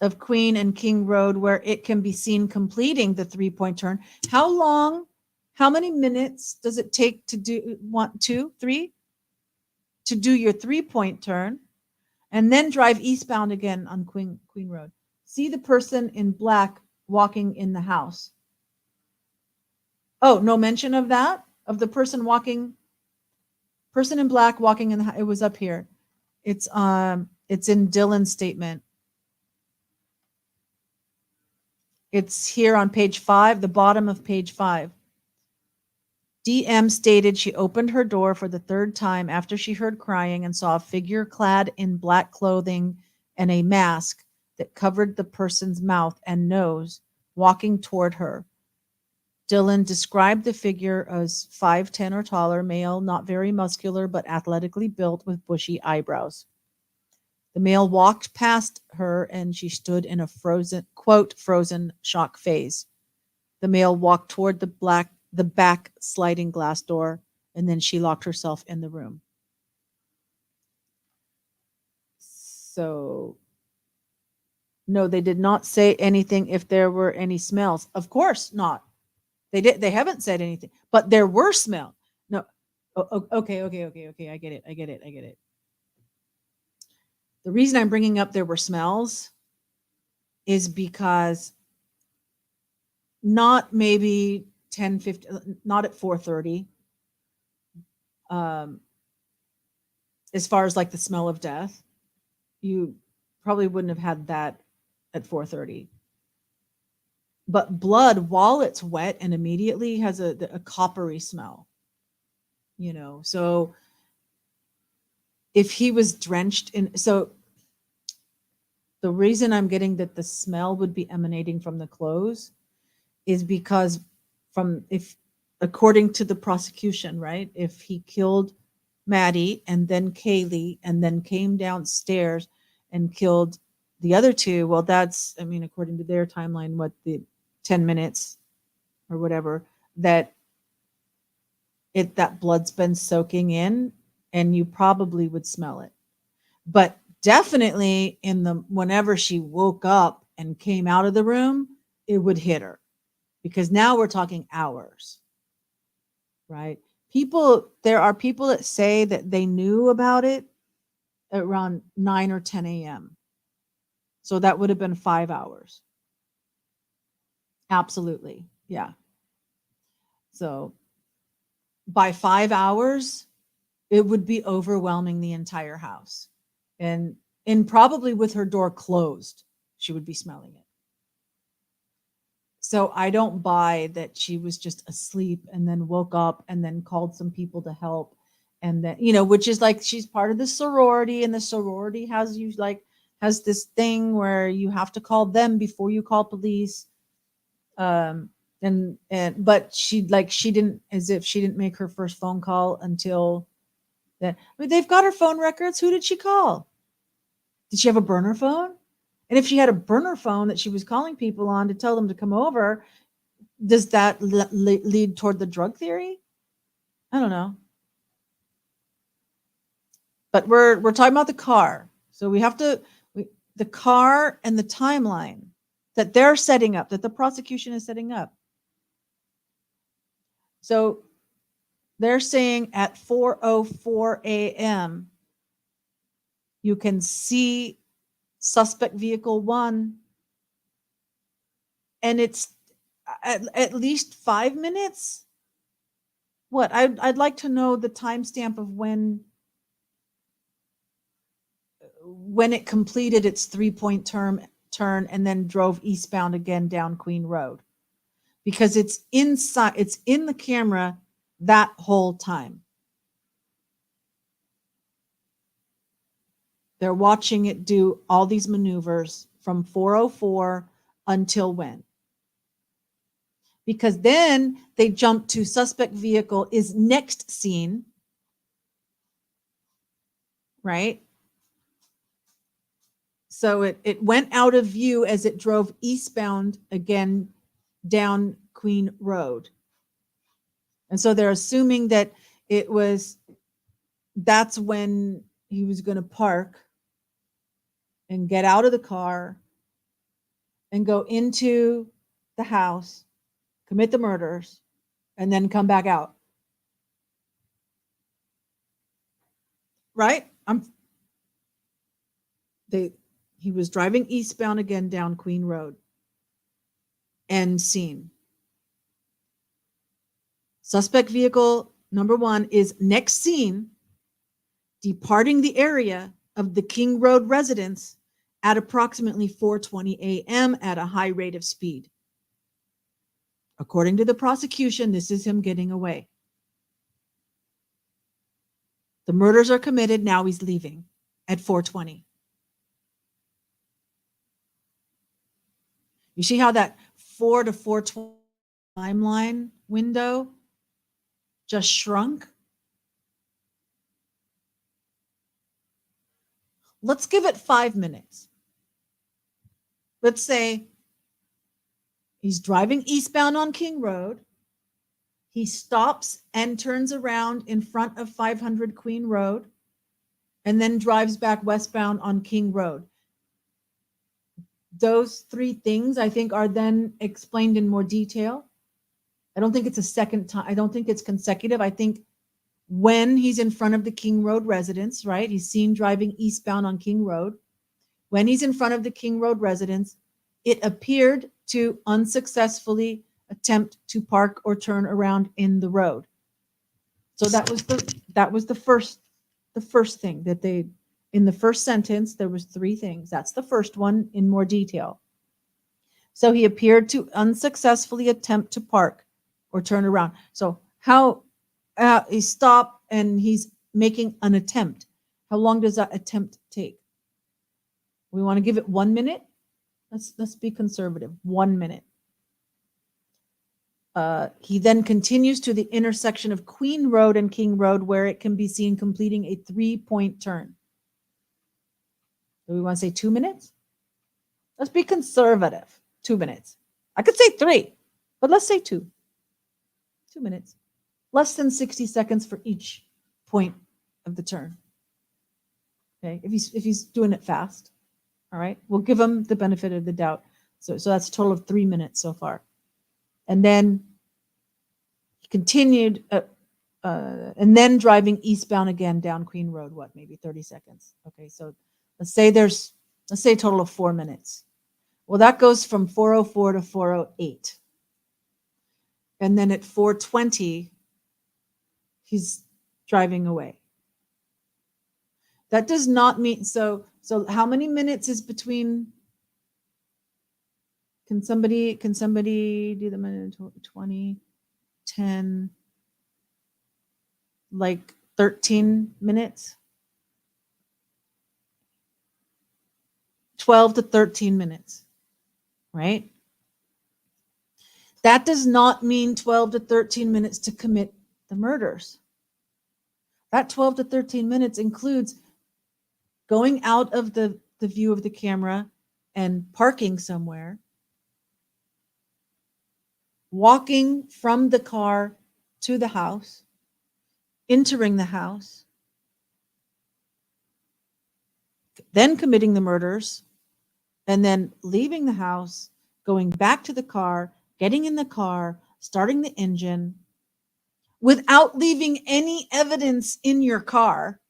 of Queen and King Road, where it can be seen completing the 3-point turn. How long, how many minutes does it take to do 1, 2, 3 to do your 3-point turn and then drive eastbound again on Queen Road? See the person in black walking in the house. Oh, no mention of that? Of the person in black walking in the house. It was up here. It's in Dylan's statement. It's here on page 5, the bottom of page 5. DM stated she opened her door for the 3rd time after she heard crying and saw a figure clad in black clothing and a mask that covered the person's mouth and nose walking toward her. Dylan described the figure as 5'10" or taller, male, not very muscular, but athletically built with bushy eyebrows. The male walked past her and she stood in a frozen shock phase. The male walked toward the back sliding glass door, and then she locked herself in the room. So, no, they did not say anything if there were any smells. Of course not. They haven't said anything, but there were smells. No. Okay. I get it. The reason I'm bringing up there were smells is because not maybe 10, 15, not at 4:30. As far as like the smell of death, you probably wouldn't have had that at 4:30. But blood, while it's wet and immediately, has a coppery smell. So if he was drenched in, so the reason I'm getting that the smell would be emanating from the clothes is because according to the prosecution, right? If he killed Maddie and then Kaylee and then came downstairs and killed the other two. Well, that's, I mean, according to their timeline, what, the 10 minutes or whatever, that that blood's been soaking in, and you probably would smell it. But definitely in the whenever she woke up and came out of the room, it would hit her, because now we're talking hours, right? There are people that say that they knew about it around 9 or 10 a.m. So that would have been 5 hours. Absolutely. Yeah. So by 5 hours, it would be overwhelming the entire house. And probably with her door closed, she would be smelling it. So I don't buy that she was just asleep and then woke up and then called some people to help. And then, which is like, she's part of the sorority, and the sorority has this thing where you have to call them before you call police. But she didn't, as if she didn't make her first phone call until then. I mean, they've got her phone records. Who did she call? Did she have a burner phone? And if she had a burner phone that she was calling people on to tell them to come over, does that lead toward the drug theory? I don't know. But we're talking about the car. So we have to, the car and the timeline that they're setting up, that the prosecution is setting up. So they're saying at 4:04 a.m., you can see suspect vehicle 1, and it's at least 5 minutes. What? I'd like to know the timestamp of when it completed its 3-point turn and then drove eastbound again down Queen Road, because it's in the camera that whole time. They're watching it do all these maneuvers from 4:04 until when? Because then they jump to suspect vehicle is next seen, right? So it went out of view as it drove eastbound again down Queen Road. And so they're assuming that that's when he was going to park and get out of the car and go into the house, commit the murders, and then come back out. Right? He was driving eastbound again down Queen Road. End scene. Suspect vehicle number 1 is next seen departing the area of the King Road residence at approximately 4:20 a.m. at a high rate of speed. According to the prosecution, this is him getting away. The murders are committed. Now he's leaving at 4:20. You see how that 4 to 4:20 timeline window just shrunk? Let's give it 5 minutes. Let's say he's driving eastbound on King Road. He stops and turns around in front of 500 Queen Road and then drives back westbound on King Road. Those 3 things, I think, are then explained in more detail. I don't think it's a second time. I don't think it's consecutive. I think when he's in front of the King Road residence, right? He's seen driving eastbound on King Road. When he's in front of the King Road residence, it appeared to unsuccessfully attempt to park or turn around in the road. So that was the first thing that they, in the first sentence, there was 3 things. That's the first one in more detail. So he appeared to unsuccessfully attempt to park or turn around. So how he stopped and he's making an attempt. How long does that attempt take? We want to give it 1 minute. Let's be conservative. 1 minute. He then continues to the intersection of Queen Road and King Road, where it can be seen completing a 3-point turn. Do we want to say 2 minutes? Let's be conservative. 2 minutes. I could say 3, but let's say 2. 2 minutes. Less than 60 seconds for each point of the turn. Okay, if he's doing it fast, all right, we'll give him the benefit of the doubt. So that's a total of 3 minutes so far. And then he continued, and then driving eastbound again down Queen Road, what, maybe 30 seconds. Okay, so let's say a total of 4 minutes. Well, that goes from 4:04 to 4:08. And then at 4:20, he's driving away. That does not mean, so how many minutes is between? Can somebody do the minute 20, 10, like 13 minutes? 12 to 13 minutes, right? That does not mean 12 to 13 minutes to commit the murders. That 12 to 13 minutes includes going out of the view of the camera and parking somewhere, walking from the car to the house, entering the house, then committing the murders, and then leaving the house, going back to the car, getting in the car, starting the engine, without leaving any evidence in your car.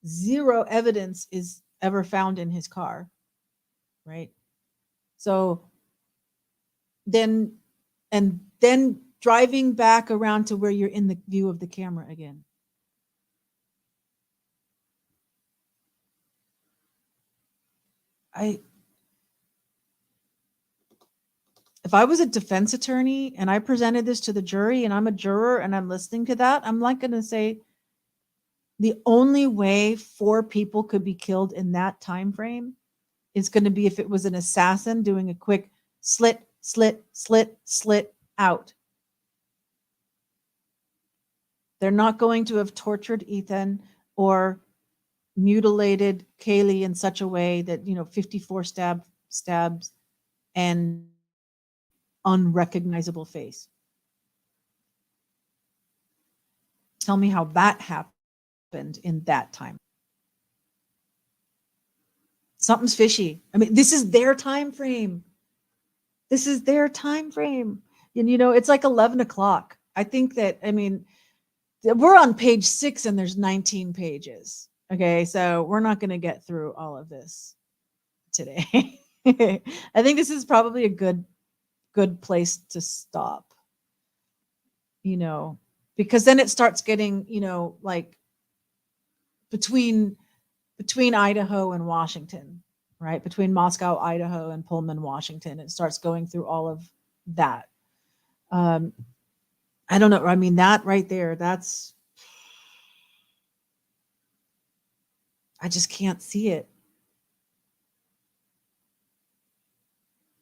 0 evidence is ever found in his car, right? So then driving back around to where you're in the view of the camera again. If I was a defense attorney and I presented this to the jury and I'm a juror and I'm listening to that, I'm like going to say the only way 4 people could be killed in that time frame is going to be if it was an assassin doing a quick slit out. They're not going to have tortured Ethan or mutilated Kaylee in such a way that, 54 stabs and unrecognizable face. Tell me how that happened in that time. Something's fishy. I mean, this is their time frame. And, it's like 11 o'clock. I think that, we're on page 6 and there's 19 pages. Okay, so we're not going to get through all of this today. I think this is probably a good place to stop, because then it starts getting, like between Idaho and Washington, right? Between Moscow, Idaho and Pullman, Washington, it starts going through all of that. I don't know. I mean, that right there, I just can't see it.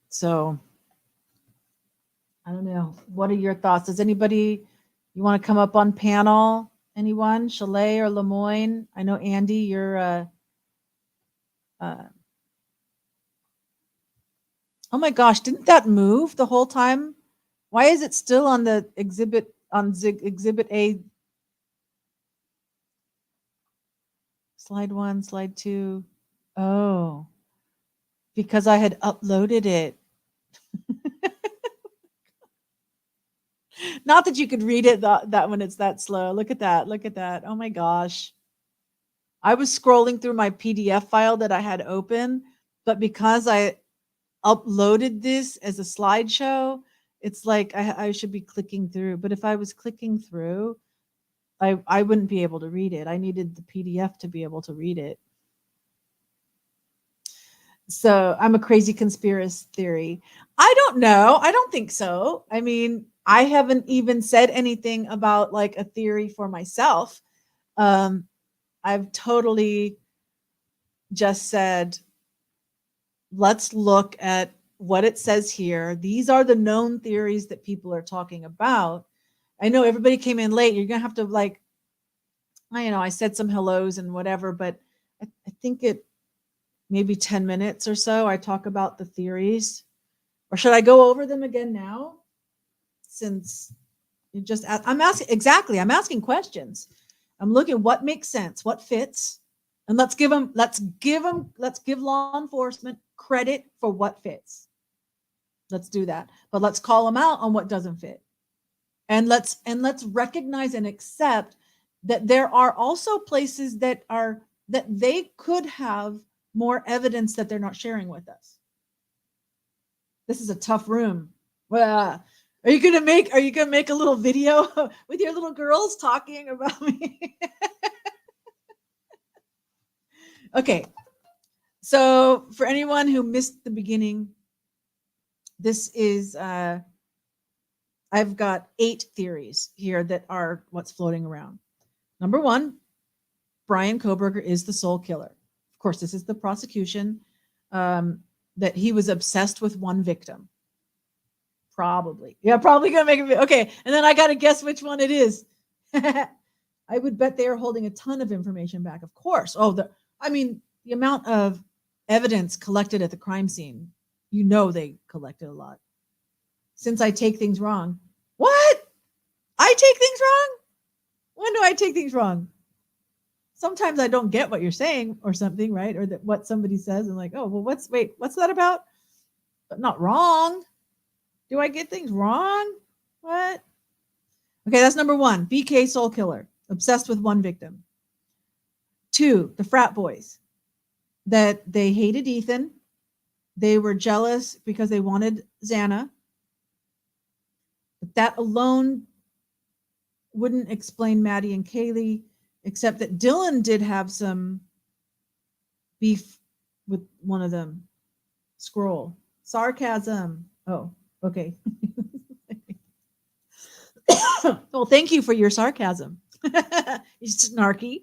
So I don't know. What are your thoughts? Does anybody, you want to come up on panel? Anyone? Chalet or Lemoyne? I know, Andy, you're oh my gosh, didn't that move the whole time? Why is it still on the exhibit A? Slide 1, slide 2. Oh, because I had uploaded it. Not that you could read it that when it's that slow. Look at that. Oh my gosh. I was scrolling through my PDF file that I had open, but because I uploaded this as a slideshow, it's like I should be clicking through. But if I was clicking through, I wouldn't be able to read it. I needed the PDF to be able to read it. So I'm a crazy conspiracy theory. I don't know. I don't think so. I mean, I haven't even said anything about like a theory for myself. I've totally just said, let's look at what it says here. These are the known theories that people are talking about. I know everybody came in late. You're going to have to like, I said some hellos and whatever, but I think it maybe 10 minutes or so, I talk about the theories. Or should I go over them again now? Since you just, I'm asking questions. I'm looking what makes sense, what fits. And let's give law enforcement credit for what fits. Let's do that. But let's call them out on what doesn't fit. And let's recognize and accept that there are also places that they could have more evidence that they're not sharing with us. This is a tough room. Well, are you gonna make a little video with your little girls talking about me? Okay. So for anyone who missed the beginning, this is I've got 8 theories here that are what's floating around. Number 1, Bryan Kohberger is the soul killer. Of course, this is the prosecution, that he was obsessed with one victim. Probably. Yeah, probably going to make it. Okay. And then I got to guess which one it is. I would bet they are holding a ton of information back. Of course. The amount of evidence collected at the crime scene, they collected a lot. Since I take things wrong. What? I take things wrong? When do I take things wrong? Sometimes I don't get what you're saying or something, right? Or that what somebody says and like, oh, well, what's that about? But not wrong. Do I get things wrong? What? Okay, that's number 1. BK soul killer, obsessed with one victim. 2, the frat boys, that they hated Ethan. They were jealous because they wanted Xana. But that alone wouldn't explain Maddie and Kaylee, except that Dylan did have some beef with one of them. Scroll. Sarcasm. Oh, okay. Well, thank you for your sarcasm. It's snarky.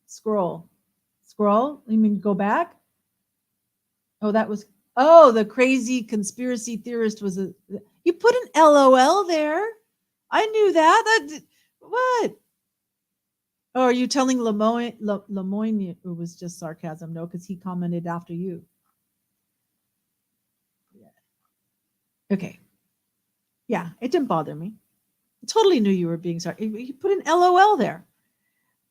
Scroll. You mean go back? Oh, the crazy conspiracy theorist was you put an LOL there. I knew that. What? Oh, are you telling Lemoyne it was just sarcasm? No, because he commented after you. Yeah. Okay. Yeah, it didn't bother me. I totally knew you were being sorry. You put an LOL there.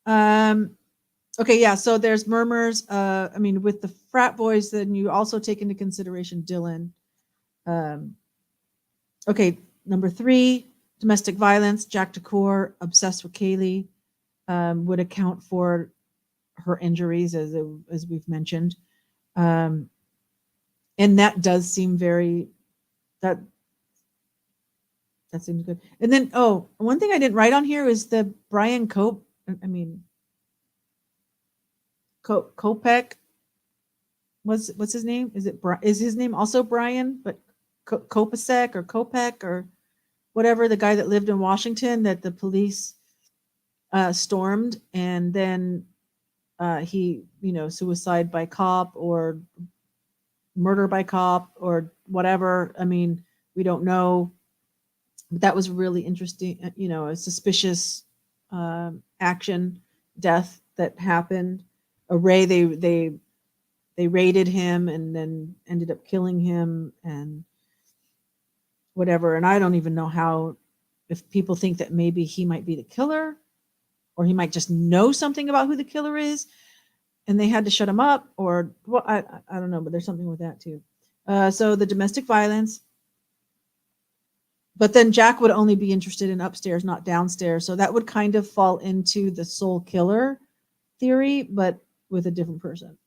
Okay, yeah. So there's murmurs. With the frat boys, then you also take into consideration Dylan. Okay, number 3, domestic violence. Jack DeCour, obsessed with Kaylee, would account for her injuries, as we've mentioned. And that does seem that seems good. And then, one thing I didn't write on here is the Bryan Kopec. What's his name? Is his name also Brian? But Kopec or whatever, the guy that lived in Washington that the police stormed, and then he, suicide by cop or murder by cop or whatever. We don't know. But that was really interesting. A suspicious action, death that happened. A Ray, they raided him and then ended up killing him and whatever. And I don't even know if people think that maybe he might be the killer, or he might just know something about who the killer is and they had to shut him up, or I don't know, but there's something with that too. So the domestic violence, but then Jack would only be interested in upstairs, not downstairs. So that would kind of fall into the soul killer theory, but with a different person.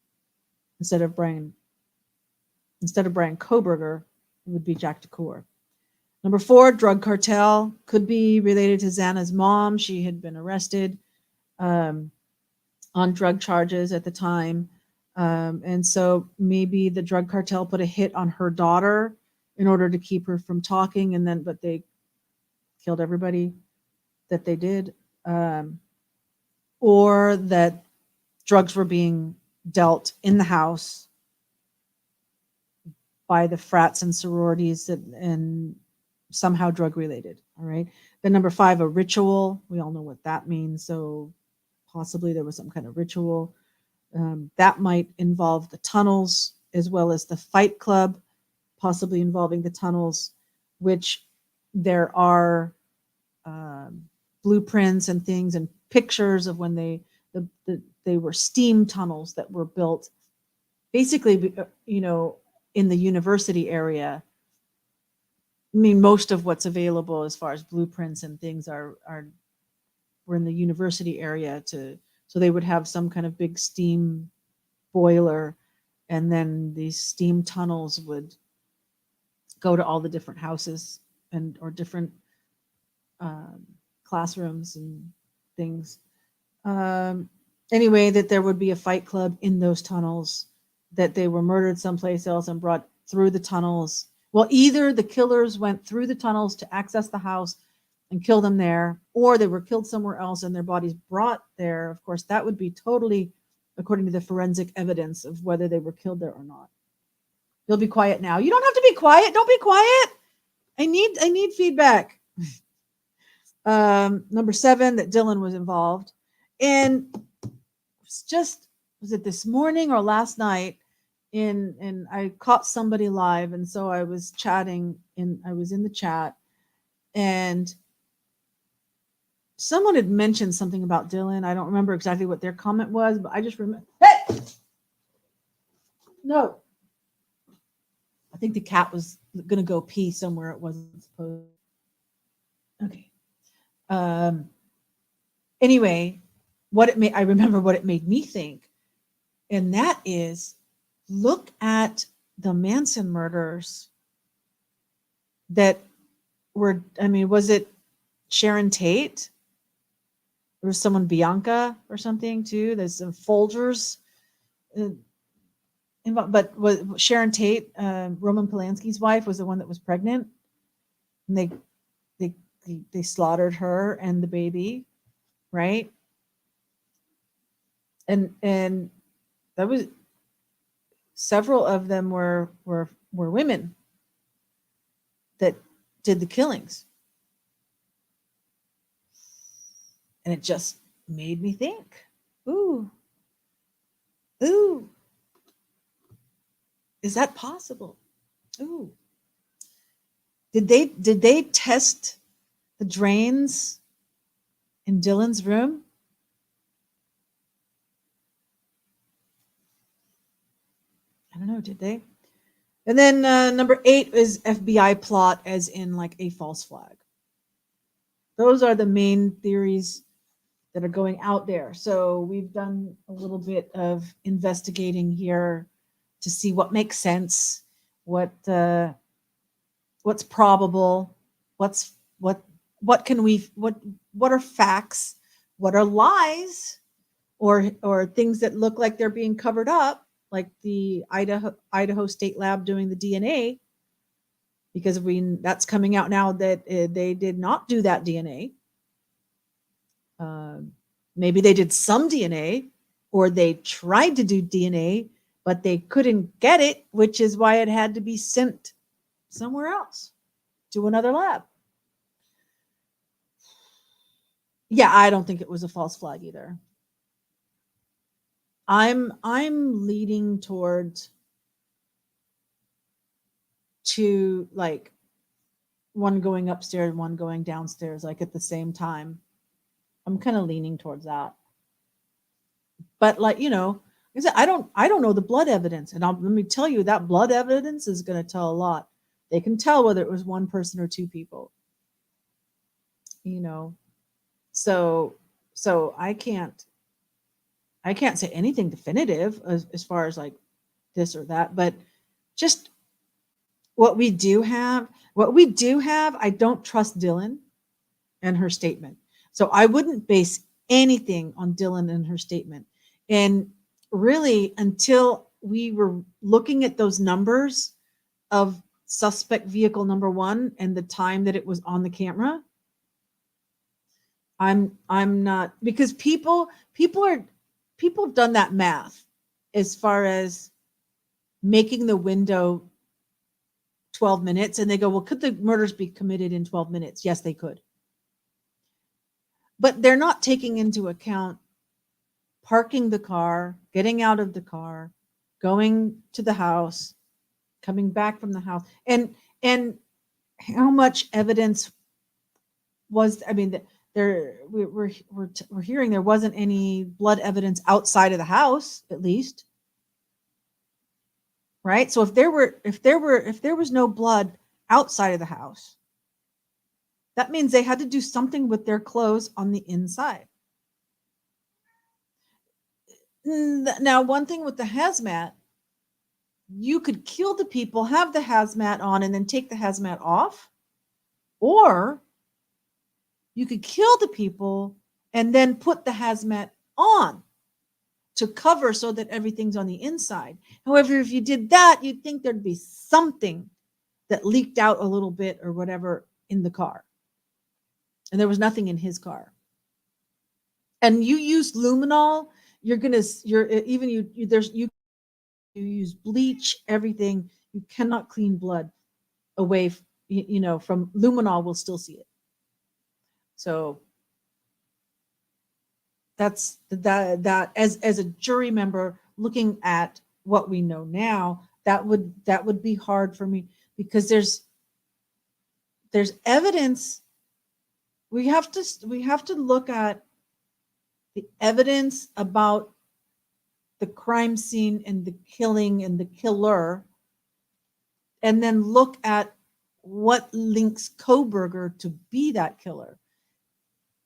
Instead of Bryan Kohberger, it would be Jack DeCour. Number 4, drug cartel, could be related to Xana's mom. She had been arrested on drug charges at the time. And so maybe the drug cartel put a hit on her daughter in order to keep her from talking, but they killed everybody that they did. Or that drugs were being dealt in the house by the frats and sororities and somehow drug related. All right. Then number 5, a ritual. We all know what that means. So possibly there was some kind of ritual that might involve the tunnels as well as the fight club, possibly involving the tunnels, which there are blueprints and things and pictures of when they were steam tunnels that were built basically, in the university area. I mean, most of what's available as far as blueprints and things were in the university area so they would have some kind of big steam boiler, and then these steam tunnels would go to all the different houses or different classrooms and things. Anyway, that there would be a fight club in those tunnels, that they were murdered someplace else and brought through the tunnels. Well, either the killers went through the tunnels to access the house and kill them there, or they were killed somewhere else and their bodies brought there. Of course, that would be totally according to the forensic evidence of whether they were killed there or not. You'll be quiet now. You don't have to be quiet. Don't be quiet. I need feedback. Number 7, that Dylan was involved. And was it this morning or last night? And I caught somebody live, and so I was chatting, and I was in the chat, and someone had mentioned something about Dylan. I don't remember exactly what their comment was, but I just remember. Hey! No. I think the cat was going to go pee somewhere it wasn't supposed. Okay. Anyway, I remember what it made me think, and that is, look at the Manson murders that were, was it Sharon Tate? There was someone, Bianca or something too. There's some Folgers. But was Sharon Tate, Roman Polanski's wife, was the one that was pregnant, and they slaughtered her and the baby, right? And that was, several of them were women that did the killings. And it just made me think, ooh, is that possible? Ooh. Did they test the drains in Dylan's room? I don't know, did they? And then number 8 is FBI plot, as in like a false flag. Those are the main theories that are going out there. So we've done a little bit of investigating here to see what makes sense, what's probable, what are facts, what are lies, or things that look like they're being covered up, like the Idaho State Lab doing the DNA, because that's coming out now that they did not do that DNA. Maybe they did some DNA, or they tried to do DNA, but they couldn't get it, which is why it had to be sent somewhere else to another lab. Yeah, I don't think it was a false flag either. I'm leading towards to like one going upstairs, one going downstairs, like at the same time. I'm kind of leaning towards that. But like, I don't know the blood evidence, and let me tell you, that blood evidence is going to tell a lot. They can tell whether it was one person or two people. So I can't say anything definitive as far as like this or that, but just what we do have, I don't trust Dylan and her statement. So I wouldn't base anything on Dylan and her statement. And really, until we were looking at those numbers of suspect vehicle number 1 and the time that it was on the camera, I'm not, because people have done that math as far as making the window 12 minutes. And they go, well, could the murders be committed in 12 minutes? Yes, they could. But they're not taking into account parking the car, getting out of the car, going to the house, coming back from the house, and how much evidence was, I mean, we're hearing there wasn't any blood evidence outside of the house, at least, right? So if there was no blood outside of the house, that means they had to do something with their clothes on the inside. Now, one thing with the hazmat, you could kill the people, have the hazmat on, and then take the hazmat off, or you could kill the people and then put the hazmat on to cover so that everything's on the inside. However, if you did that, you'd think there'd be something that leaked out a little bit or whatever in the car. And there was nothing in his car. And you use luminol, you use bleach, everything. You cannot clean blood away, from luminol, we'll still see it. So that's that as a jury member looking at what we know now, that would be hard for me, because there's evidence. We have to look at the evidence about the crime scene and the killing and the killer, and then look at what links Kohberger to be that killer.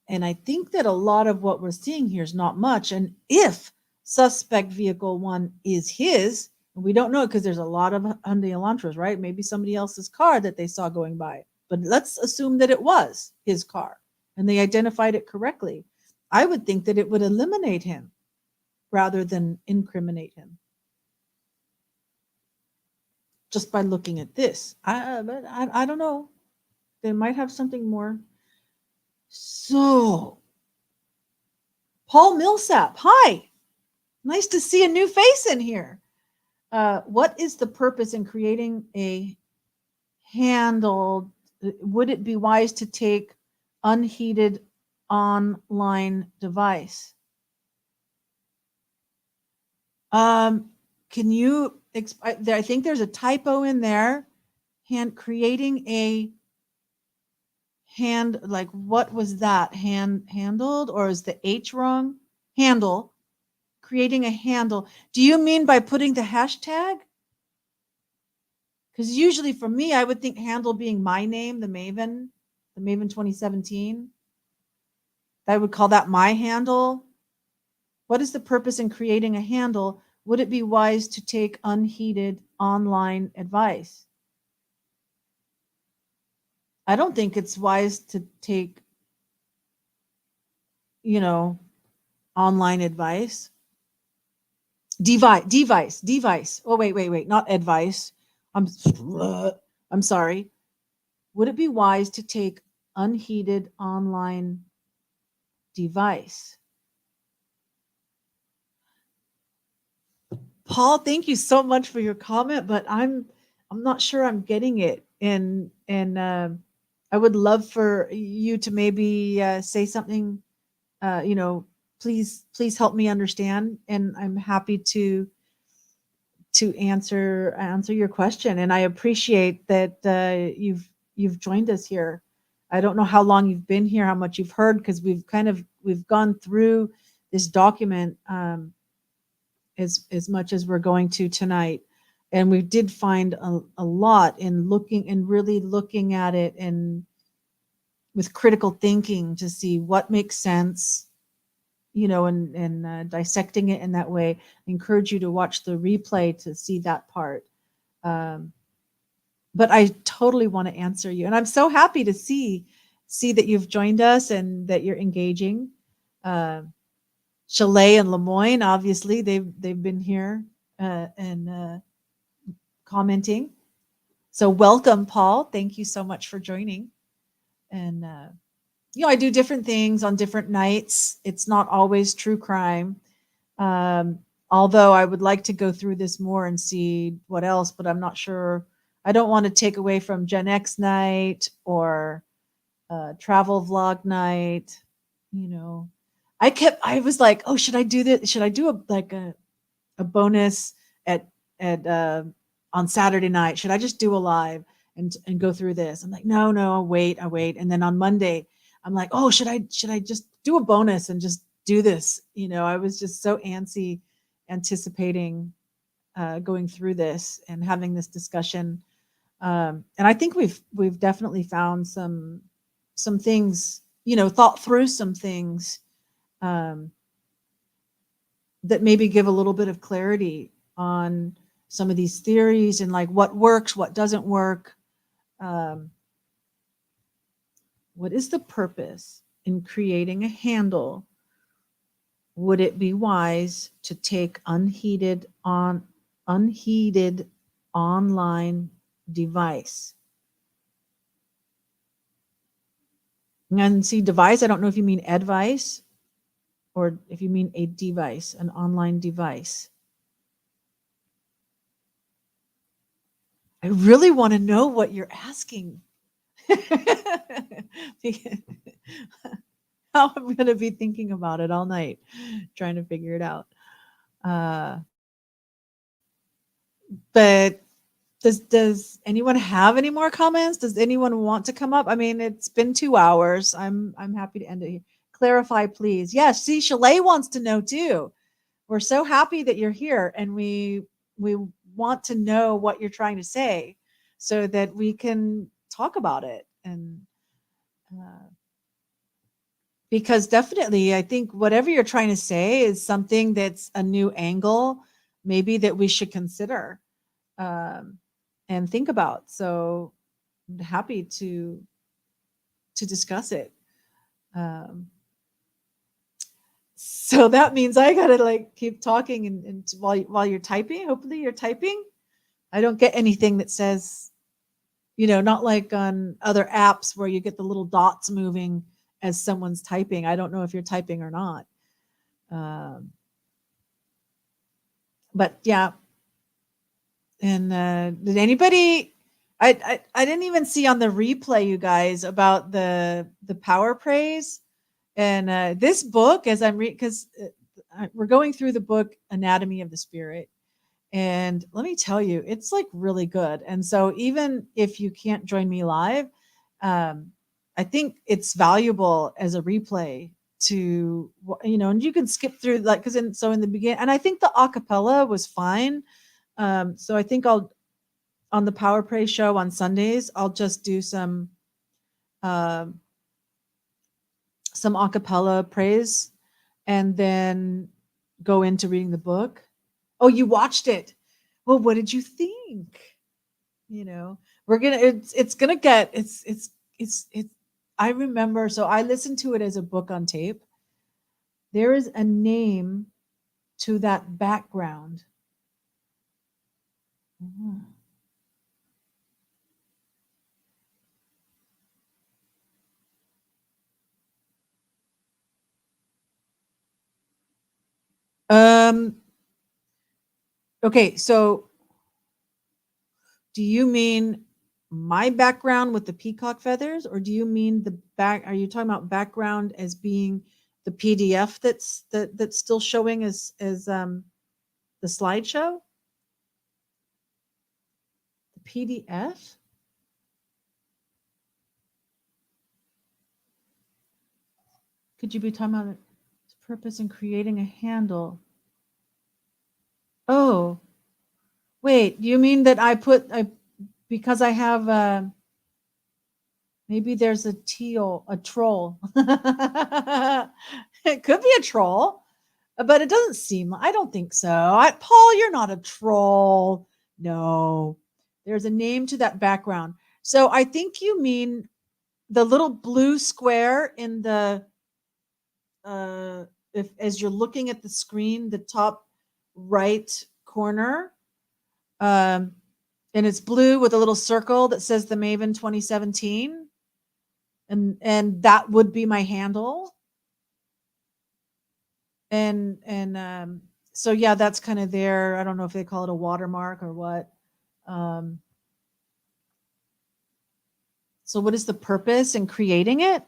And I think that a lot of what we're seeing here is not much. And if suspect vehicle 1 is his, and we don't know, because there's a lot of Hyundai Elantras, right? Maybe somebody else's car that they saw going by. But let's assume that it was his car and they identified it correctly. I would think that it would eliminate him rather than incriminate him, just by looking at this. But I don't know. They might have something more. So, Paul Millsap, hi. Nice to see a new face in here. What is the purpose in creating a handle? Would it be wise to take unheated online device? Can you, I think there's a typo in there. Creating a hand, like, what was that? Handled, or is the H wrong? Handle. Creating a handle. Do you mean by putting the hashtag? Because usually for me, I would think handle being my name, the Maven 2017. I would call that my handle. What is the purpose in creating a handle? Would it be wise to take unheated online advice? I don't think it's wise to take, online advice. Device. Oh, wait, not advice. I'm sorry. Would it be wise to take unheated online device? Paul, thank you so much for your comment, but I'm not sure I'm getting it. And I would love for you to maybe say something, please help me understand. And I'm happy to answer your question. And I appreciate that you've joined us here. I don't know how long you've been here, how much you've heard, because we've gone through this document as much as we're going to tonight. And we did find a lot in really looking at it and with critical thinking to see what makes sense, and dissecting it in that way. I encourage you to watch the replay to see that part. But I totally want to answer you. And I'm so happy to see that you've joined us and that you're engaging. Chalet and Lemoyne, obviously, they've been here and commenting. So welcome, Paul. Thank you so much for joining. And I do different things on different nights. It's not always true crime. Although I would like to go through this more and see what else, but I'm not sure I don't want to take away from Gen X night or travel vlog night. You know, I was like, oh, should I do this? Should I do a bonus at at on Saturday night? Should I just do a live and go through this? I'm like, no, I'll wait. And then on Monday, I'm like, oh, should I just do a bonus and just do this? You know, I was just so antsy, anticipating going through this and having this discussion. And I think we've definitely found some things, you know, thought through some things um, that maybe give a little bit of clarity on some of these theories and like what works, what doesn't work. Um, what is the purpose in creating a handle? Would it be wise to take unheeded online device? And see, device, I don't know if you mean advice or if you mean a device, an online device. I really want to know what you're asking. How I'm going to be thinking about it all night, trying to figure it out. But does anyone have any more comments? Does anyone want to come up? I mean, it's been 2 hours. I'm happy to end it here. Clarify, please. Yes, see, Chalet wants to know too. We're so happy that you're here, and we want to know what you're trying to say so that we can talk about it. And because definitely, I think whatever you're trying to say is something that's a new angle, maybe that we should consider um, and think about. So I'm happy to discuss it. Um, so that means I gotta like keep talking and while you're typing. Hopefully you're typing. I don't get anything that says, you know, not like on other apps where you get the little dots moving as someone's typing. I don't know if you're typing or not. Um, but yeah. And did anybody? I didn't even see on the replay, you guys, about the power praise and this book as I'm reading because we're going through the book Anatomy of the Spirit. And let me tell you, it's like really good. And so even if you can't join me live, um, I think it's valuable as a replay to, you know, and you can skip through like, because in the beginning, and I think the acapella was fine. So I think I'll, on the Power Praise show on Sundays, I'll just do um, some acapella praise and then go into reading the book. Oh, you watched it. Well, what did you think? You know, it's gonna get it's I remember, so I listened to it as a book on tape. There is a name to that background. Mhm. Um okay, so do you mean my background with the peacock feathers, or do you mean the back? Are you talking about background as being the PDF that's still showing as the slideshow? The PDF? Could you be talking about its purpose in creating a handle? Oh, wait, you mean that I because I have maybe there's a troll. It could be a troll. But it doesn't seem, I don't think so. Paul, you're not a troll. No, there's a name to that background. So I think you mean the little blue square in the, uh, if as you're looking at the screen, the top right corner, um, and it's blue with a little circle that says the Maven 2017, and that would be my handle. And so yeah, that's kind of there. I don't know if they call it a watermark or what. um So what is the purpose in creating it?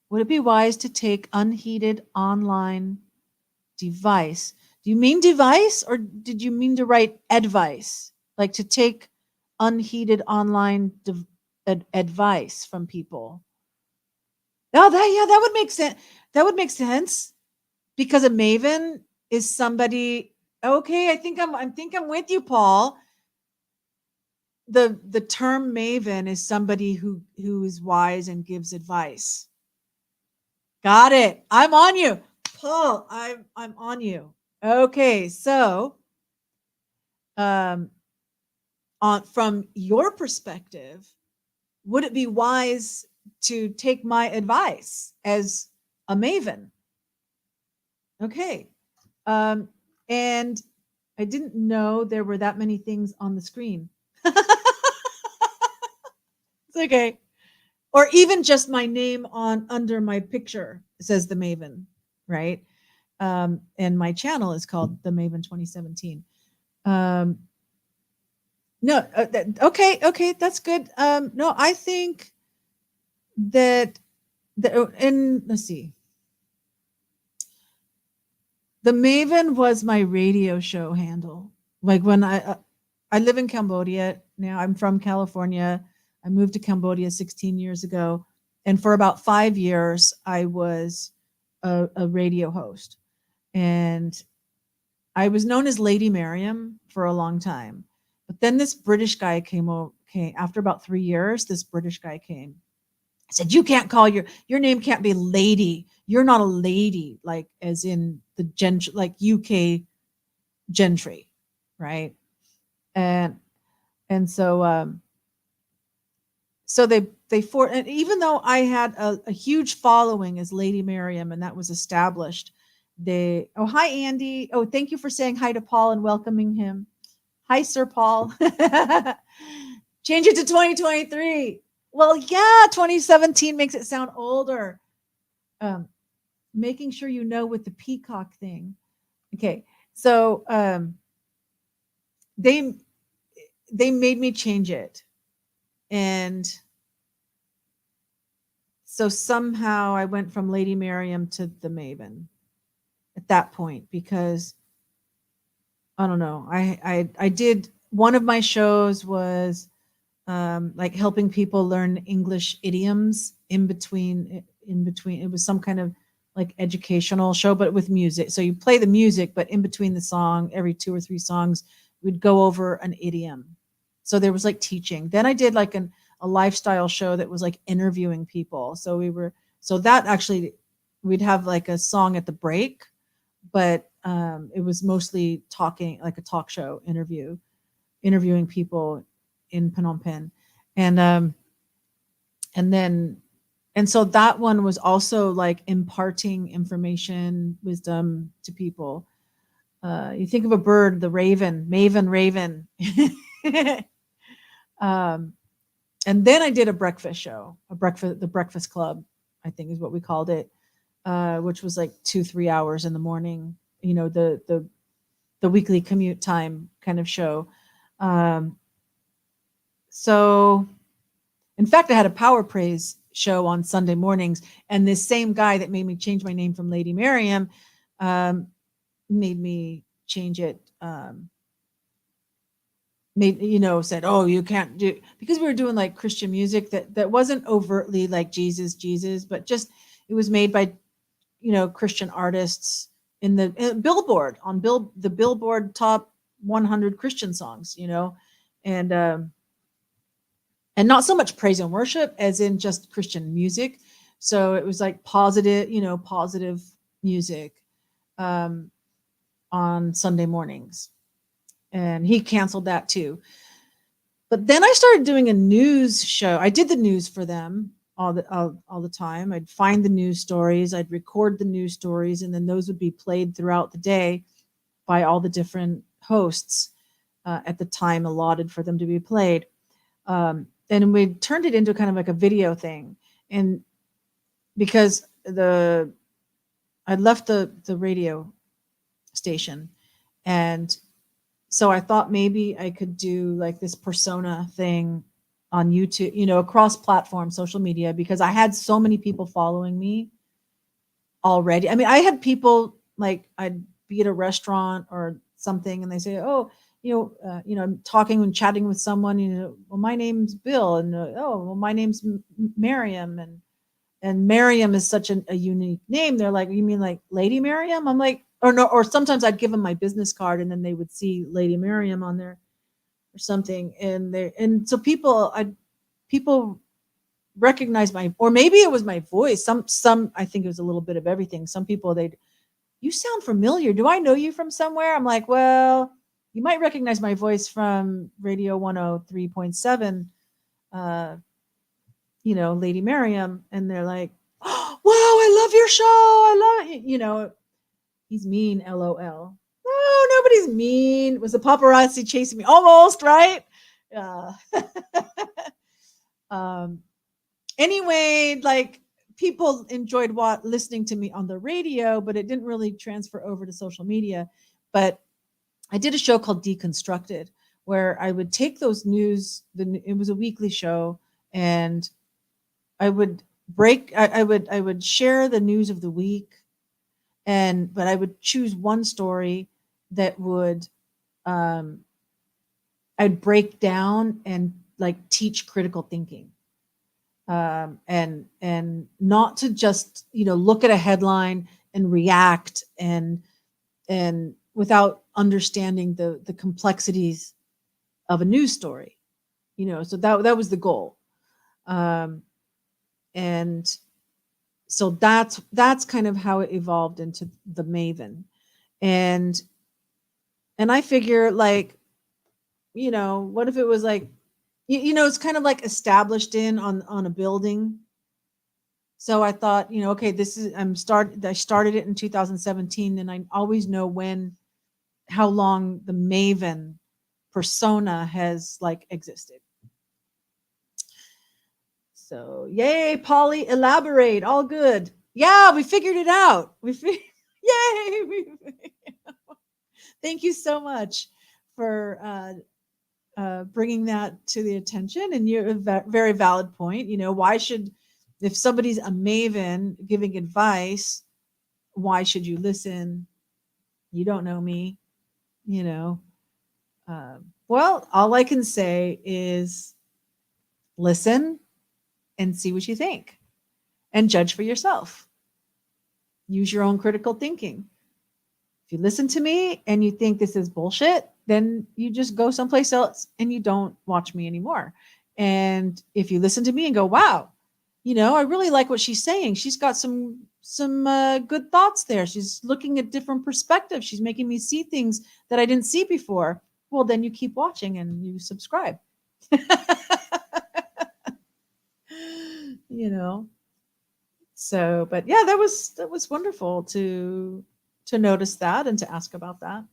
Would it be wise to take unheeded online device? Do you mean device, or did you mean to write advice? Like to take unheeded online advice from people? Oh, that would make sense. That would make sense because a maven is somebody. Okay, I think I'm with you, Paul. The term maven is somebody who is wise and gives advice. Got it. I'm on you, Paul. I'm on you. Okay, so from your perspective, would it be wise to take my advice as a maven? Okay. And I didn't know there were that many things on the screen. It's okay. Or even just my name on under my picture says the Maven, right? And my channel is called the Maven 2017. No, okay, that's good. No, I think that and let's see. The Maven was my radio show handle. Like when I live in Cambodia now. I'm from California. I moved to Cambodia 16 years ago, and for about 5 years, I was a radio host, and I was known as Lady Miriam for a long time. But then this British guy came after about 3 years. This British guy came. I said, "You can't call your name can't be Lady. You're not a lady, like as in the gentry, like UK gentry, right?" And so so and even though I had a huge following as Lady Miriam, and that was established, hi Andy. Oh, thank you for saying hi to Paul and welcoming him. Hi, Sir Paul. Change it to 2023. Well, yeah, 2017 makes it sound older. Making sure you know with the peacock thing. Okay, so they made me change it, and so somehow I went from Lady Miriam to the Maven at that point, because I don't know. I did one of my shows was like helping people learn English idioms in between. It was some kind of like educational show, but with music. So you play the music, but in between the song, every 2 or 3 songs, we'd go over an idiom. So there was like teaching. Then I did like a lifestyle show that was like interviewing people. So that actually, we'd have like a song at the break, but it was mostly talking, like a talk show interviewing people in Phnom Penh. And then and so that one was also like imparting information, wisdom to people. You think of a bird, the raven, Maven Raven. And then I did a breakfast show, the Breakfast Club, I think is what we called it, which was like 2-3 hours in the morning. You know, the weekly commute time kind of show. So, in fact, I had a power praise show on Sunday mornings, and this same guy that made me change my name from Lady Miriam made me change it. Said, "Oh, you can't do," because we were doing like Christian music that wasn't overtly like Jesus, but just it was made by Christian artists in the Billboard the Billboard top 100 Christian songs, and not so much praise and worship as in just Christian music. So it was like positive music on Sunday mornings. And he canceled that too. But then I started doing a news show. I did the news for them all the time. I'd find the news stories, I'd record the news stories, and then those would be played throughout the day by all the different hosts at the time allotted for them to be played. And we turned it into kind of like a video thing. And because I left the radio station, and so I thought maybe I could do like this persona thing on YouTube, across platforms, social media, because I had so many people following me already. I mean, I had people like I'd be at a restaurant or something, and they say, "Oh, I'm talking and chatting with someone. Well, my name's Bill, and oh, well, my name's Miriam, and Miriam is such a unique name. They're like, you mean like Lady Miriam? I'm like, or no, or sometimes I'd give them my business card, and then they would see Lady Miriam on there or something, and so people recognize my, or maybe it was my voice. Some I think it was a little bit of everything. Some people, you sound familiar. Do I know you from somewhere? I'm like, well, you might recognize my voice from Radio 103.7, Lady Miriam. And they're like, oh, wow, I love your show. I love it. He's mean, LOL. No, nobody's mean. Was the paparazzi chasing me? Almost, right? Uh, anyway, like people enjoyed listening to me on the radio, but it didn't really transfer over to social media. But I did a show called Deconstructed, where I would take those news. It was a weekly show, and I would I would share the news of the week, but I would choose one story that would I'd break down and like teach critical thinking. And not to just look at a headline and react and without understanding the complexities of a news story, so that was the goal. And so that's kind of how it evolved into the Maven. And I figure, like, what if it was like, it's kind of like established on a building. So I thought, okay, I started it in 2017, and I always know how long the Maven persona has like existed. So yay, Polly, elaborate. All good. Yeah, we figured it out. Yay! Thank you so much for bringing that to the attention. And you're a very valid point. If somebody's a Maven giving advice, why should you listen? You don't know me, well, all I can say is listen and see what you think and judge for yourself. Use your own critical thinking. If you listen to me and you think this is bullshit, then you just go someplace else and you don't watch me anymore. And if you listen to me and go, wow, I really like what she's saying. She's got some good thoughts there. She's looking at different perspectives. She's making me see things that I didn't see before. Well, then you keep watching and you subscribe. So, but yeah, that was wonderful to notice that and to ask about that.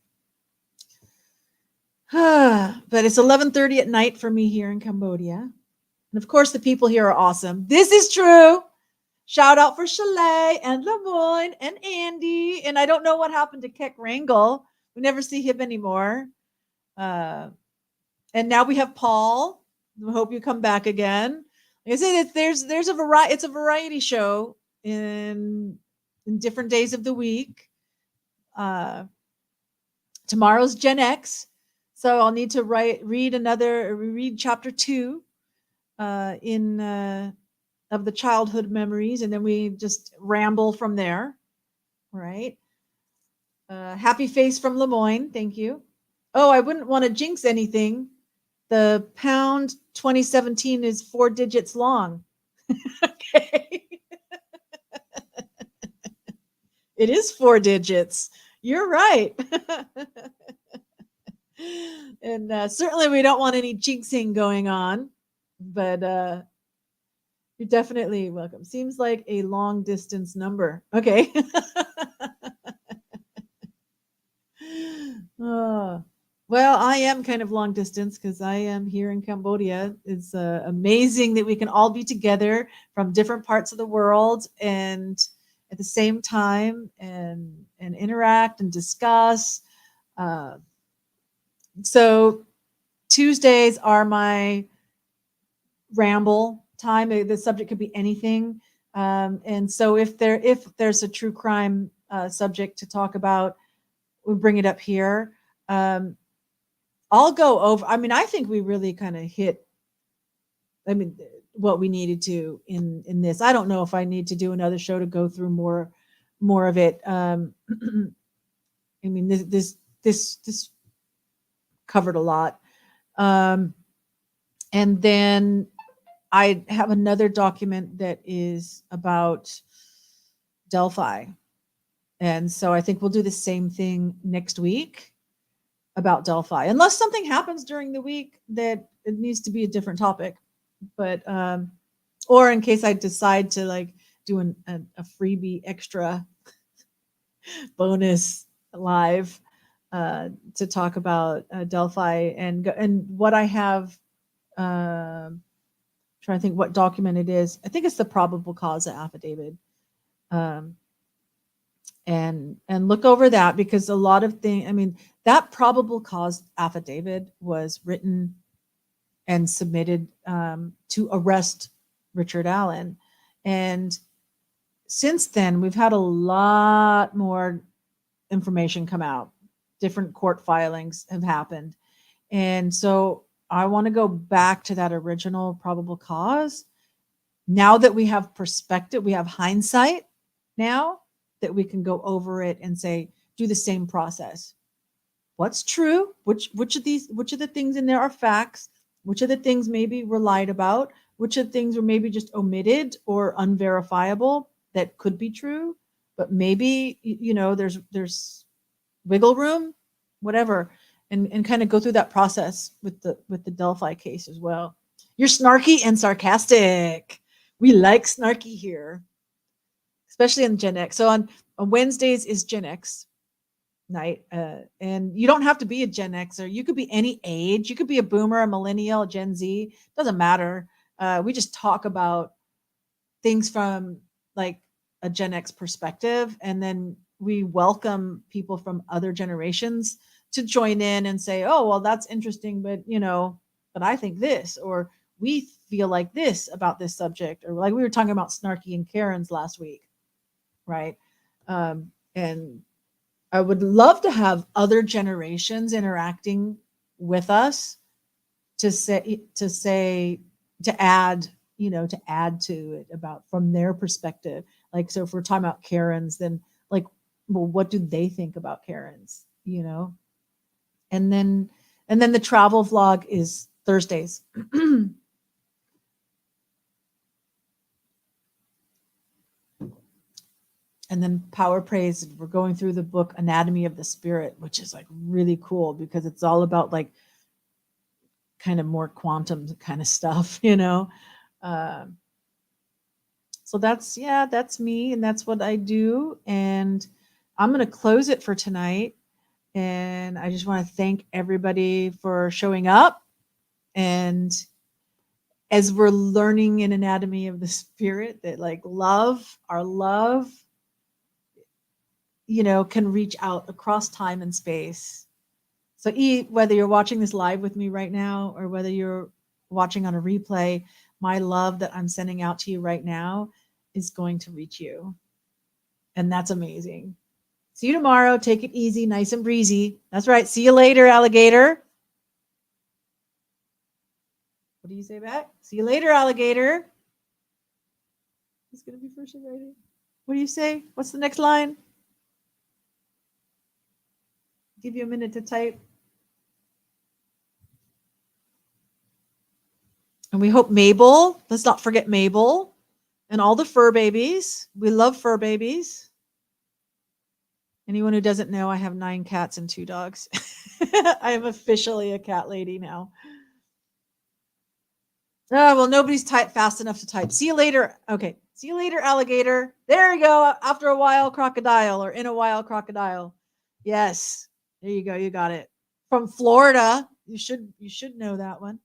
But it's 11:30 at night for me here in Cambodia. And of course, the people here are awesome. This is true. Shout out for Chalet and Lemoyne and Andy. And I don't know what happened to Keck Rangel. We never see him anymore. And now we have Paul. I hope you come back again. Like I said, there's a variety. It's a variety show in different days of the week. Tomorrow's Gen X, so I'll need to read chapter 2 of the childhood memories, and then we just ramble from there. Right? Happy face from Lemoyne. Thank you. Oh, I wouldn't want to jinx anything. The pound 2017 is 4 digits long. Okay. It is 4 digits. You're right. And certainly we don't want any jinxing going on, but you're definitely welcome. Seems like a long distance number. Okay. Well, I am kind of long distance because I am here in Cambodia. It's amazing that we can all be together from different parts of the world and at the same time and interact and discuss. So Tuesdays are my ramble time. The subject could be anything. And so if there's a true crime subject to talk about, we bring it up here. I'll go over. I mean, I think we really kind of hit. I mean, what we needed to in this. I don't know if I need to do another show to go through more of it. I mean, this covered a lot. And then I have another document that is about Delphi. And so I think we'll do the same thing next week about Delphi, unless something happens during the week that it needs to be a different topic. But, or in case I decide to like do a freebie extra bonus live to talk about Delphi and what I have. Trying to think what document it is. I think it's the probable cause affidavit. And look over that, because a lot of things, I mean, that probable cause affidavit was written and submitted to arrest Richard Allen. And since then, we've had a lot more information come out. Different court filings have happened. And so I want to go back to that original probable cause. Now that we have perspective, we have hindsight now that we can go over it and say, do the same process. What's true? Which of the things in there are facts? Which of the things maybe were lied about? Which of the things were maybe just omitted or unverifiable that could be true, but maybe, there's wiggle room, whatever. And kind of go through that process with the Delphi case as well. You're snarky and sarcastic. We like snarky here, especially on Gen X. So on Wednesdays is Gen X night. And you don't have to be a Gen Xer. You could be any age. You could be a boomer, a millennial, a Gen Z. Doesn't matter. We just talk about things from like a Gen X perspective. And then we welcome people from other generations to join in and say, oh, well, that's interesting, but but I think this, or we feel like this about this subject, or like we were talking about snarky and Karens last week, right? And I would love to have other generations interacting with us to add to it about from their perspective. Like, so if we're talking about Karens, then like, well, what do they think about Karens? And then the travel vlog is Thursdays. And then Power Praise, we're going through the book Anatomy of the Spirit, which is like really cool because it's all about like kind of more quantum kind of stuff, So that's me, and that's what I do. And I'm going to close it for tonight. And I just want to thank everybody for showing up. And as we're learning in Anatomy of the Spirit, that like our love, can reach out across time and space. So whether you're watching this live with me right now, or whether you're watching on a replay, my love that I'm sending out to you right now is going to reach you. And that's amazing. See you tomorrow. Take it easy, nice and breezy. That's right. See you later, alligator. What do you say back? See you later, alligator. He's going to be first invited. What do you say? What's the next line? Give you a minute to type. And we hope Mabel, let's not forget Mabel and all the fur babies. We love fur babies. Anyone who doesn't know, I have 9 cats and 2 dogs. I am officially a cat lady now. Oh, well, nobody's typed fast enough to type. See you later. Okay. See you later, alligator. There you go. After a while, crocodile, or in a while, crocodile. Yes. There you go. You got it. From Florida. You should know that one.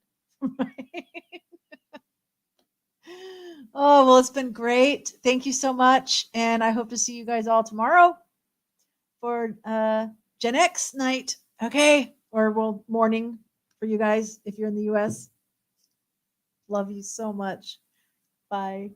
Oh, well, it's been great. Thank you so much. And I hope to see you guys all tomorrow for Gen X night. Okay. Or morning for you guys if you're in the US. Love you so much. Bye.